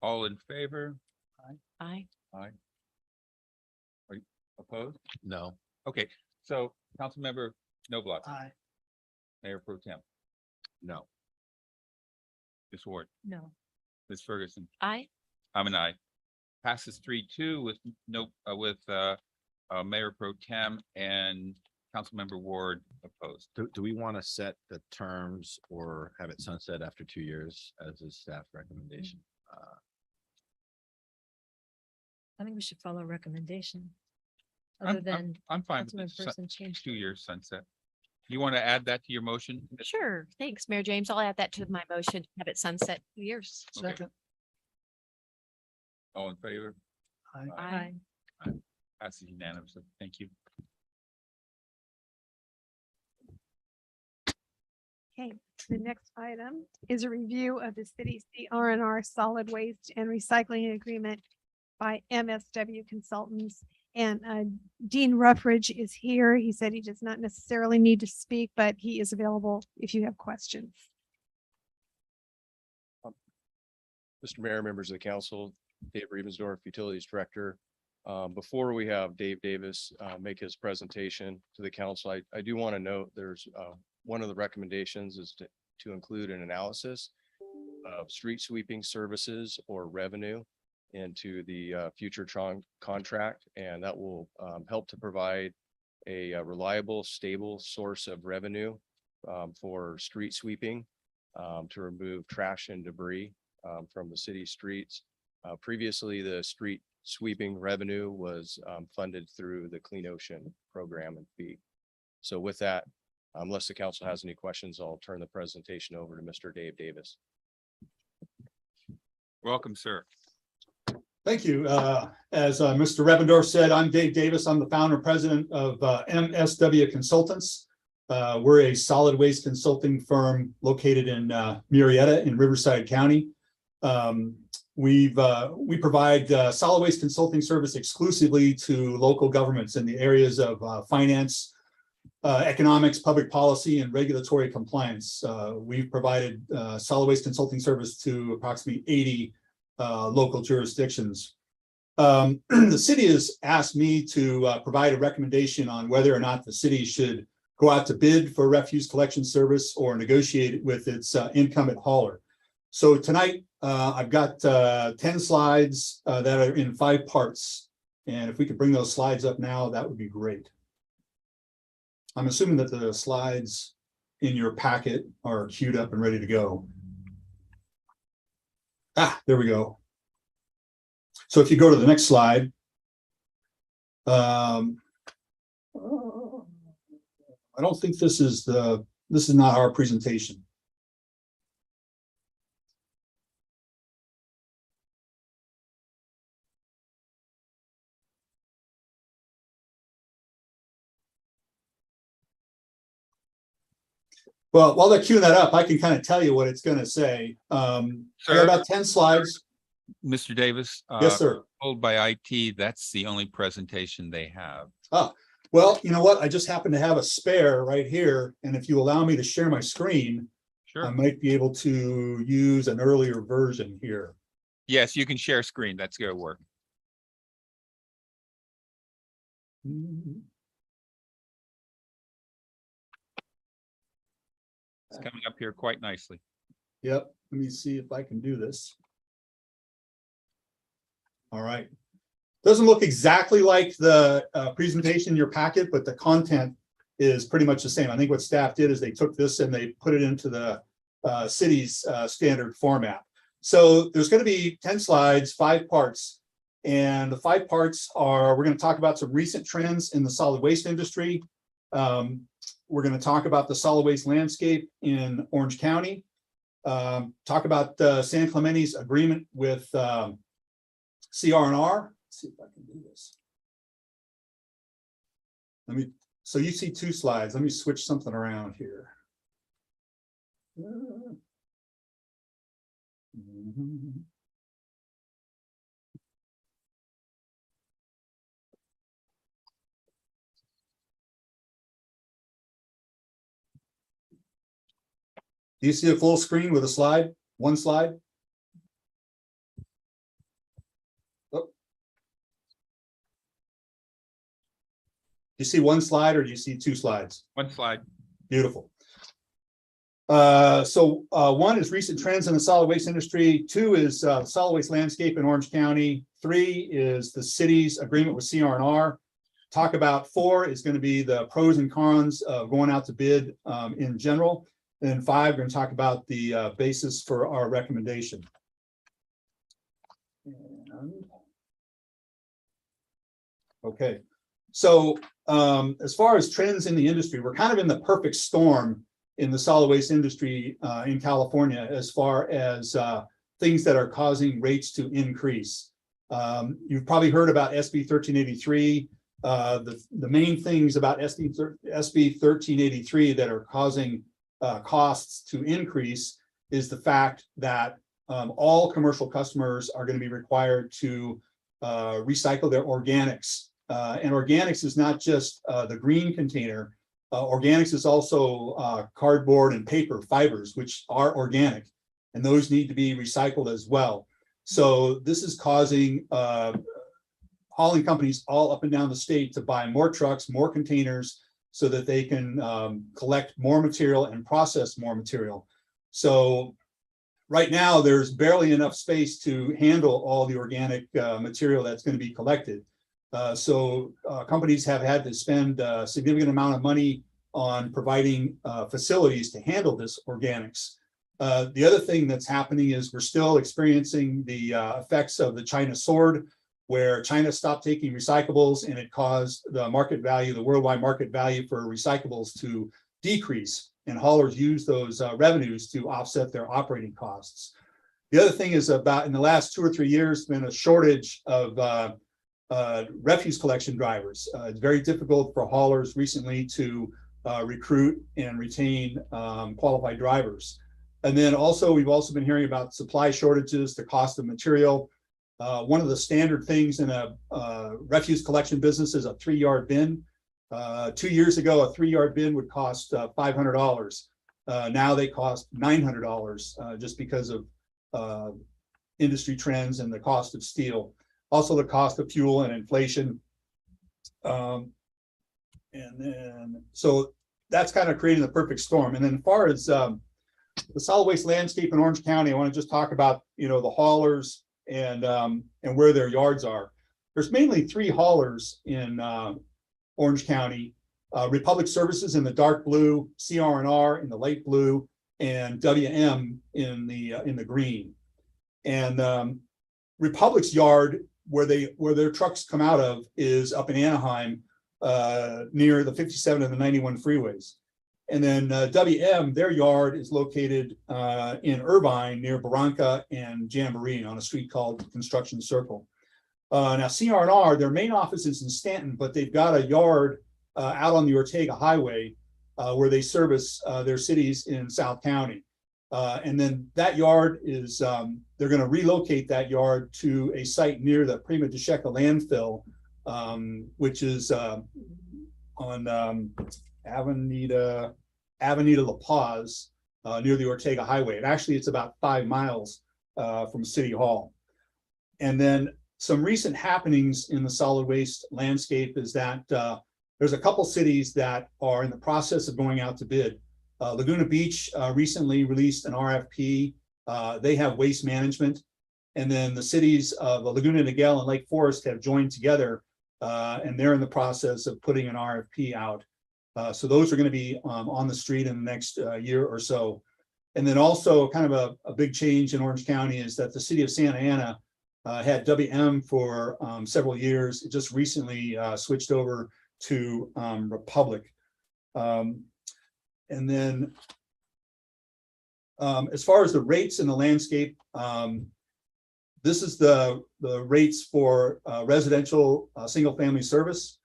All in favor? Aye. Aye. Are you opposed? No. Okay, so Councilmember No Block, Aye. Mayor Pro Tem, No. Ms. Ward, No. Ms. Ferguson, Aye. I'm an aye. Passes 3-2 with Mayor Pro Tem and Councilmember Ward opposed. Do we want to set the terms or have it sunset after 2 years as a staff recommendation? I think we should follow recommendation. I'm- Other than. I'm fine with Councilman the Person changed. 2 years sunset. You want to add that to your motion? Sure. Thanks, Mayor James. I'll add that to my motion. Have it sunset 2 years. Okay. Second. All in favor? Aye. Aye. Passes unanimously. Thank you. Okay, the next item is a review of the city's CR&R solid waste and recycling agreement by MSW Consultants. And Dean Ruffridge is here. He said he does not necessarily need to speak, but he is available if you have questions. Mr. Mayor, members of the council, Dave Riebensdorf, Utilities Director. Before we have Dave Davis make his presentation to the council, I do want to note there's one of the recommendations is to include an analysis of street sweeping services or revenue into the future contract, and that will help to provide a reliable, stable source of revenue for street sweeping to remove trash and debris from the city streets. Previously, the street sweeping revenue was funded through the Clean Ocean program and fee. So with that, unless the council has any questions, I'll turn the presentation over to Mr. Dave Davis. Welcome, sir. Thank you. As Mr. Rebendorf said, I'm Dave Davis. I'm the founder and president of MSW Consultants. We're a solid waste consulting firm located in Murrieta in Riverside County. We provide solid waste consulting service exclusively to local governments in the areas of finance, economics, public policy, and regulatory compliance. We've provided solid waste consulting service to approximately 80 local jurisdictions. The city has asked me to provide a recommendation on whether or not the city should go out to bid for refuse collection service or negotiate with its incumbent hauler. So tonight, I've got 10 slides that are in 5 parts. And if we could bring those slides up now, that would be great. I'm assuming that the slides in your packet are queued up and ready to go. There we go. So if you go to the next slide. I don't think this is not our presentation. Well, while they're queuing that up, I can kind of tell you what it's going to say. I got about 10 slides. Mr. Davis. Yes, sir. Told by IT, that's the only presentation they have. Well, you know what? I just happen to have a spare right here. And if you allow me to share my screen, I Sure. might be able to use an earlier version here. Yes, you can share screen. That's gonna work. It's coming up here quite nicely. Yep, let me see if I can do this. All right. Doesn't look exactly like the presentation in your packet, but the content is pretty much the same. I think what staff did is they took this and they put it into the city's standard format. So there's going to be 10 slides, 5 parts. And the 5 parts are, we're going to talk about some recent trends in the solid waste industry. We're going to talk about the solid waste landscape in Orange County. Talk about San Clemente's agreement with CR&R. Let's see if I can do this. So you see 2 slides. Let me switch something around here. Do you see a full screen with a slide? 1 slide? Oh. Do you see 1 slide or do you see 2 slides? 1 slide. Beautiful. 1 is recent trends in the solid waste industry. 2 is solid waste landscape in Orange County. 3 is the city's agreement with CR&R. Talk about 4 is going to be the pros and cons of going out to bid in general. And 5, we're going to talk about the basis for our recommendation. Okay, so as far as trends in the industry, we're kind of in the perfect storm in the solid waste industry in California as far as things that are causing rates to increase. You've probably heard about SB 1383. The main things about SB 1383 that are causing costs to increase is the fact that all commercial customers are going to be required to recycle their organics. And organics is not just the green container. Organics is also cardboard and paper fibers, which are organic, and those need to be recycled as well. So this is causing hauling companies all up and down the state to buy more trucks, more containers, so that they can collect more material and process more material. So right now, there's barely enough space to handle all the organic material that's going to be collected. So companies have had to spend a significant amount of money on providing facilities to handle this organics. The other thing that's happening is we're still experiencing the effects of the China sword, where China stopped taking recyclables and it caused the market value, the worldwide market value for recyclables to decrease, and haulers use those revenues to offset their operating costs. The other thing is about in the last 2 or 3 years, been a shortage of refuse collection drivers. It's very difficult for haulers recently to recruit and retain qualified drivers. And then also, we've also been hearing about supply shortages, the cost of material. One of the standard things in a refuse collection business is a 3-yard bin. 2 years ago, a 3-yard bin would cost $500. Now they cost $900 just because of industry trends and the cost of steel. Also the cost of fuel and inflation. And then, so that's kind of creating the perfect storm. And then as far as the solid waste landscape in Orange County, I want to just talk about, you know, the haulers and where their yards are. There's mainly 3 haulers in Orange County: Republic Services in the dark blue, CR&R in the light blue, and WM in the green. And Republic's yard, where their trucks come out of, is up in Anaheim, near the 57 and the 91 freeways. And then WM, their yard is located in Irvine near Barranca and Jamboree on a street called Construction Circle. Now CR&R, their main office is in Stanton, but they've got a yard out on the Ortega Highway where they service their cities in South County. And then that yard is, they're going to relocate that yard to a site near the Prima de Checa landfill, which is Avenida La Paz, near the Ortega Highway. And actually, it's about 5 miles from City Hall. And then some recent happenings in the solid waste landscape is that there's a couple cities that are in the process of going out to bid. Laguna Beach recently released an RFP. They have waste management. And then the cities of Laguna Niguel and Lake Forest have joined together, and they're in the process of putting an RFP out. So those are going to be on the street in the next year or so. And then also kind of a big change in Orange County is that the city of Santa Ana had WM for several years. It just recently switched over to Republic. And then as far as the rates in the landscape, this is the rates for residential single family service.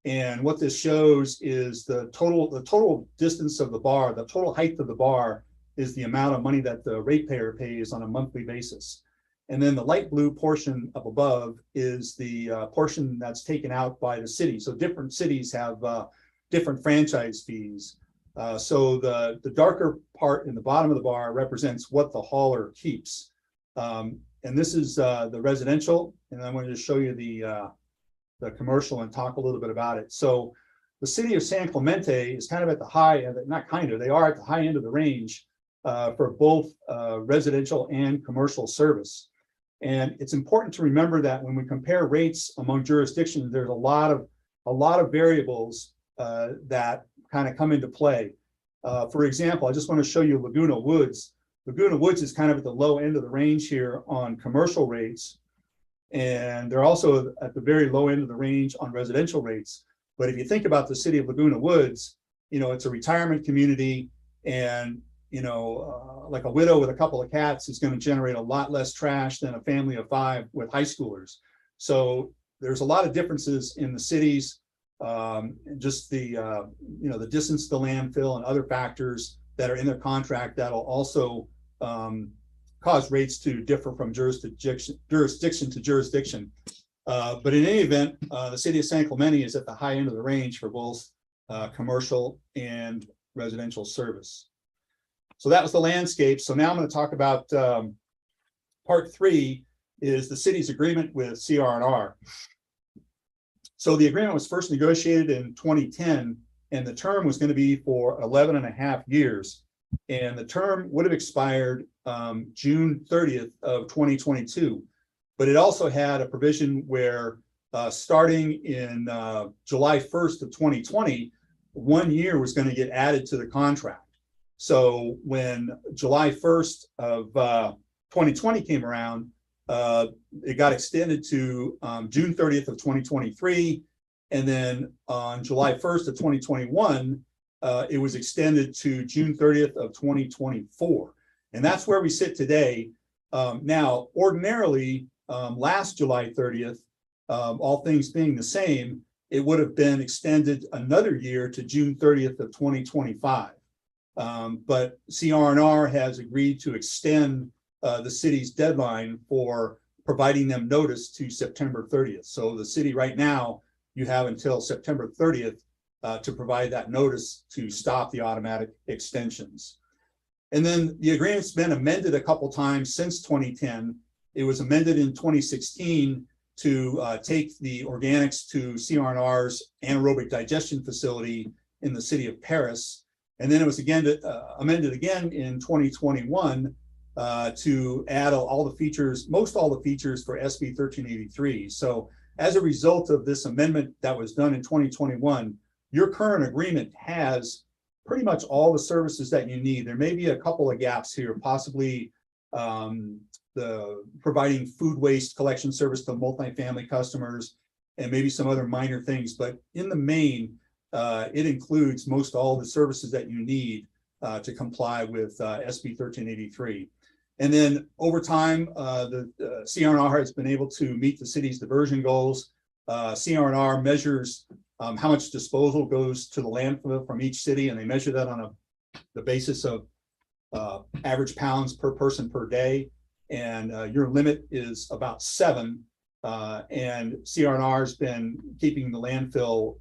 And what this shows is the total distance of the bar, the total height of the bar is the amount of money that the ratepayer pays on a monthly basis. And then the light blue portion up above is the portion that's taken out by the city. So different cities have different franchise fees. So the darker part in the bottom of the bar represents what the hauler keeps. And this is the residential, and I'm going to show you the commercial and talk a little bit about it. So the city of San Clemente is kind of at the high end, not kind of, they are at the high end of the range for both residential and commercial service. And it's important to remember that when we compare rates among jurisdictions, there's a lot of variables that kind of come into play. For example, I just want to show you Laguna Woods. Laguna Woods is kind of at the low end of the range here on commercial rates. And they're also at the very low end of the range on residential rates. But if you think about the city of Laguna Woods, you know, it's a retirement community, and, you know, like a widow with a couple of cats is going to generate a lot less trash than a family of 5 with high schoolers. So there's a lot of differences in the cities, just the, you know, the distance to the landfill and other factors that are in their contract that'll also cause rates to differ from jurisdiction to jurisdiction. But in any event, the city of San Clemente is at the high end of the range for both commercial and residential service. So that was the landscape. So now I'm going to talk about part 3 is the city's agreement with CR&R. So the agreement was first negotiated in 2010, and the term was going to be for 11.5 years. And the term would have expired June 30th of 2022. But it also had a provision where starting in July 1st of 2020, 1 year was going to get added to the contract. So when July 1st of 2020 came around, it got extended to June 30th of 2023. And then on July 1st of 2021, it was extended to June 30th of 2024. And that's where we sit today. Now, ordinarily, last July 30th, all things being the same, it would have been extended another year to June 30th of 2025. But CR&R has agreed to extend the city's deadline for providing them notice to September 30th. So the city right now, you have until September 30th to provide that notice to stop the automatic extensions. And then the agreement's been amended a couple times since 2010. It was amended in 2016 to take the organics to CR&R's anaerobic digestion facility in the city of Paris. And then it was again amended again in 2021 to add all the features, most all the features for SB 1383. So as a result of this amendment that was done in 2021, your current agreement has pretty much all the services that you need. There may be a couple of gaps here, possibly the providing food waste collection service to multifamily customers and maybe some other minor things. But in the main, it includes most all the services that you need to comply with SB 1383. And then over time, the CR&R has been able to meet the city's diversion goals. CR&R measures how much disposal goes to the landfill from each city, and they measure that on the basis of average pounds per person per day. And your limit is about 7. And CR&R has been keeping the landfill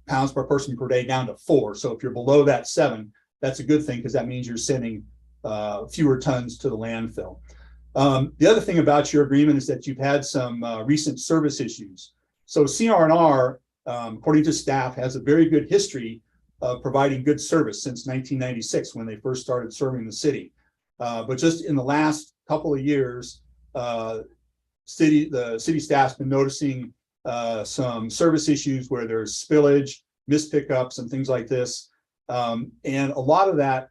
pounds per person per day down to 4. So if you're below that 7, that's a good thing because that means you're sending fewer tons to the landfill. The other thing about your agreement is that you've had some recent service issues. So CR&R, according to staff, has a very good history of providing good service since 1996 when they first started serving the city. But just in the last couple of years, the city staff's been noticing some service issues where there's spillage, missed pickups, and things like this. And a lot of that,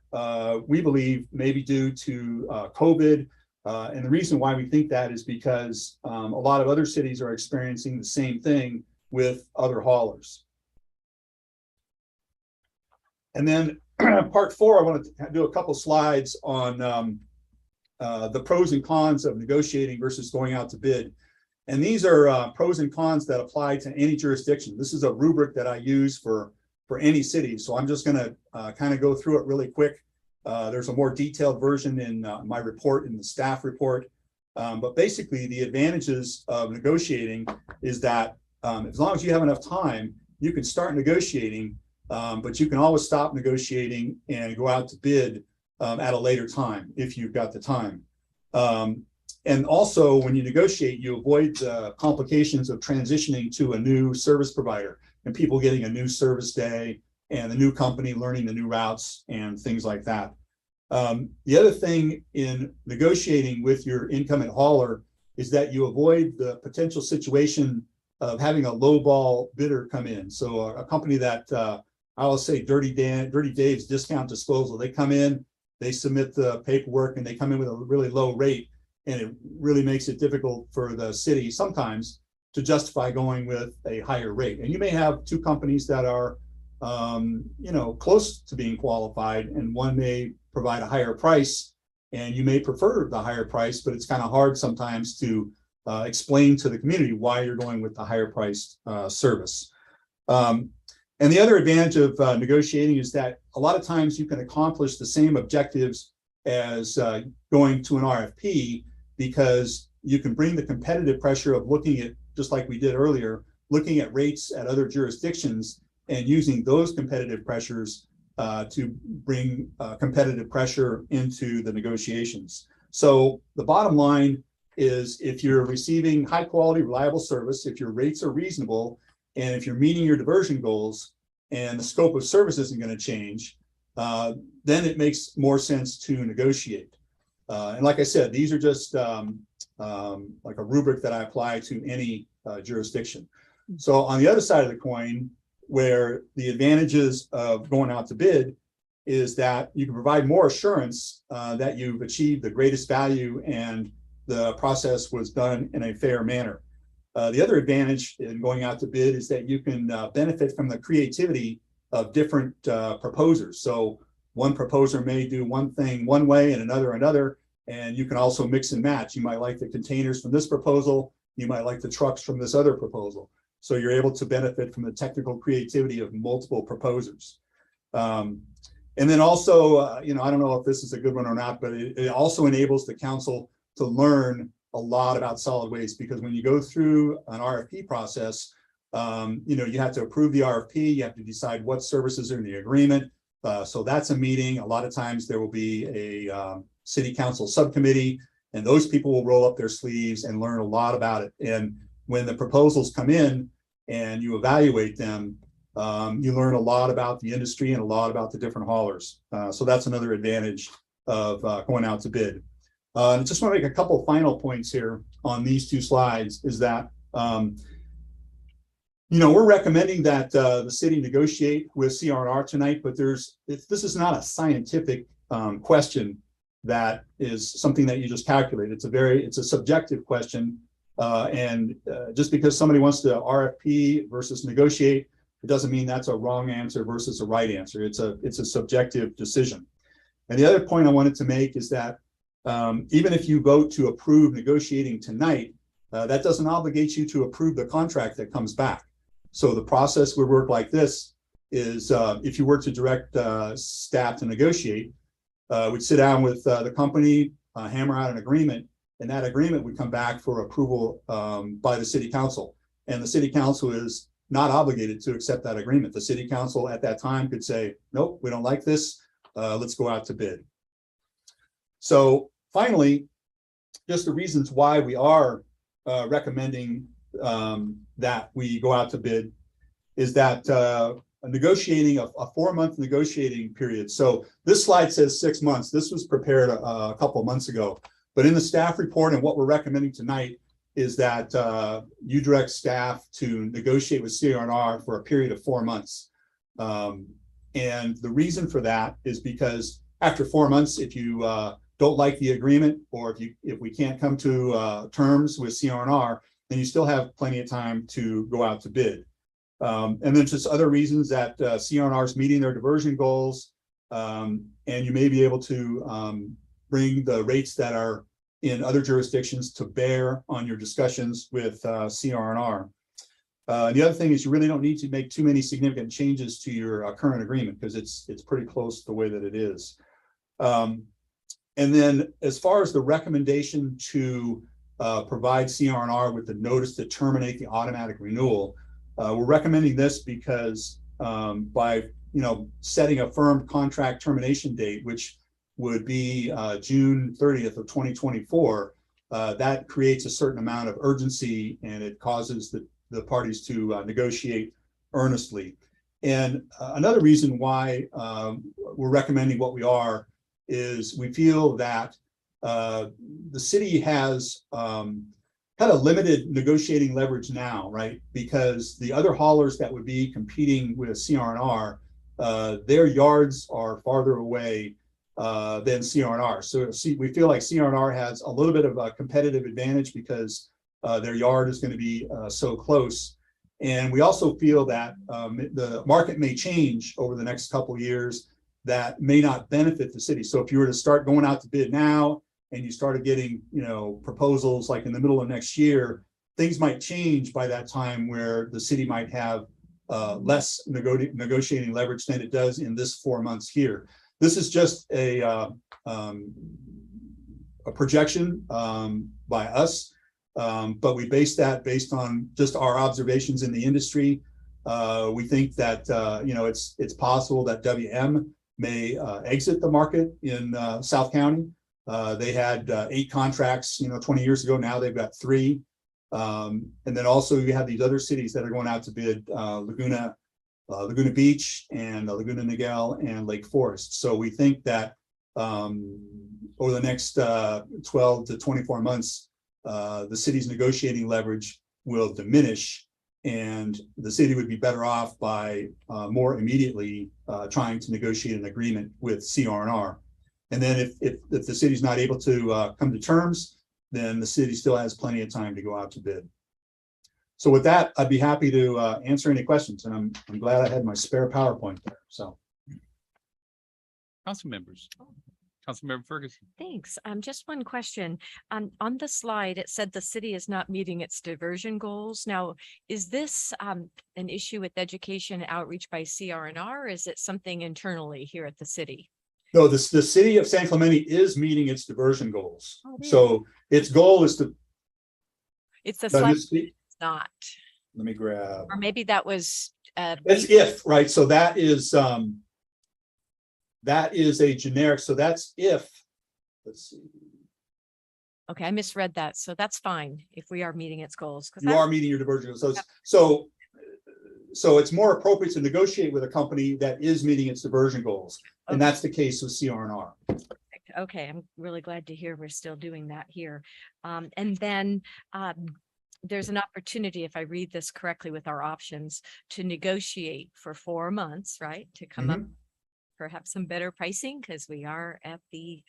we believe, may be due to COVID. And the reason why we think that is because a lot of other cities are experiencing the same thing with other haulers. And then part 4, I want to do a couple slides on the pros and cons of negotiating versus going out to bid. And these are pros and cons that apply to any jurisdiction. This is a rubric that I use for any city. So I'm just going to kind of go through it really quick. There's a more detailed version in my report, in the staff report. But basically, the advantages of negotiating is that as long as you have enough time, you can start negotiating, but you can always stop negotiating and go out to bid at a later time if you've got the time. And also, when you negotiate, you avoid the complications of transitioning to a new service provider and people getting a new service day and the new company learning the new routes and things like that. The other thing in negotiating with your incumbent hauler is that you avoid the potential situation of having a lowball bidder come in. So a company that I will say Dirty Dave's Discount Disposal, they come in, they submit the paperwork, and they come in with a really low rate, and it really makes it difficult for the city sometimes to justify going with a higher rate. And you may have two companies that are close to being qualified, and one may provide a higher price, and you may prefer the higher price, but it's kind of hard sometimes to explain to the community why you're going with the higher priced service. And the other advantage of negotiating is that a lot of times you can accomplish the same objectives as going to an RFP, because you can bring the competitive pressure of looking at, just like we did earlier, looking at rates at other jurisdictions and using those competitive pressures to bring competitive pressure into the negotiations. So the bottom line is, if you're receiving high quality, reliable service, if your rates are reasonable, and if you're meeting your diversion goals and the scope of service isn't going to change, then it makes more sense to negotiate. And like I said, these are just like a rubric that I apply to any jurisdiction. So on the other side of the coin, where the advantages of going out to bid is that you can provide more assurance that you've achieved the greatest value and the process was done in a fair manner. The other advantage in going out to bid is that you can benefit from the creativity of different proposers. So one proposer may do one thing one way and another, and you can also mix and match. You might like the containers from this proposal, you might like the trucks from this other proposal. So you're able to benefit from the technical creativity of multiple proposers. And then also, I don't know if this is a good one or not, but it also enables the council to learn a lot about solid waste, because when you go through an RFP process, you have to approve the RFP, you have to decide what services are in the agreement. So that's a meeting. A lot of times there will be a city council subcommittee, and those people will roll up their sleeves and learn a lot about it. And when the proposals come in and you evaluate them, you learn a lot about the industry and a lot about the different haulers. So that's another advantage of going out to bid. I just want to make a couple final points here on these two slides, is that, we're recommending that the city negotiate with CR&R tonight, but this is not a scientific question that is something that you just calculate. It's a subjective question. And just because somebody wants to RFP versus negotiate, it doesn't mean that's a wrong answer versus a right answer. It's a subjective decision. And the other point I wanted to make is that even if you vote to approve negotiating tonight, that doesn't obligate you to approve the contract that comes back. So the process would work like this: is if you were to direct staff to negotiate, we'd sit down with the company, hammer out an agreement, and that agreement would come back for approval by the city council. And the city council is not obligated to accept that agreement. The city council at that time could say, nope, we don't like this. Let's go out to bid. So finally, just the reasons why we are recommending that we go out to bid is that negotiating a 4-month negotiating period. So this slide says 6 months. This was prepared a couple of months ago, but in the staff report and what we're recommending tonight is that you direct staff to negotiate with CR&R for a period of 4 months. And the reason for that is because after 4 months, if you don't like the agreement, or if we can't come to terms with CR&R, then you still have plenty of time to go out to bid. And then just other reasons that CR&R is meeting their diversion goals, and you may be able to bring the rates that are in other jurisdictions to bear on your discussions with CR&R. The other thing is you really don't need to make too many significant changes to your current agreement because it's pretty close to the way that it is. And then as far as the recommendation to provide CR&R with the notice to terminate the automatic renewal, we're recommending this because by setting a firm contract termination date, which would be June 30th of 2024, that creates a certain amount of urgency and it causes the parties to negotiate earnestly. And another reason why we're recommending what we are is we feel that the city has kind of limited negotiating leverage now, right? Because the other haulers that would be competing with CR&R, their yards are farther away than CR&R. So we feel like CR&R has a little bit of a competitive advantage because their yard is going to be so close. And we also feel that the market may change over the next couple of years that may not benefit the city. So if you were to start going out to bid now and you started getting, proposals like in the middle of next year, things might change by that time where the city might have less negotiating leverage than it does in this 4 months here. This is just a projection by us, but we base that based on just our observations in the industry. We think that it's possible that WM may exit the market in South County. They had 8 contracts, 20 years ago. Now they've got 3. And then also you have these other cities that are going out to bid, Laguna Beach and Laguna Niguel and Lake Forest. So we think that over the next 12 to 24 months, the city's negotiating leverage will diminish and the city would be better off by more immediately trying to negotiate an agreement with CR&R. And then if the city's not able to come to terms, then the city still has plenty of time to go out to bid. So with that, I'd be happy to answer any questions, and I'm glad I had my spare PowerPoint there. So, Council members. Councilmember Ferguson. Thanks. Just one question. On the slide, it said the city is not meeting its diversion goals. Now, is this an issue with education outreach by CR&R, or is it something internally here at the city? No, the city of San Clemente is meeting its diversion goals. Oh, so its goal is to. It's the slide. It's not. Let me grab. Or maybe that was. It's if, right? So that is a generic. So that's if. Let's see. Okay, I misread that. So that's fine if we are meeting its goals. You are meeting your diversion goals. So it's more appropriate to negotiate with a company that is meeting its diversion goals. Okay. And that's the case with CR&R. Okay, I'm really glad to hear we're still doing that here. And then there's an opportunity, if I read this correctly with our options, to negotiate for 4 months, right? To come up perhaps some better pricing because we are at the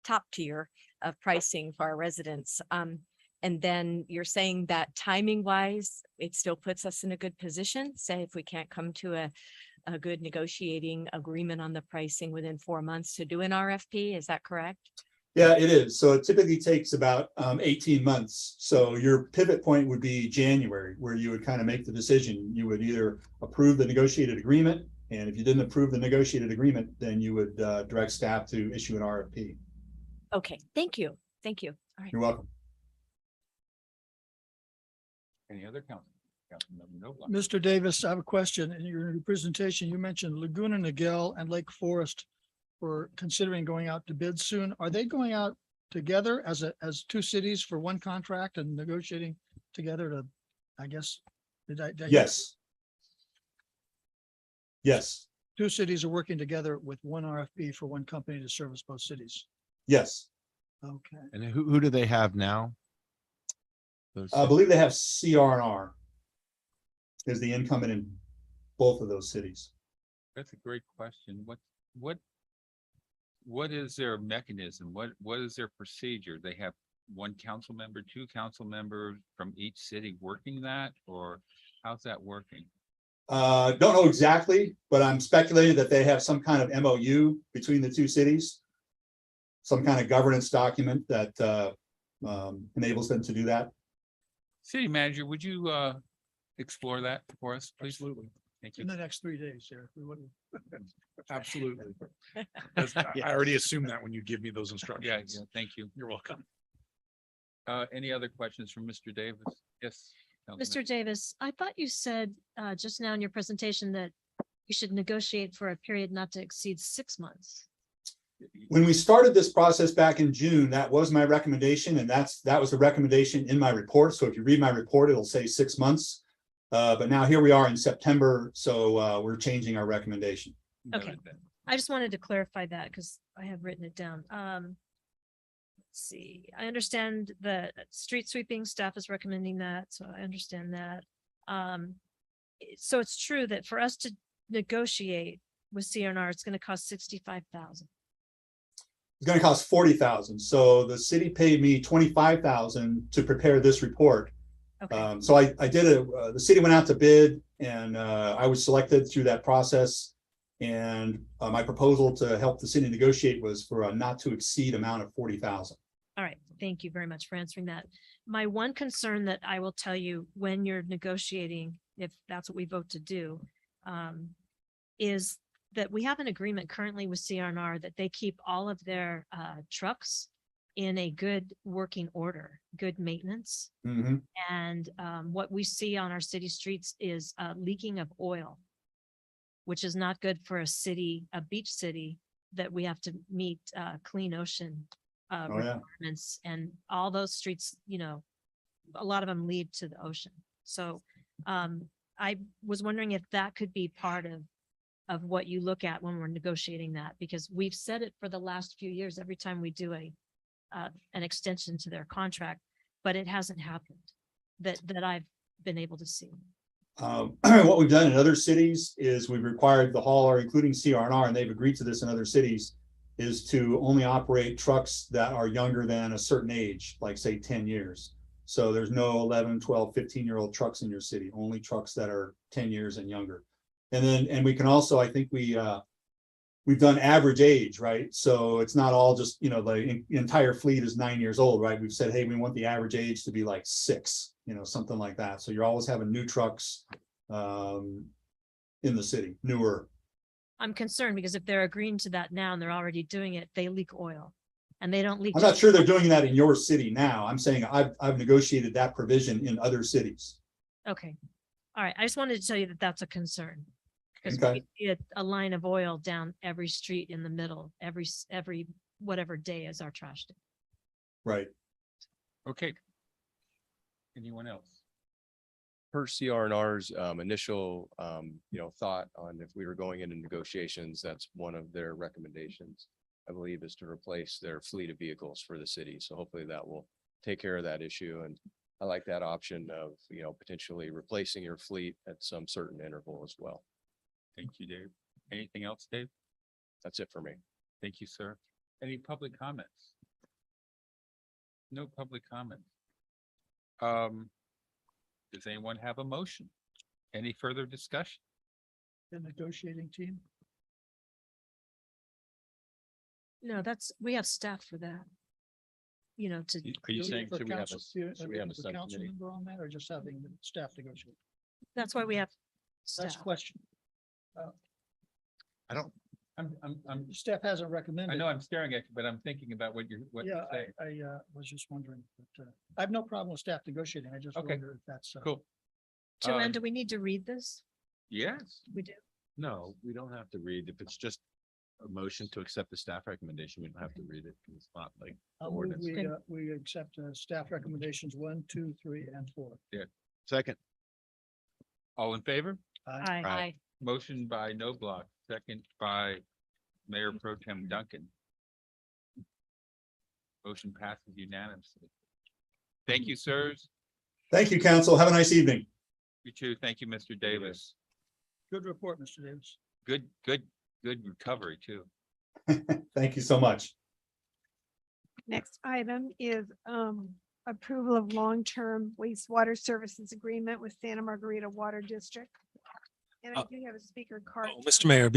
top tier of pricing for our residents. And then you're saying that timing wise, it still puts us in a good position. Say if we can't come to a good negotiating agreement on the pricing within 4 months to do an RFP, is that correct? Yeah, it is. So it typically takes about 18 months. So your pivot point would be January, where you would kind of make the decision. You would either approve the negotiated agreement, and if you didn't approve the negotiated agreement, then you would direct staff to issue an RFP. Okay, thank you. Thank you. All right. You're welcome. Any other council? Councilmember Noblock. Mr. Davis, I have a question. In your presentation, you mentioned Laguna Niguel and Lake Forest for considering going out to bid soon. Are they going out together as two cities for one contract and negotiating together to, I guess? did I- Yes. Yes, Two cities are working together with one RFP for one company to service both cities. yes. Okay. And who do they have now? Those- I believe they have CR&R is the incumbent in both of those cities. That's a great question. What is their mechanism? What is their procedure? They have one council member, two council members from each city working that, or how's that working? Don't know exactly, but I'm speculating that they have some kind of MOU between the two cities. Some kind of governance document that enables them to do that. City manager, would you explore that for us, please? Absolutely. Thank you. In the next 3 days, Eric, we wouldn't. Absolutely. I already assumed that when you give me those instructions. Yeah, thank you. You're welcome. Any other questions from Mr. Davis? Yes. Councilman. Mr. Davis, I thought you said just now in your presentation that you should negotiate for a period not to exceed 6 months. When we started this process back in June, that was my recommendation, and that was the recommendation in my report. So if you read my report, it'll say 6 months. But now here we are in September, so we're changing our recommendation. Okay. Noted that. I just wanted to clarify that because I have written it down. Let's see, I understand that street sweeping staff is recommending that, so I understand that. So it's true that for us to negotiate with CR&R, it's going to cost 65,000. It's going to cost 40,000. So the city paid me 25,000 to prepare this report. Okay. So I did the city went out to bid, and I was selected through that process. And my proposal to help the city negotiate was for a not to exceed amount of 40,000. All right, thank you very much for answering that. My one concern that I will tell you when you're negotiating, if that's what we vote to do, is that we have an agreement currently with CR&R that they keep all of their trucks in a good working order, good maintenance. Mm-hmm. And what we see on our city streets is leaking of oil, which is not good for a city, a beach city, that we have to meet clean ocean requirements. And all those streets, you know, a lot of them lead to the ocean. So I was wondering if that could be part of what you look at when we're negotiating that, because we've said it for the last few years, every time we do an extension to their contract, but it hasn't happened that I've been able to see. What we've done in other cities is we've required the hauler, including CR&R, and they've agreed to this in other cities, is to only operate trucks that are younger than a certain age, like say 10 years. So there's no 11, 12, 15-year-old trucks in your city, only trucks that are 10 years and younger. And we can also, I think we've done average age, right? So it's not all just, you know, the entire fleet is 9 years old, right? We've said, hey, we want the average age to be like 6, you know, something like that. So you're always having new trucks in the city, newer. I'm concerned because if they're agreeing to that now and they're already doing it, they leak oil and they don't leak. I'm not sure they're doing that in your city now. I'm saying I've negotiated that provision in other cities. Okay. All right. I just wanted to tell you that that's a concern. Because Okay. we see a line of oil down every street in the middle, every whatever day is our trash day. Right. Okay. Anyone else? Per CR&R's initial, thought on if we were going into negotiations, that's one of their recommendations, I believe, is to replace their fleet of vehicles for the city. So hopefully that will take care of that issue. And I like that option of, potentially replacing your fleet at some certain interval as well. Thank you, Dave. Anything else, Dave? That's it for me. Thank you, sir. Any public comments? No public comments. Does anyone have a motion? Any further discussion? The negotiating team. No, we have staff for that. You know, to. Are you saying For should we have council- should we have a for council subcommittee? member on that, or just having the staff negotiate? That's why we have That's staff. a question. I don't, I'm, Staff hasn't recommended. I know I'm staring at you, but I'm thinking about what you're Yeah, saying. I was just wondering, but I have no problem with staff negotiating. I just Okay. wonder if that's. Cool. Joanne, do we need to read this? Yes. We do. No, we don't have to read. If it's just a motion to accept the staff recommendation, we don't have to read it. It's not like the I'll move ordinance. we accept staff recommendations 1, 2, 3, and 4. Second. All in favor? Aye. Aye. Motion by No Block, second by Mayor Pro Tem Duncan. Motion passes unanimously. Thank you, sirs. Thank you, council. Have a nice evening. You too. Thank you, Mr. Davis. Good report, Mr. Davis. Good recovery too. Thank you so much. Next item is approval of long-term wastewater services agreement with Santa Margarita Water District. And I do have a speaker card. Mr. Mayor,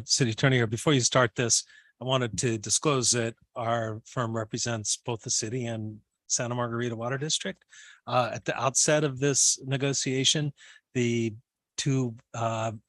City Attorney, here, before you start this, I wanted to disclose that our firm represents both the city and Santa Margarita Water District. At the outset of this negotiation, the two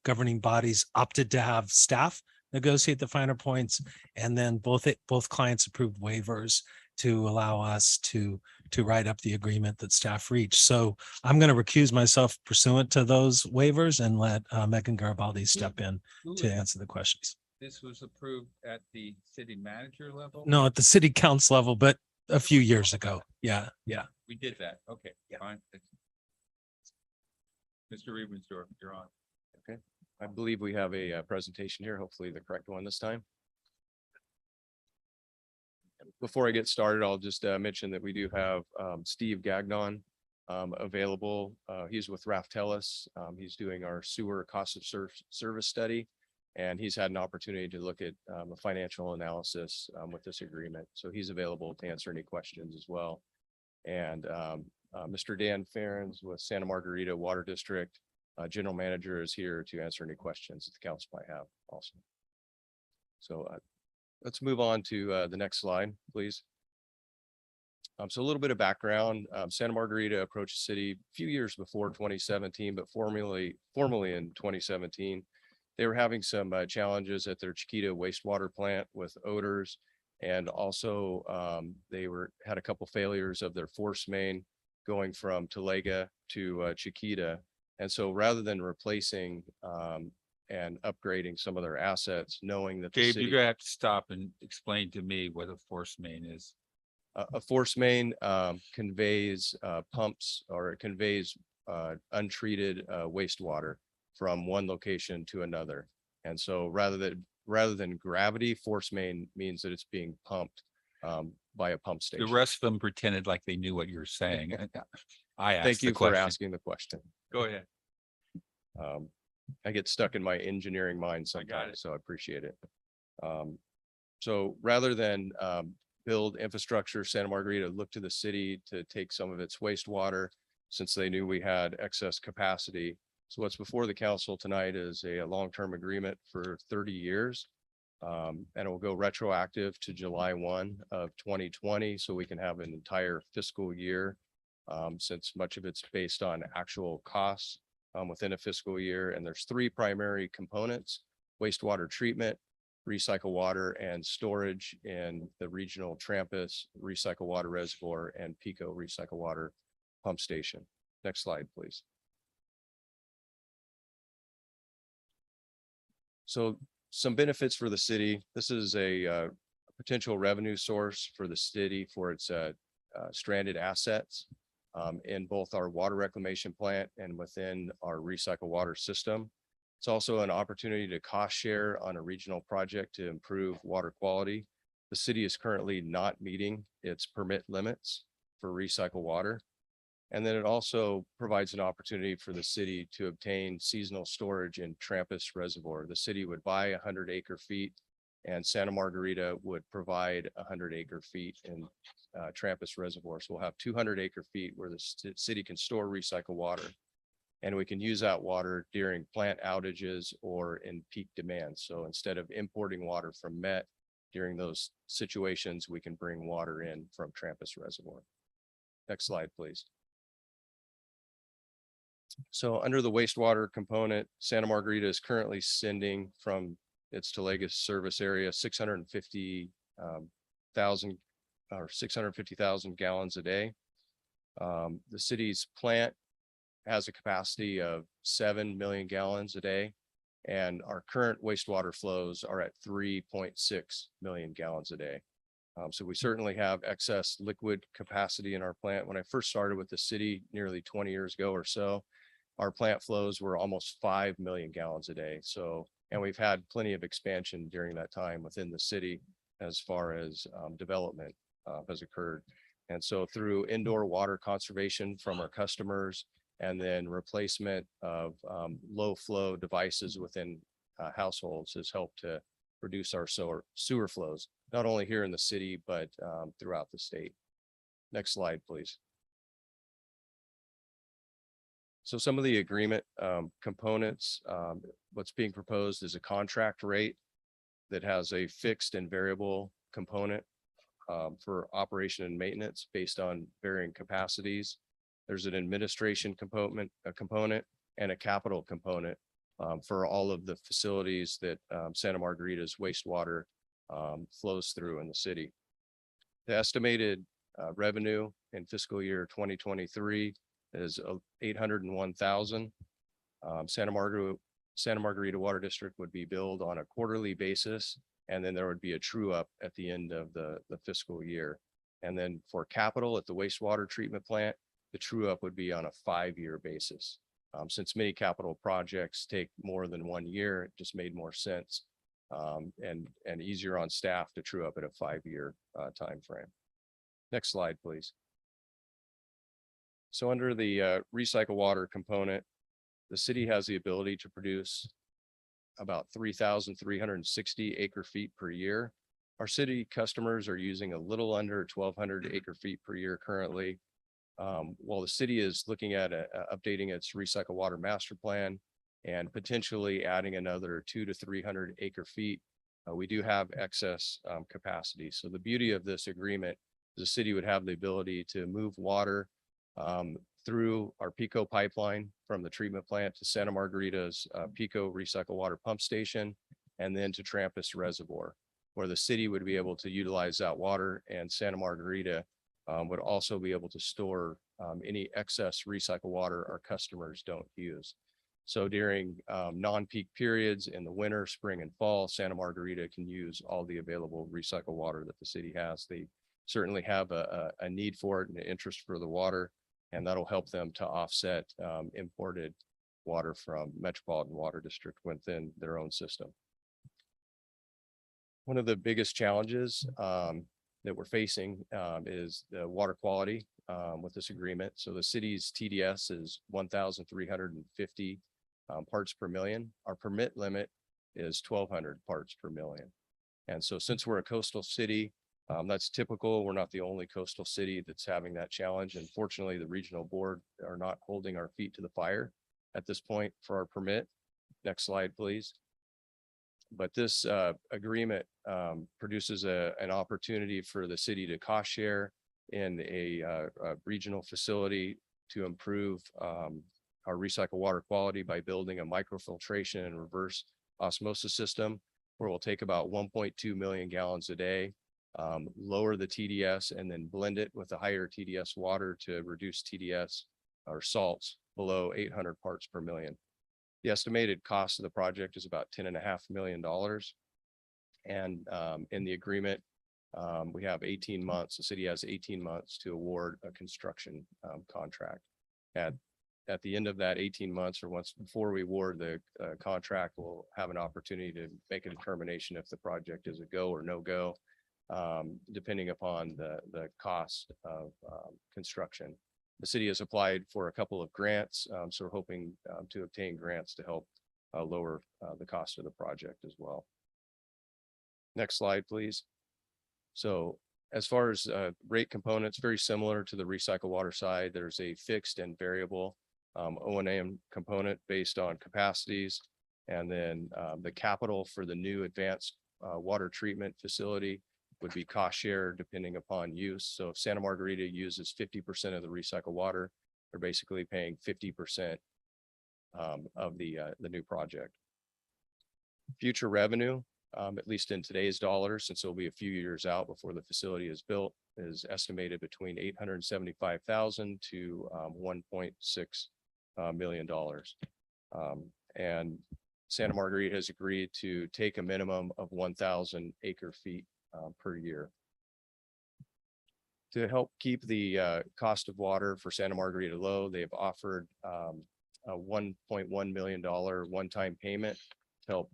governing bodies opted to have staff negotiate the finer points, and then both clients approved waivers to allow us to write up the agreement that staff reached. So I'm going to recuse myself pursuant to those waivers and let Megan Garibaldi step in to answer the questions. This was approved at the city manager level? No, at the city council level, but a few years ago. Yeah. We did that. Okay, fine. Mr. Riebensdorf, you're on. Okay, I believe we have a presentation here, hopefully the correct one this time. Before I get started, I'll just mention that we do have Steve Gagnon available. He's with Raftellus. He's doing our sewer cost of service study, and he's had an opportunity to look at a financial analysis with this agreement. So he's available to answer any questions as well. And Mr. Dan Ferens with Santa Margarita Water District, General Manager, is here to answer any questions that the council might have also. So let's move on to the next slide, please. So a little bit of background. Santa Margarita approached the city a few years before 2017, but formally in 2017. They were having some challenges at their Chiquita wastewater plant with odors, and also they had a couple failures of their force main going from Talega to Chiquita. And so rather than replacing and upgrading some of their assets, knowing that the Dave, city, you're gonna have to stop and explain to me what a force main is. a force main conveys pumps, or it conveys untreated wastewater from one location to another. And so rather than gravity, force main means that it's being pumped by a pump station. The rest of them pretended like they knew what you were saying. I asked Thank the you for question. asking the question. Go ahead. I get stuck in my engineering mind I got sometimes, it. so I appreciate it. So rather than build infrastructure, Santa Margarita looked to the city to take some of its wastewater, since they knew we had excess capacity. So what's before the council tonight is a long-term agreement for 30 years. And it will go retroactive to July 1 of 2020, so we can have an entire fiscal year, since much of it's based on actual costs within a fiscal year. And there's three primary components: wastewater treatment, recycle water, and storage in the regional Trampus recycle water reservoir and PICO recycle water pump station. Next slide, please. So some benefits for the city. This is a potential revenue source for the city for its stranded assets in both our water reclamation plant and within our recycle water system. It's also an opportunity to cost share on a regional project to improve water quality. The city is currently not meeting its permit limits for recycle water. And then it also provides an opportunity for the city to obtain seasonal storage in Trampus Reservoir. The city would buy 100 acre feet, and Santa Margarita would provide 100 acre feet in Trampus Reservoir. So we'll have 200 acre feet where the city can store recycle water. And we can use that water during plant outages or in peak demand. So instead of importing water from Met during those situations, we can bring water in from Trampus Reservoir. Next slide, please. So under the wastewater component, Santa Margarita is currently sending from its Talega service area 650,000 gallons a day. The city's plant has a capacity of 7 million gallons a day. And our current wastewater flows are at 3.6 million gallons a day. So we certainly have excess liquid capacity in our plant. When I first started with the city nearly 20 years ago or so, our plant flows were almost 5 million gallons a day. So, and we've had plenty of expansion during that time within the city as far as development has occurred. And so through indoor water conservation from our customers and then replacement of low flow devices within households has helped to reduce our sewer flows, not only here in the city, but throughout the state. Next slide, please. So some of the agreement components, what's being proposed is a contract rate that has a fixed and variable component for operation and maintenance based on varying capacities. There's an administration component, and a capital component for all of the facilities that Santa Margarita's wastewater flows through in the city. The estimated revenue in fiscal year 2023 is 801,000. Santa Margarita Water District would be billed on a quarterly basis, and then there would be a true up at the end of the fiscal year. And then for capital at the wastewater treatment plant, the true up would be on a 5-year basis. Since many capital projects take more than 1 year, it just made more sense and easier on staff to true up at a 5-year time frame. Next slide, please. So under the recycle water component, the city has the ability to produce about 3,360 acre feet per year. Our city customers are using a little under 1,200 acre feet per year currently. While the city is looking at updating its recycle water master plan and potentially adding another 200 to 300 acre feet, we do have excess capacity. So the beauty of this agreement is the city would have the ability to move water through our PICO pipeline from the treatment plant to Santa Margarita's PICO recycle water pump station, and then to Trampas Reservoir, where the city would be able to utilize that water, and Santa Margarita would also be able to store any excess recycle water our customers don't use. So during non-peak periods in the winter, spring and fall, Santa Margarita can use all the available recycle water that the city has. They certainly have a need for it and an interest for the water, and that'll help them to offset imported water from Metropolitan Water District within their own system. One of the biggest challenges that we're facing is the water quality with this agreement. So the city's TDS is 1,350 parts per million. Our permit limit is 1,200 parts per million. And so since we're a coastal city, that's typical. We're not the only coastal city that's having that challenge. And fortunately, the regional board are not holding our feet to the fire at this point for our permit. Next slide, please. But this agreement produces an opportunity for the city to cost share in a regional facility to improve our recycled water quality by building a microfiltration and reverse osmosis system, where we'll take about 1.2 million gallons a day, lower the TDS, and then blend it with a higher TDS water to reduce TDS or salts below 800 parts per million. The estimated cost of the project is about $10.5 million. And in the agreement, we have 18 months. The city has 18 months to award a construction contract. At the end of that 18 months, or once before we award the contract, we'll have an opportunity to make a determination if the project is a go or no go, depending upon the cost of construction. The city has applied for a couple of grants, so we're hoping to obtain grants to help lower the cost of the project as well. Next slide, please. So as far as rate components, very similar to the recycle water side, there's a fixed and variable O&M component based on capacities, and then the capital for the new advanced water treatment facility would be cost share depending upon use. So if Santa Margarita uses 50% of the recycled water, they're basically paying 50% of the new project. Future revenue, at least in today's dollars, since it'll be a few years out before the facility is built, is estimated between $875,000 to $1.6 million. And Santa Margarita has agreed to take a minimum of 1,000 acre feet per year. To help keep the cost of water for Santa Margarita low, they've offered a $1.1 million one-time payment to help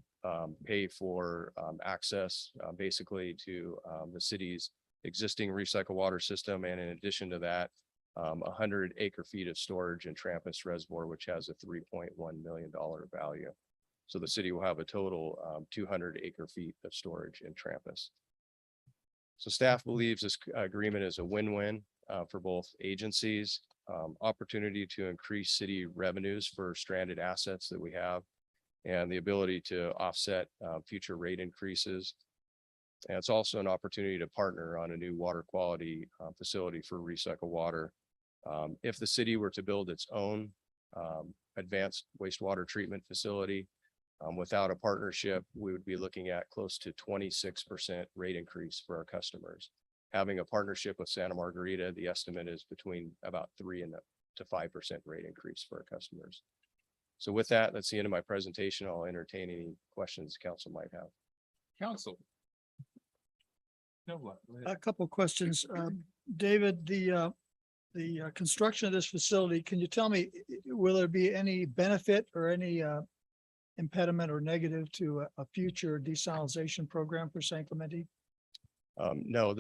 pay for access basically to the city's existing recycled water system. And in addition to that, 100 acre feet of storage in Trampus Reservoir, which has a $3.1 million value. So the city will have a total 200 acre feet of storage in Trampus. So staff believes this agreement is a win-win for both agencies, opportunity to increase city revenues for stranded assets that we have, and the ability to offset future rate increases. And it's also an opportunity to partner on a new water quality facility for recycled water. If the city were to build its own advanced wastewater treatment facility, without a partnership, we would be looking at close to 26% rate increase for our customers. Having a partnership with Santa Margarita, the estimate is between about 3% to 5% rate increase for our customers. So with that, that's the end of my presentation. I'll entertain any questions council might have. Council. No, what? A couple of questions. David, the construction of this facility, can you tell me, will there be any benefit or any impediment or negative to a future desalination program for San Clemente? No,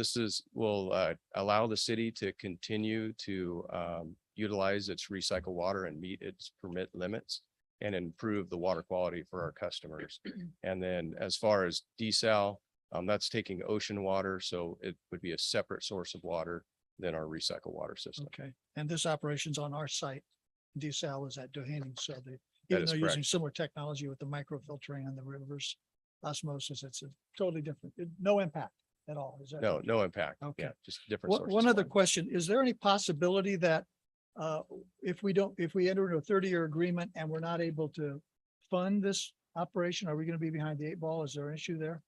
will allow the city to continue to utilize its recycled water and meet its permit limits and improve the water quality for our customers. And then as far as desal, that's taking ocean water, so it would be a separate source of water than our recycled water system. Okay, and this operation's on our site. Desal is at Doheny, so they, That even is though using correct. similar technology with the microfiltering and the reverse osmosis, it's a totally different, no impact at all. Is that? No impact. Okay. Yeah, just different sources. One of other water. question, is there any possibility that if we enter into a 30-year agreement and we're not able to fund this operation, are we going to be behind the 8 ball? Is there an issue there?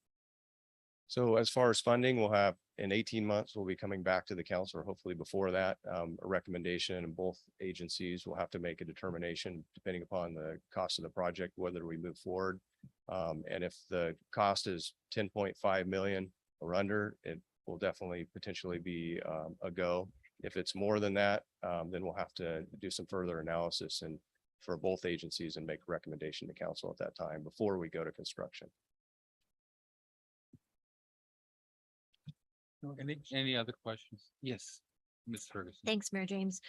So as far as funding, we'll have in 18 months, we'll be coming back to the council, or hopefully before that, a recommendation, and both agencies will have to make a determination depending upon the cost of the project, whether we move forward. And if the cost is 10.5 million or under, it will definitely potentially be a go. If it's more than that, then we'll have to do some further analysis and for both agencies and make a recommendation to council at that time before we go to construction. Any other questions? Yes, Ms. Ferguson. Thanks, Mayor James.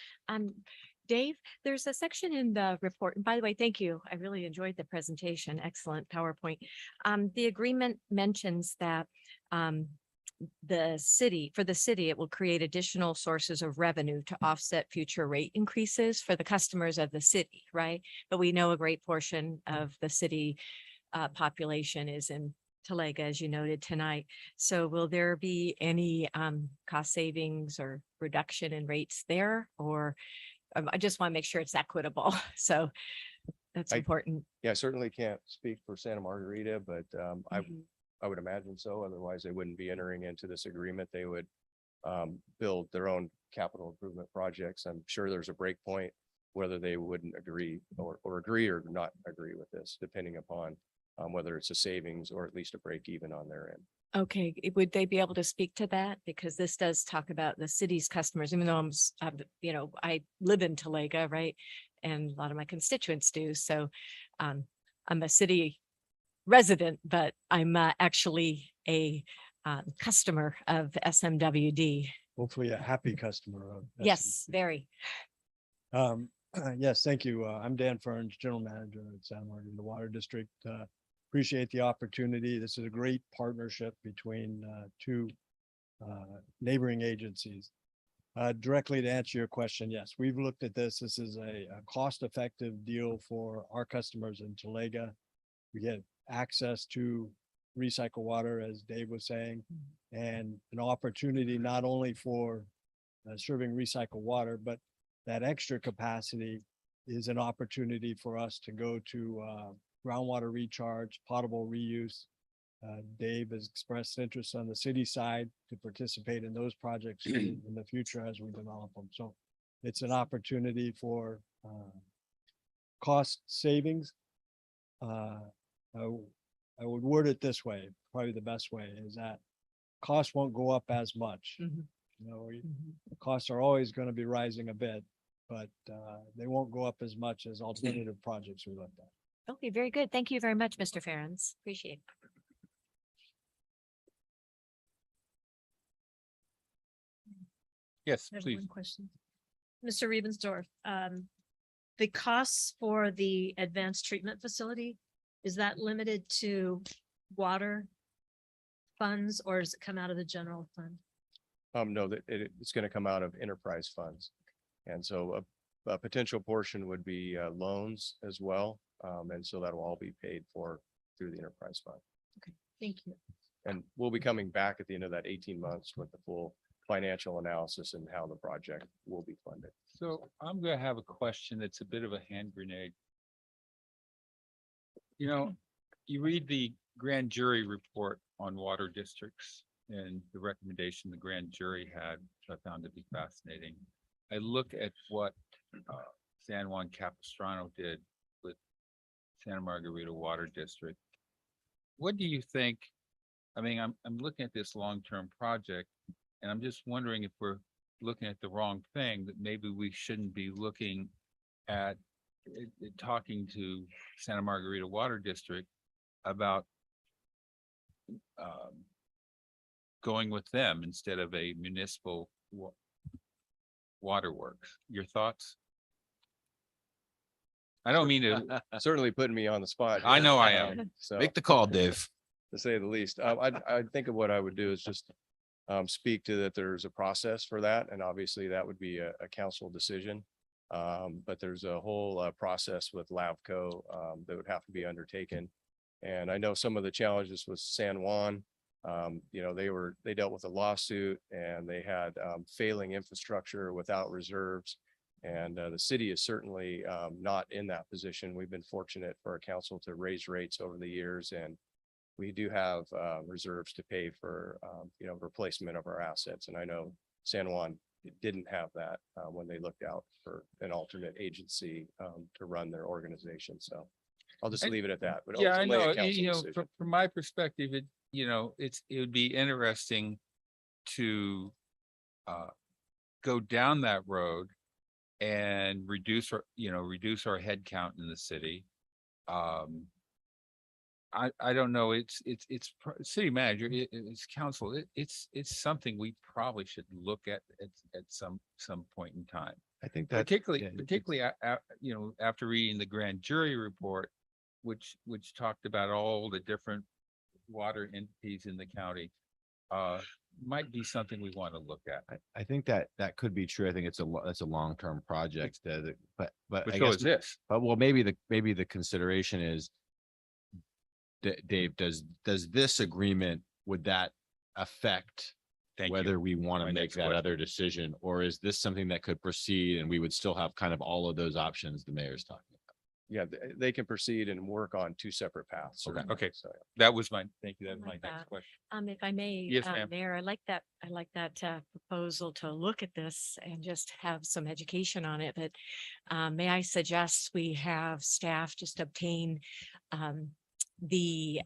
Dave, there's a section in the report, and by the way, thank you. I really enjoyed the presentation. Excellent PowerPoint. The agreement mentions that the city, it will create additional sources of revenue to offset future rate increases for the customers of the city, right? But we know a great portion of the city population is in Talega, as you noted tonight. So will there be any cost savings or reduction in rates there? Or I just want to make sure it's equitable. So that's important. Yeah, I certainly can't speak for Santa Margarita, but I would imagine so. Otherwise, they wouldn't be entering into this agreement. They would build their own capital improvement projects. I'm sure there's a break point whether they wouldn't agree or agree or not agree with this, depending upon whether it's a savings or at least a break even on their end. Okay, would they be able to speak to that? Because this does talk about the city's customers, even though I live in Talega, right? And a lot of my constituents do. So I'm a city resident, but I'm actually a customer of SMWD. Hopefully a happy customer of. Yes, very. Yes, thank you. I'm Dan Ferns, General Manager at Santa Margarita the Water District. Appreciate the opportunity. This is a great partnership between two neighboring agencies. Directly to answer your question, yes, we've looked at this. This is a cost-effective deal for our customers in Talega. We get access to recycled water, as Dave was saying, and an opportunity not only for serving recycled water, but that extra capacity is an opportunity for us to go to groundwater recharge, potable reuse. Dave has expressed interest on the city side to participate in those projects in the future as we develop them. So it's an opportunity for cost savings. I would word it this way, probably the best way is that costs won't go up as much. Mhm. You know, costs are always going to be rising a bit, but they won't go up as much as alternative projects we looked at. Okay, very good. Thank you very much, Mr. Ferens. Appreciate it. Yes, I have please. one question. Mr. Rebensdorf, the costs for the advanced treatment facility, is that limited to water funds or does it come out of the general fund? No, that it's going to come out of enterprise funds. And so a potential portion would be loans as well. And so that will all be paid for through the enterprise fund. Thank you. And we'll be coming back at the end of that 18 months with the full financial analysis and how the project will be funded. So I'm gonna have a question that's a bit of a hand grenade. You know, you read the grand jury report on water districts and the recommendation the grand jury had, which I found to be fascinating. I look at what San Juan Capistrano did with Santa Margarita Water District. What do you think? I mean, I'm looking at this long-term project and I'm just wondering if we're looking at the wrong thing, that maybe we shouldn't be looking at talking to Santa Margarita Water District about going with them instead of a municipal waterworks. Your thoughts? I don't mean to. Certainly putting me on the spot. I here. know I am. So Make the call, Dave. to say the least, I think of what I would do is just speak to that there's a process for that. And obviously that would be a council decision. But there's a whole process with LAVCO that would have to be undertaken. And I know some of the challenges with San Juan, you know, they dealt with a lawsuit and they had failing infrastructure without reserves. And the city is certainly not in that position. We've been fortunate for our council to raise rates over the years, and we do have reserves to pay for, you know, replacement of our assets. And I know San Juan didn't have that when they looked out for an alternate agency to run their organization. So I'll just leave it at that. But Yeah, I ultimately a know, council you know, decision. from my perspective, it would be interesting to go down that road and reduce our head count in the city. I don't know, it's city manager, it's council, it's something we probably should look at some point in time. I think that Particularly, you know, after reading the grand jury report, which talked about all the different water entities in the county, might be something we want to look at. I think that could be true. I think it's a long-term project, but But I so guess, is this. but well, maybe the consideration is, Dave, does this agreement, would that affect Thank you. whether we want My to make next that question. other decision, or is this something that could proceed and we would still have kind of all of those options the mayor's talking about? Yeah, they can proceed and work on two separate paths. Okay. certainly. Okay. So, that was thank you, that was my Like next that. question. If I may, Yes, ma'am. Mayor, I like that proposal to look at this and just have some education on it, but may I suggest we have staff just obtain the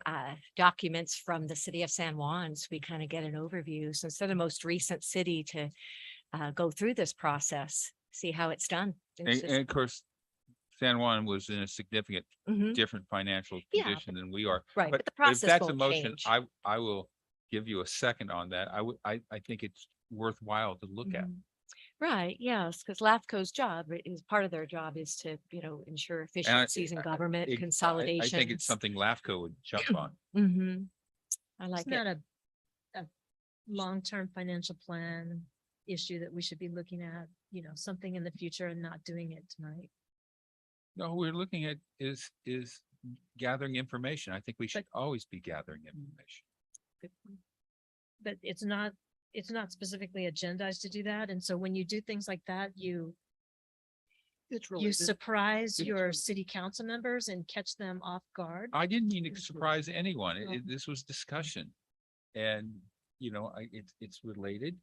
documents from the city of San Juan, so we kind of get an overview. So instead of most recent city to go through this process, see how it's done. It's And just- of course, San Juan was in a significant Mhm. different financial Yeah, condition than we are. right, but the if process that's a won't motion, change. I will give you a second on that. I think it's worthwhile to look at. Mhm. Right, yes, because LAFCO's job is part of their job is to, ensure efficiencies in government, I think consolidation. it's something LAFCO would jump on. Mm-hmm. I like Isn't it. that a long-term financial plan issue that we should be looking at, something in the future and not doing it tonight? No, we're looking at is gathering information. I think we should always be gathering information. Good point. But it's not specifically agendized to do that. And so when you do things like that, you surprise your city council members and catch them off guard. I didn't mean to surprise anyone. This was discussion. And, it's related.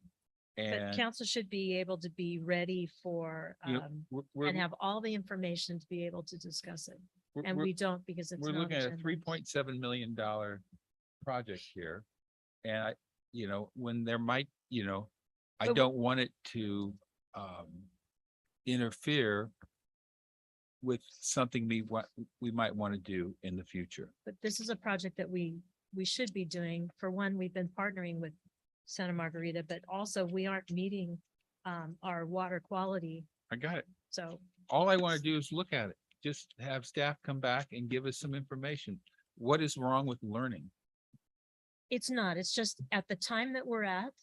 But And council should be able to be ready for, you know, and have all the information to be able to discuss it. And we don't because it's we're not. looking at a agendized. $3.7 million project here. And I, you know, when there might, you know, I But- don't want it to interfere with something we might want to do in the future. But this is a project that we should be doing. For one, we've been partnering with Santa Margarita, but also we aren't meeting our water quality. I got it. So All I want to do is look at it. Just have staff come back and give us some information. What is wrong with learning? it's not, it's just at the time that we're at,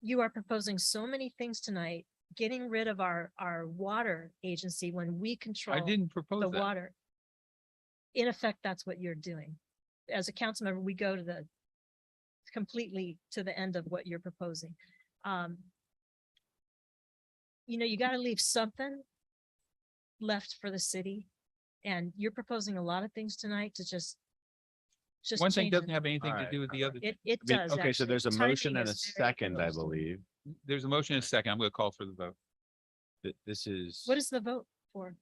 you are proposing so many things tonight, getting rid of our water agency when we control I didn't propose the that. water. In effect, that's what you're doing. As a council member, we go to the completely to the end of what you're proposing. You know, you got to leave something left for the city. And you're proposing a lot of things tonight to just One thing change doesn't it. have anything to do with the other. It I mean, does. okay, so actually. there's a Timing motion and a is very second, I close. believe. There's a motion and a second. I'm going to call for the vote. This is. What is the vote for?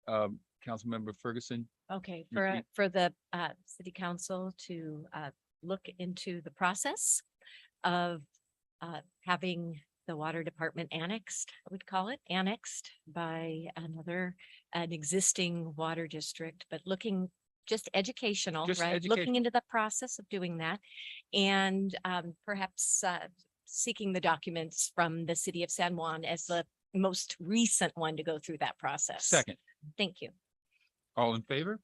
Councilmember Ferguson, Okay, You- for the city council to look into the process of having the water department annexed, I would call it annexed by an existing water district, but looking just educational, Just right? educational. Looking into the process of doing that and perhaps seeking the documents from the city of San Juan as the most recent one to go through that process. second. Thank you. All in favor?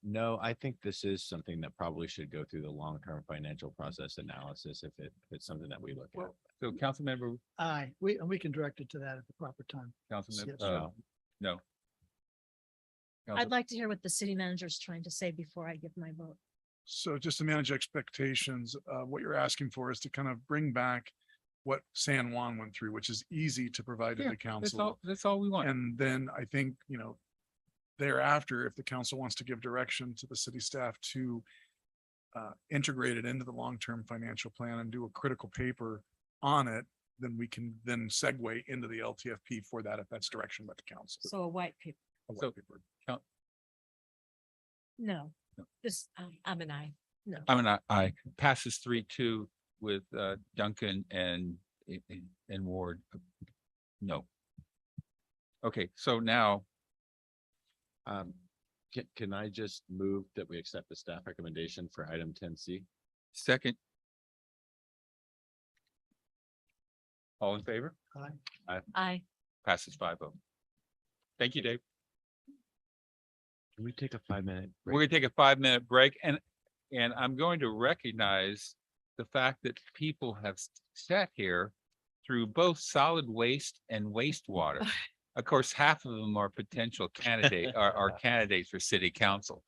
No, I think this is something that probably should go through the long-term financial process analysis if it's something that we look at. So Councilmember, Aye, we can direct it to that at the proper time. Councilmember, Yes. no. I'd like to hear what the city manager is trying to say before I give my vote. So just to manage expectations, what you're asking for is to kind of bring back what San Juan went through, which is easy to provide to Yeah, the council. That's all we want. And then I think, you know, thereafter, if the council wants to give direction to the city staff to integrate it into the long-term financial plan and do a critical paper on it, then we can then segue into the LTFP for that if that's direction by the council. So a white paper. A white So- paper. No, this, I'm an aye. no. I passes 3-2 with Duncan and Ward. No. Okay, so now, Can I just move that we accept the staff recommendation for item 10C? second. All in favor? Aye. Passes 5-0. Thank you, Dave. Can we take a 5-minute? We're gonna take a 5-minute break and I'm going to recognize the fact that people have sat here through both solid waste and wastewater. Of course, half of them are potential are candidates for city council.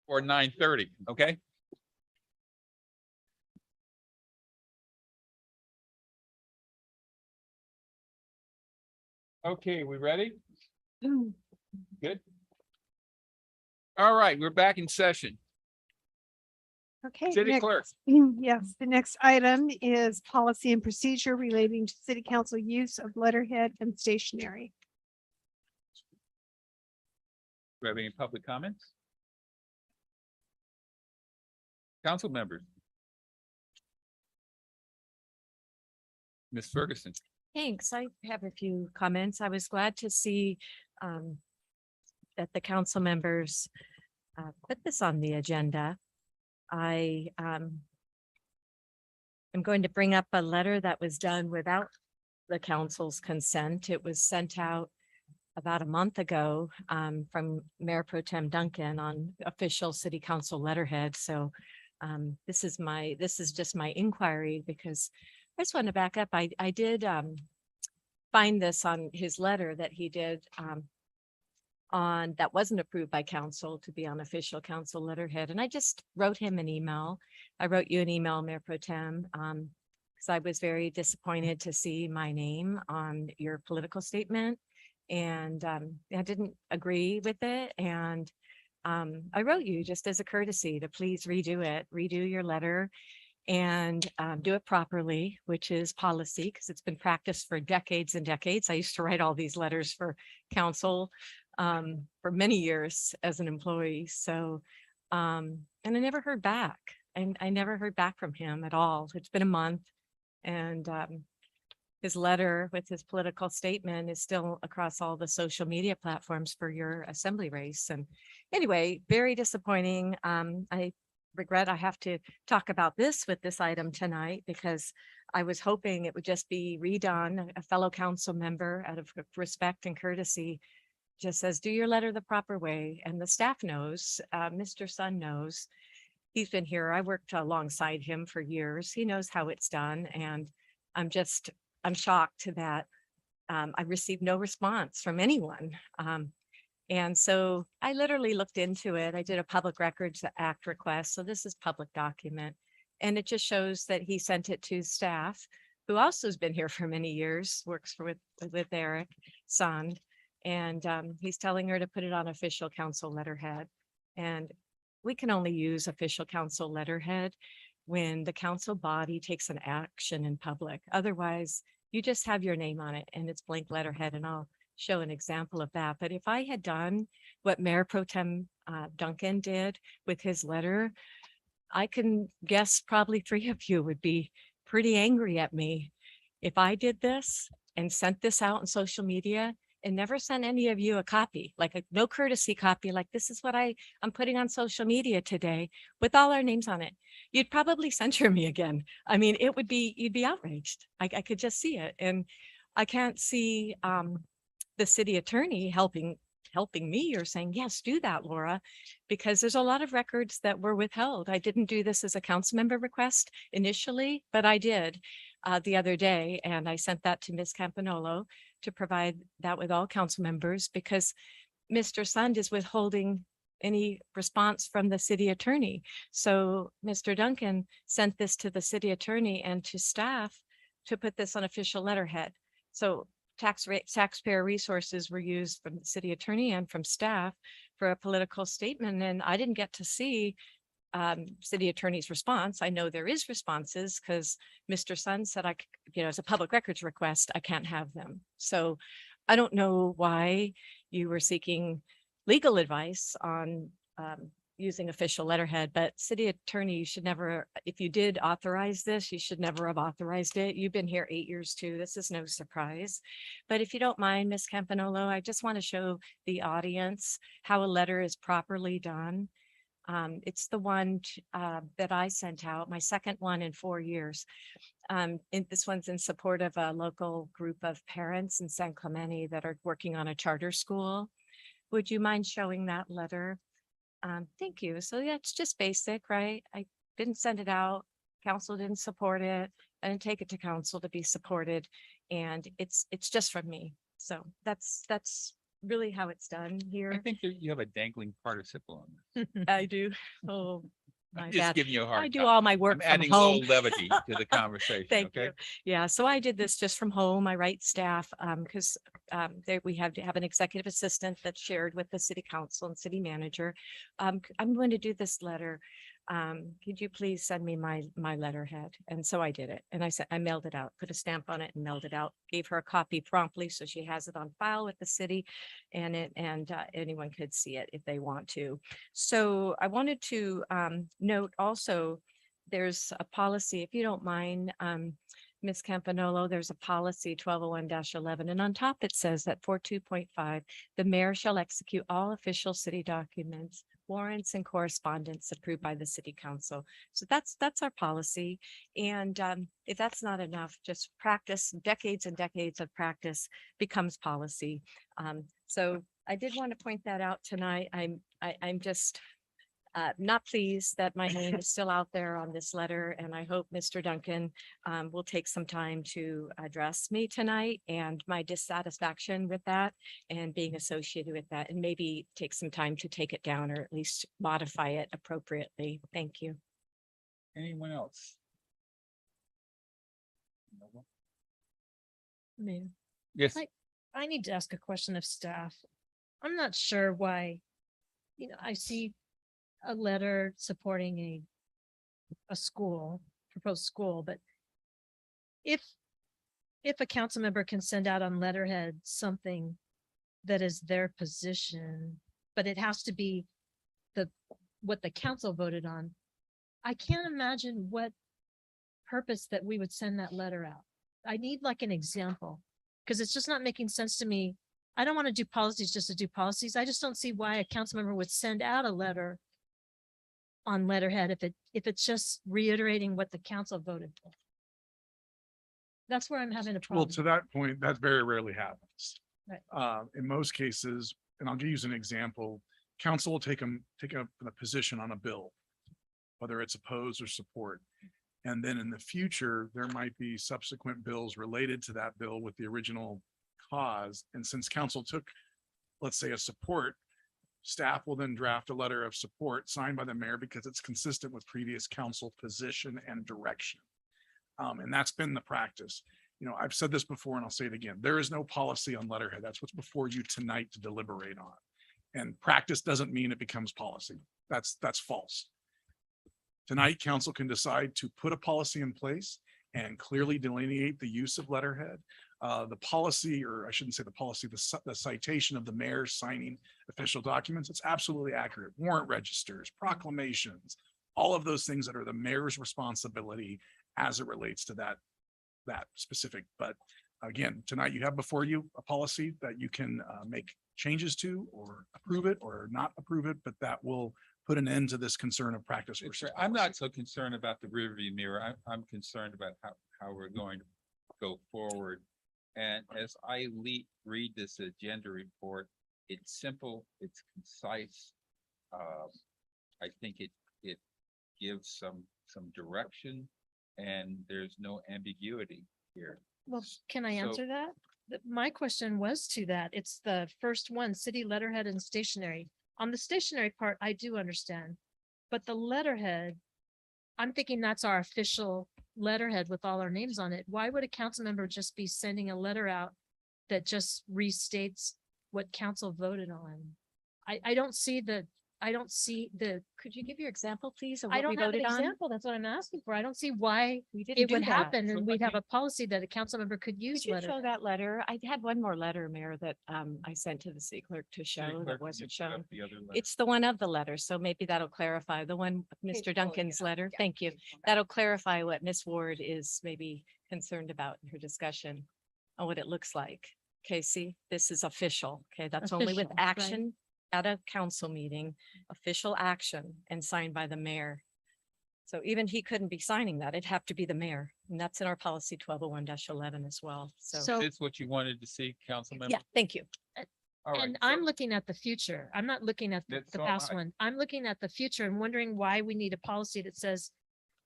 or 9:30, okay? Okay, we ready? Good. All right, we're back in session. Okay. City next- clerk. Yes, the next item is policy and procedure relating to city council use of letterhead and stationery. Do we have any public comments? Council members? Ms. Ferguson? Thanks. I have a few comments. I was glad to see that the council members put this on the agenda. I am going to bring up a letter that was done without the council's consent. It was sent out about a month ago from Mayor Pro Tem Duncan on official city council letterhead. So this is just my inquiry, because I just want to back up. I did find this on his letter that he did on that wasn't approved by council to be on official council letterhead. And I just wrote him an email. I wrote you an email, Mayor Pro Tem, because I was very disappointed to see my name on your political statement. And I didn't agree with it. And I wrote you just as a courtesy to please redo your letter and do it properly, which is policy, because it's been practiced for decades and decades. I used to write all these letters for council for many years as an employee. So, and I never heard back. And I never heard back from him at all. It's been a month, and his letter with his political statement is still across all the social media platforms for your assembly race. And anyway, very disappointing. I regret I have to talk about this with this item tonight, because I was hoping it would just be redone. A fellow council member, out of respect and courtesy, just says, do your letter the proper way. And the staff knows, Mr. Sun knows. He's been here. I worked alongside him for years. He knows how it's done. And I'm shocked that I received no response from anyone. And so I literally looked into it. I did a Public Records Act request. So this is public document. And it just shows that he sent it to staff, who also has been here for many years, works with Eric Sand. And he's telling her to put it on official council letterhead. And we can only use official council letterhead when the council body takes an action in public. Otherwise, you just have your name on it and it's blank letterhead, and I'll show an example of that. But if I had done what Mayor Pro Tem Duncan did with his letter, I can guess probably 3 of you would be pretty angry at me if I did this and sent this out on social media and never sent any of you a copy, like a no courtesy copy, like this is what I'm putting on social media today with all our names on it. You'd probably censure me again. I mean, you'd be outraged. I could just see it. And I can't see the city attorney helping me or saying, yes, do that, Laura, because there's a lot of records that were withheld. I didn't do this as a council member request initially, but I did the other day. And I sent that to Ms. Campanolo to provide that with all council members, because Mr. Sund is withholding any response from the city attorney. So Mr. Duncan sent this to the city attorney and to staff to put this on official letterhead. So taxpayer resources were used from the city attorney and from staff for a political statement. And I didn't get to see city attorney's response. I know there is responses because Mr. Sun said as a public records request, I can't have them. So I don't know why you were seeking legal advice on using official letterhead, but city attorney, you should never, if you did authorize this, you should never have authorized it. You've been here 8 years too. This is no surprise. But if you don't mind, Ms. Campanolo, I just want to show the audience how a letter is properly done. It's the one that I sent out, my second one in 4 years. This one's in support of a local group of parents in San Clemente that are working on a charter school. Would you mind showing that letter? Thank you. So yeah, it's just basic, right? I didn't send it out. Council didn't support it. I didn't take it to council to be supported. And it's just from me. So that's really how it's done I here. think that you have a dangling participle on this. I do. Oh, my I'm just bad. giving you a hard I do time. all my I'm work from adding a little home. levity to the conversation, Thank okay? you. Yeah, so I did this just from home. I write staff because there we have to have an executive assistant that's shared with the city council and city manager. I'm going to do this letter. Could you please send me my letterhead? And so I did it. And I said, I mailed it out, put a stamp on it and mailed it out, gave her a copy promptly so she has it on file with the city and anyone could see it if they want to. So I wanted to note also, there's a policy, if you don't mind, Ms. Campanolo, there's a policy 1201-11, and on top it says that for 2.5, the mayor shall execute all official city documents, warrants and correspondence approved by the city council. So that's our policy. And if that's not enough, just practice, decades and decades of practice becomes policy. So I did want to point that out tonight. I'm just not pleased that my name is still out there on this letter, and I hope Mr. Duncan will take some time to address me tonight and my dissatisfaction with that and being associated with that, and maybe take some time to take it down or at least modify it appropriately. Thank you. Anyone else? No one? Mayor, Yes, I need to ask a question of staff. I'm not sure why, I see a letter supporting a school, proposed school, but if a council member can send out on letterhead something that is their position, but it has to be what the council voted on, I can't imagine what purpose that we would send that letter out. I need like an example, because it's just not making sense to me. I don't want to do policies just to do policies. I just don't see why a council member would send out a letter on letterhead if it's just reiterating what the council voted for. That's where I'm having a Well, problem. to that point, that very rarely happens. Right. In most cases, and I'll use an example, council will take a position on a bill, whether it's oppose or support. And then in the future, there might be subsequent bills related to that bill with the original cause. And since council took, let's say, a support, staff will then draft a letter of support signed by the mayor because it's consistent with previous council position and direction. And that's been the practice. I've said this before and I'll say it again. There is no policy on letterhead. That's what's before you tonight to deliberate on. And practice doesn't mean it becomes policy. That's false. Tonight, council can decide to put a policy in place and clearly delineate the use of letterhead. The policy, or I shouldn't say the policy, the citation of the mayor signing official documents, it's absolutely accurate. Warrant registers, proclamations, all of those things that are the mayor's responsibility as it relates to that specific. But again, tonight you have before you a policy that you can make changes to or approve it or not approve it, but that will put an end to this concern of practice. I'm not so concerned about the rearview mirror. I'm concerned about how we're going to go forward. And as I read this agenda report, it's simple, it's concise. I think it gives some direction, and there's no ambiguity here. Well, can I So- answer that? My question was to that. It's the first one, city letterhead and stationery. On the stationery part, I do understand, but the letterhead, I'm thinking that's our official letterhead with all our names on it. Why would a council member just be sending a letter out that just restates what council voted on? I don't see the, Could you give your example, please, of I what we don't have an voted on? example. That's what I'm asking for. I don't see why We didn't it do would that. happen So and we'd have a policy that a council member could use Could you letter. show that letter? I had one more letter, Mayor, that I sent to the city clerk to show that wasn't shown. It's the one of the letter, so maybe that'll clarify the one, Mr. Duncan's letter. Thank you. That'll clarify what Ms. Ward is maybe concerned about in her discussion on what it looks like. Okay, see, this is official. Okay, that's only with Official, right. action at a council meeting, official action and signed by the mayor. So even he couldn't be signing that. It'd have to be the mayor. And that's in our policy 1201-11 as well. So, So- Is this what you wanted to see, council member? yeah, thank you. All right, And so- I'm looking at the future. I'm not looking at the That's all past right. one. I'm looking at the future and wondering why we need a policy that says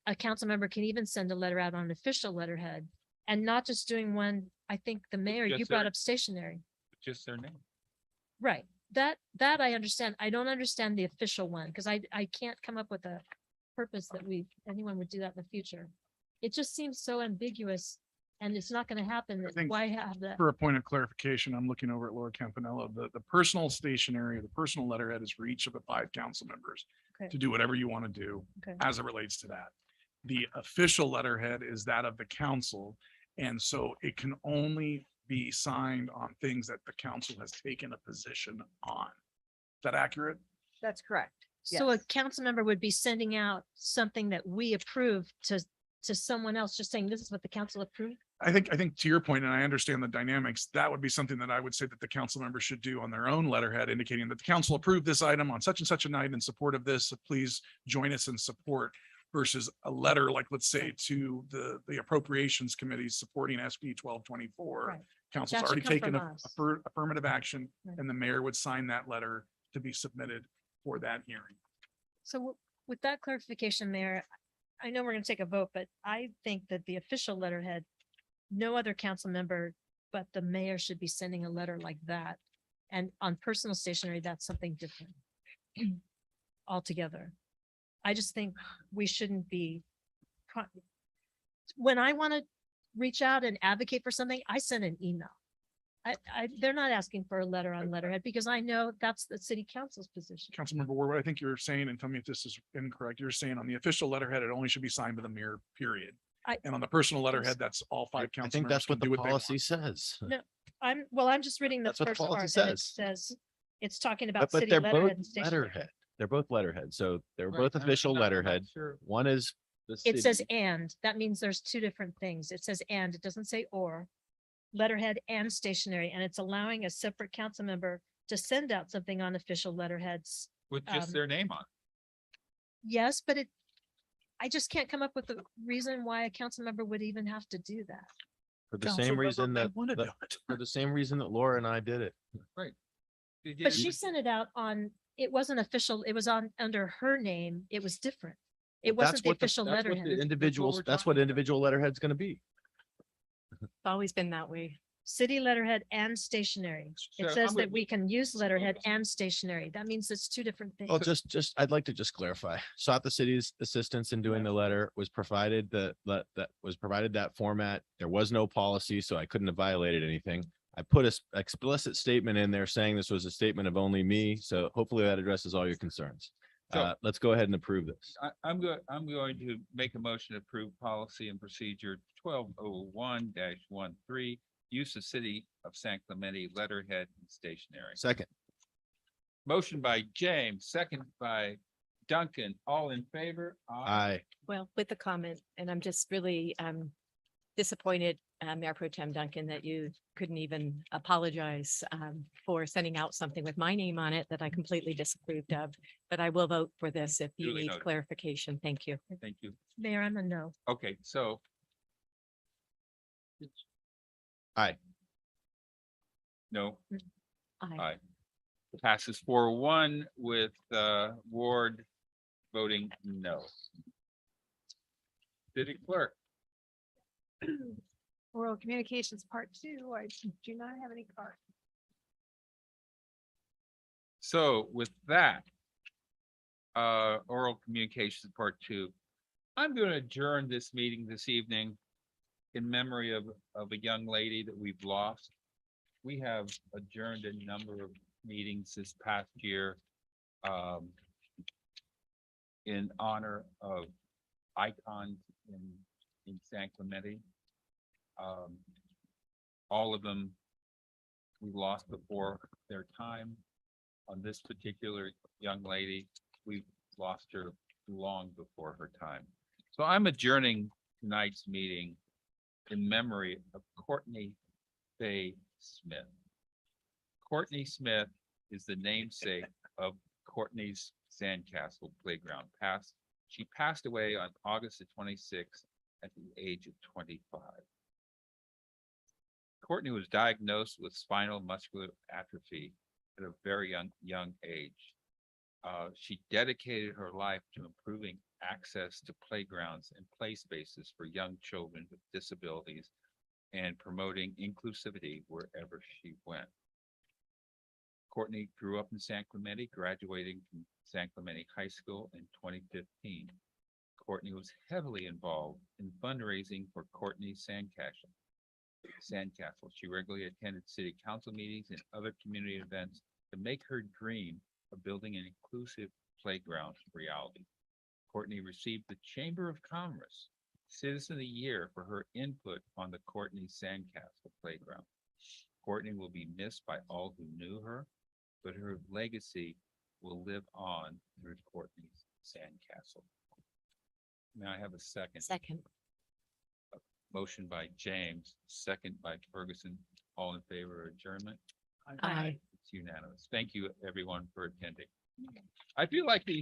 a council member can even send a letter out on an official letterhead and not just doing one. I think the mayor, you Just brought their- up stationery. Just their name. Right. That I understand. I don't understand the official one because I can't come up with a purpose that anyone would do that in the future. It just seems so ambiguous and it's not going to happen. think Why have that? For a point of clarification, I'm looking over at Laura Campanella. The personal stationery, the personal letterhead is for each of the 5 council members Okay. to do whatever you want to do Okay. as it relates to that. The official letterhead is that of the council. And so it can only be signed on things that the council has taken a position on. Is that accurate? That's correct. So a council member would be sending out something that we approve to someone else, just saying this is what the council approved. I think to your point, and I understand the dynamics, that would be something that I would say that the council members should do on their own letterhead, indicating that the council approved this item on such and such a night in support of this. So please join us in support, versus a letter, like, let's say, to the appropriations committee supporting SB 1224. Right. Council's That should already come taken from us. affirmative action, Right. and the mayor would sign that letter to be submitted for that hearing. So with that clarification, Mayor, I know we're going to take a vote, but I think that the official letterhead, no other council member but the mayor should be sending a letter like that. And on personal stationery, that's something different altogether. I just think we shouldn't be. When I want to reach out and advocate for something, I send an email. They're not asking for a letter on letterhead because I know that's the city council's position. Councilmember Ward, what I think you're saying, and tell me if this is incorrect, you're saying on the official letterhead, it only should be signed by the mayor, period. And on the personal letterhead, that's all 5 council I think members that's can what do the what they want. policy says. No, I'm just reading the That's what the first part policy and it says. says, it's talking about But city they're both letterhead and stationery. letterhead. They're both letterhead. So they're Right, both I'm official not letterhead. sure. One is the It says city. and, that means there's 2 different things. It says and, it doesn't say or. Letterhead and stationery, and it's allowing a separate council member to send out something on official letterheads. With just Um, their name on it. Yes, but I just can't come up with a reason why a council member would even have to do that. For the Council same member reason may that, wanna that- do it. for the same reason that Laura and I did it. Right. They But did- she sent it out on, it wasn't official, it was under her name, it was different. It That's wasn't the what official that's what letterhead. the individuals, that's what individual letterhead's gonna be. It's always been that way. City letterhead and stationery. So It says I'm that gonna- we can use letterhead and stationery. That means it's 2 different things. Well, I'd like to just clarify. Sought the city's assistance in doing the letter, was provided that format. There was no policy, so I couldn't have violated anything. I put a explicit statement in there saying this was a statement of only me. So hopefully that addresses all your concerns. So- Let's go ahead and approve this. I'm going to make a motion to approve policy and procedure 1201-13, use of city of San Clemente letterhead and stationery. Second. Motion by James, second by Duncan, all in favor? Aye. Well, with the comment, and I'm just really disappointed, Mayor Pro Tem Duncan, that you couldn't even apologize for sending out something with my name on it that I completely disapproved of. But I will vote for this if you Duly need noted. clarification. Thank you. Thank you. Mayor, I'm a no. Okay, so. Aye. No. Aye. Aye. Passes 4-1 with Ward voting no. City clerk. Oral communications part 2, I do not have any cards. So with that, oral communications part 2, I'm going to adjourn this meeting this evening in memory of a young lady that we've lost. We have adjourned a number of meetings this past year in honor of icons in San Clemente. All of them we lost before their time. On this particular young lady, we lost her long before her time. So I'm adjourning tonight's meeting in memory of Courtney Faye Smith. Courtney Smith is the namesake of Courtney's Sandcastle Playground. She passed away on August the 26th at the age of 25. Courtney was diagnosed with spinal muscular atrophy at a very young age. She dedicated her life to improving access to playgrounds and play spaces for young children with disabilities and promoting inclusivity wherever she went. Courtney grew up in San Clemente, graduating from San Clemente High School in 2015. Courtney was heavily involved in fundraising for Courtney's Sandcastle. She regularly attended city council meetings and other community events to make her dream of building an inclusive playground a reality. Courtney received the Chamber of Commerce Citizen of the Year for her input on the Courtney Sandcastle playground. Courtney will be missed by all who knew her, but her legacy will live on through Courtney's Sandcastle. May I have a second? Second. Motion by James, second by Ferguson. All in favor of adjournment? Aye. It's unanimous. Thank you, everyone, for attending. I feel like the